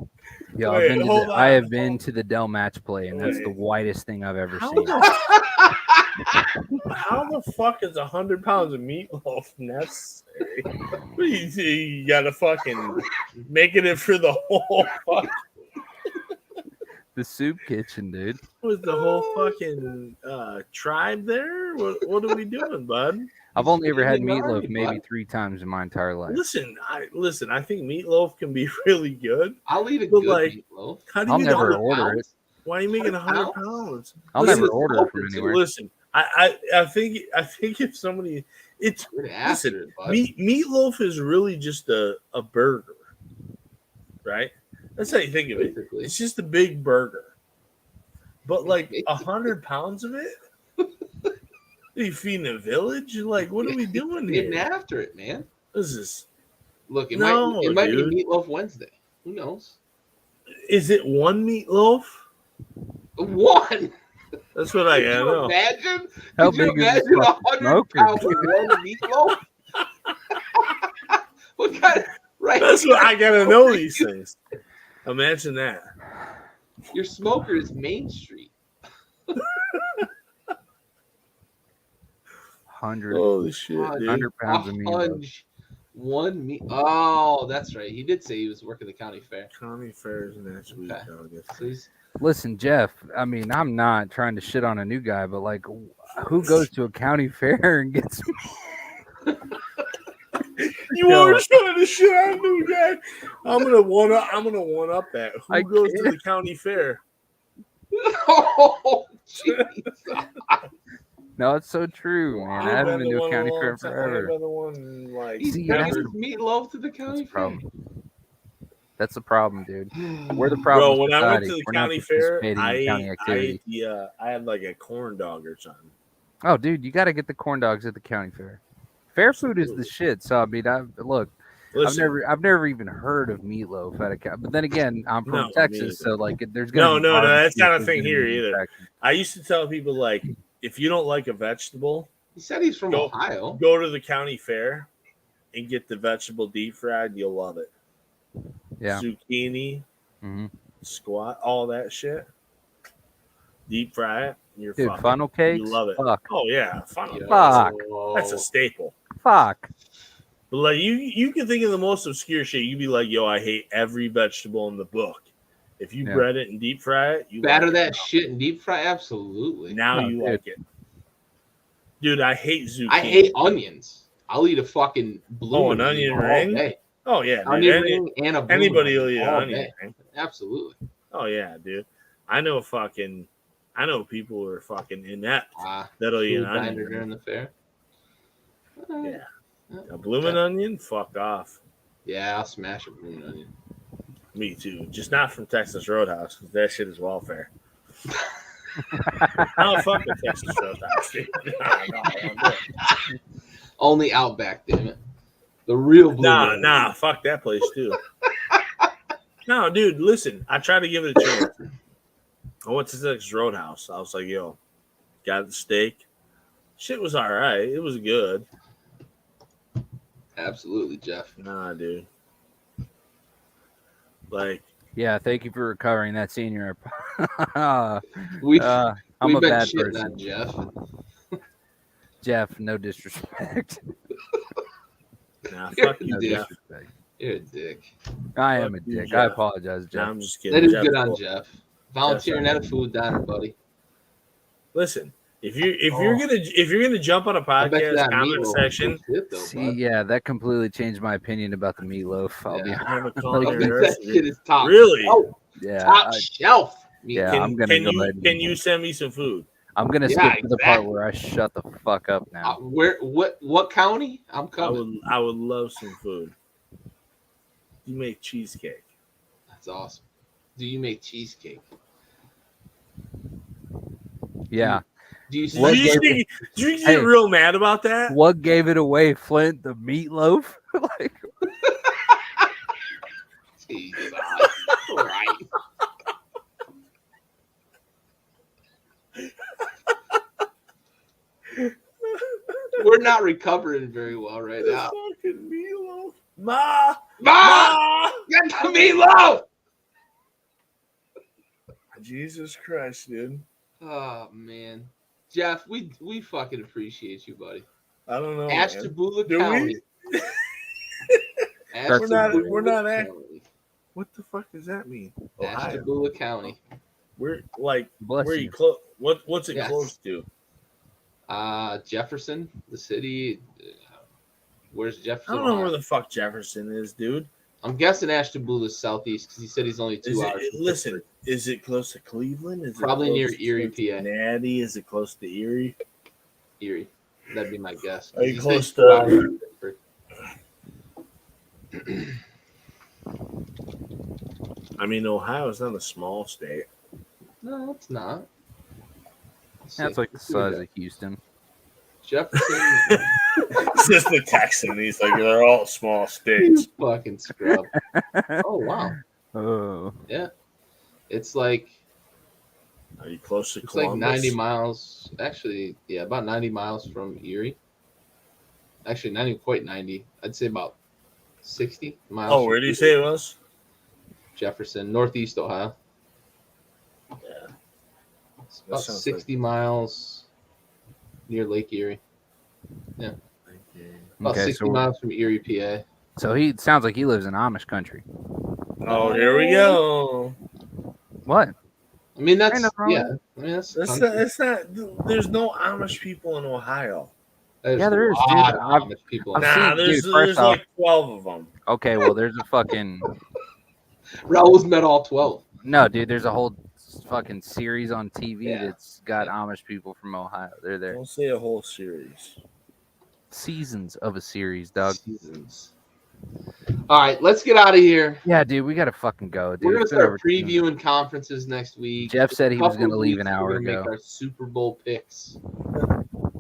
Yo, I have been to the Dell match play, and that's the whitest thing I've ever seen. How the fuck is 100 pounds of meatloaf necessary? You gotta fucking making it for the whole fuck. The soup kitchen, dude. Was the whole fucking tribe there? What are we doing, bud? I've only ever had feeding the meatloaf army, maybe bud. 3 times in my entire life. Listen. I think meatloaf can be really good. I'll eat a But, good like, meatloaf. How do I'll you never 100 order it. pounds? Why are you making 100 100 pounds? I'll Listen, never order it from smoker, too. anywhere. Listen, I think if somebody it's Good after listen, it, bud. meatloaf is really just a burger, right? That's how you think of it. Basically. It's just a big burger. But like Basically. 100 pounds of it? Are you feeding a village? Like, what are we doing Getting here? after it, man. This is Look, it No, might dude. be Meatloaf Wednesday. Who knows? Is it one meatloaf? One. That's what I Could gotta you know. imagine? How Could you big is this imagine fucking 100 smoker, pound dude? one meatloaf? What kind of right? That's what I gotta know these things. Imagine that. Your smoker is Main Street. 100, Holy shit, dude. 100 pounds of meatloaf. Hunch. One meat. Oh, that's right. He did say he was working the county fair. County fairs next week. Okay. I guess. So he's Listen, Jeff, I mean, I'm not trying to shit on a new guy, but like, who goes to a county fair and gets You always trying to shit on a new guy. I'm gonna one up that. Who I goes to can't. the county fair? oh, jeez. No, it's so true, man. I haven't been to a county fair forever. He's See, bringing that's his meatloaf to the That's county the fair. problem. That's the problem, dude. We're the problem. Bro, when I went to society. the We're not county fair, participating in county activity. I had like a corn dog or something. Oh, dude, you got to get the corn dogs at the county fair. Fair food is the shit. So I mean, Listen, I've never even heard of meatloaf at a county. But then again, I'm from No, me Texas, so like there's No, gonna be that's not a barbecue, thing there's here gonna be either. Texas. I used to tell people, like, if you don't like a vegetable, He said he's from Go- Ohio. go to the county fair and get the vegetable deep fried. You'll love it. Yeah. Zucchini, hmm squat, all that shit. Deep fry it. You're Dude, fucking, funnel cakes. You love it. Fuck. Oh yeah, funnel. Yo. Fuck. That's a staple. Fuck. But like you can think of the most obscure shit. You'd be like, yo, I hate every vegetable in the book. If you Yeah. bread it and deep fry it, you Batter like that it shit and deep fry. Absolutely. now. No, You dude. like it, dude. I hate zucchini. I hate onions. I'll eat a fucking blue an onion all ring? day. Oh yeah, dude. Onion ring and a blue Anybody will onion eat an all onion day. ring. Absolutely. Oh yeah, dude. I know people who are fucking inept that'll eat Food an onion diner ring. during the fair. Yeah. A blooming onion? Fuck off. Yeah, I'll smash a blue onion. Me too. Just not from Texas Roadhouse, because that shit is welfare. I don't fuck with Texas Roadhouse, dude. I don't do it. Only Outback, damn it. The real blue onion. Nah, fuck that place too. No, dude, listen. I tried to give it a chance. I went to Texas Roadhouse. I was like, yo, got the steak. Shit was all right. It was good. Absolutely, Jeff. Nah, dude. Like, Yeah, thank you for recovering that senior. We've I'm been a bad shitting person. on Jeff. Jeff, no disrespect. nah, fuck you, No Jeff. disrespect. You're a dick. I am a Fuck you, dick. I Jeff. apologize, Nah, Jeff. I'm just kidding. That is Jeff, good on cool. Jeff. Volunteering at a food diner, buddy. Listen, if you're gonna jump on a I bet you podcast that comment meatloaf section, is good, though, See, bud. yeah, that completely changed my opinion about the meatloaf. I'll be Yeah. honest. have a I bet culinary that recipe. shit is top. Really? Oh, Yeah, top shelf. Yeah, Can, I'm gonna can go you ahead and- can you send me some food? I'm gonna Yeah, skip to the part exactly. where I shut the fuck up now. What county? I'm coming. I would love some food. You make cheesecake. That's awesome. Do you make cheesecake? Yeah. Do you? What Did you, gave- just- did you get Hey. real mad about that? What gave it away, Flint? The meatloaf? Like, Jesus. All right. We're not recovering very well right now. Fucking meatloaf. Ma! Ma! Get the meatloaf! Jesus Christ, dude. Oh man, Jeff, we fucking appreciate you, buddy. I don't know. man. Ashtabula Do we? County. We're not County. What the fuck does that mean? Ohio. Ashtabula County. Where Bless where you you. close? What's it Yes. close to? Jefferson, the city. Where's I Jefferson? don't know Ohio? where the fuck Jefferson is, dude. I'm guessing Ashtabula is southeast because he said he's only 2 hours. from Listen, Pittsburgh. is it close to Cleveland? Is Probably it near close to Erie, PA. Cincinnati? Is it close to Erie? Erie. That'd be my guess. 'cause Are you he said close he's 2 hours from Pittsburgh. I mean, Ohio's not a small state. No, it's not. That's like the size of Houston. Jefferson. It's just the Texan. He's like, they're all small states. You fucking scrub. Oh, wow. Oh, Yeah. It's like Are you close to it's Columbus? like 90 miles. Actually, yeah, about 90 miles from Erie. Actually, not even quite 90. I'd say about 60 miles. Oh, from where do you Erie. say it was? Jefferson, Northeast Ohio. Yeah. It's That about sounds 60 miles near Lake Erie. About okay. 60 miles from Erie, PA. So he sounds like he lives in Amish country. Oh, here we go. What? I mean, that's Ain't nothing wrong yeah. with I mean, that's It's country. not, it's not. There's no Amish people in Ohio. There's Yeah, there is, a dude. lot of I've- Amish people. I've in seen- Nah, dude, there's first off- like 12 of them. Okay, well, there's a fucking Raul's met all 12. no, dude. There's a whole fucking series on TV Yeah. that's got Amish people from Ohio. They're there. Don't say a whole series. Seasons of a series, dog. Seasons. All right, let's get out of here. Yeah, dude, we gotta fucking go, dude. We're gonna It's been start over 2 minutes. previewing conferences next week. Jeff said he was Couple gonna of leave weeks, an hour we're gonna ago. make our Super Bowl picks.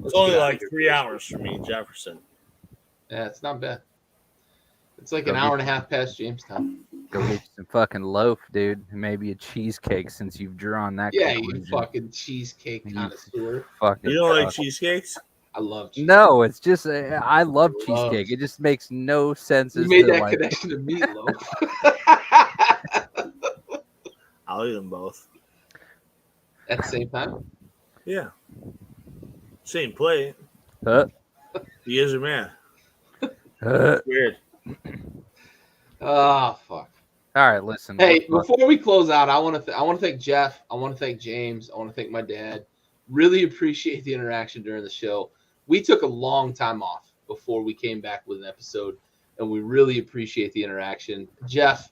It's only like 3 hours for me, Jefferson. Yeah, it's not bad. It's like Go an get hour and a half past Jamestown. Go get you some fucking loaf, dude, and maybe a cheesecake since you've drawn that. Yeah, you conclusion. fucking cheesecake You connoisseur. Fucking You don't like fuck. cheesecakes? I love cheesecake. No, it's just I love Love cheesecake. It just makes no sense. You as made to, that like, connection to meatloaf. I'll eat them both. At the same time? Yeah. Same plate. huh? You guys are mad. Huh? Weird. Oh, fuck. All right, listen. Hey, let's- before we close out, I want to thank Jeff. I want to thank James. I want to thank my dad. Really appreciate the interaction during the show. We took a long time off before we came back with an episode, and we really appreciate the interaction. Jeff,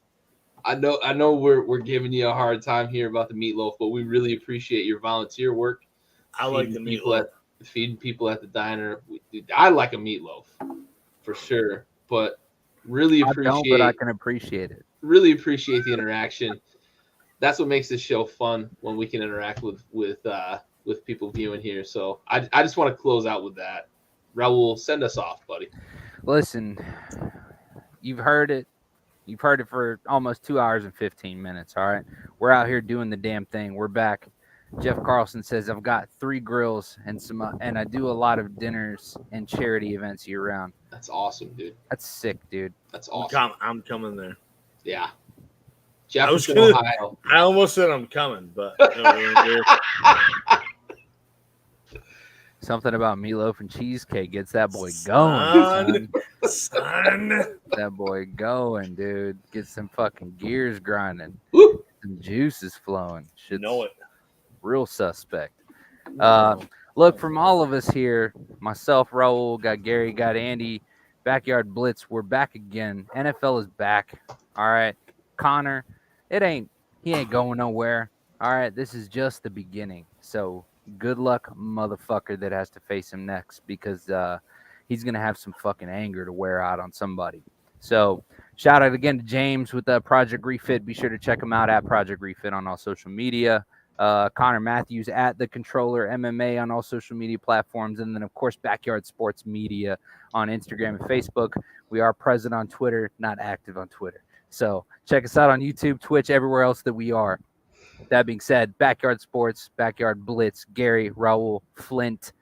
I know we're giving you a hard time here about the meatloaf, but we really appreciate your volunteer work. I like the feeding people meatloaf. feeding people at the diner. I like a meatloaf for sure, but really I don't, appreciate but I can appreciate it. really appreciate the interaction. That's what makes this show fun when we can interact with people viewing here. So I just want to close out with that. Raul, send us off, buddy. Listen, you've heard it. You've heard it for almost 2 hours and 15 minutes. All right, we're out here doing the damn thing. We're back. Jeff Carlson says I've got 3 grills and some, and I do a lot of dinners and charity events year round. That's awesome, dude. That's sick, dude. That's awesome. I'm coming there. Yeah. was Jefferson, gonna- Ohio. I almost said I'm coming, but Something about meatloaf and cheesecake gets that boy going. Son. Son. son. That boy going, dude. Get some fucking gears grinding. Woo! Some juices flowing. You Shit's know it. real suspect. Look, from all of us here, myself, Raul, got Gary, got Andy, Backyard Blitz, we're back again. NFL is back. All right. Connor, he ain't going nowhere. All right. This is just the beginning. So good luck, motherfucker, that has to face him next, because he's going to have some fucking anger to wear out on somebody. So shout out again to James with Project Refit. Be sure to check him out at Project Refit on all social media. Connor Matthews at The Controller MMA on all social media platforms. And then, of course, Backyard Sports Media on Instagram and Facebook. We are present on Twitter, not active on Twitter. So check us out on YouTube, Twitch, everywhere else that we are. That being said, Backyard Sports, Backyard Blitz, Gary, Raul, Flint,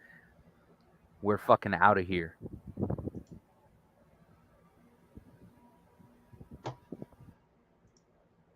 we're fucking out of here.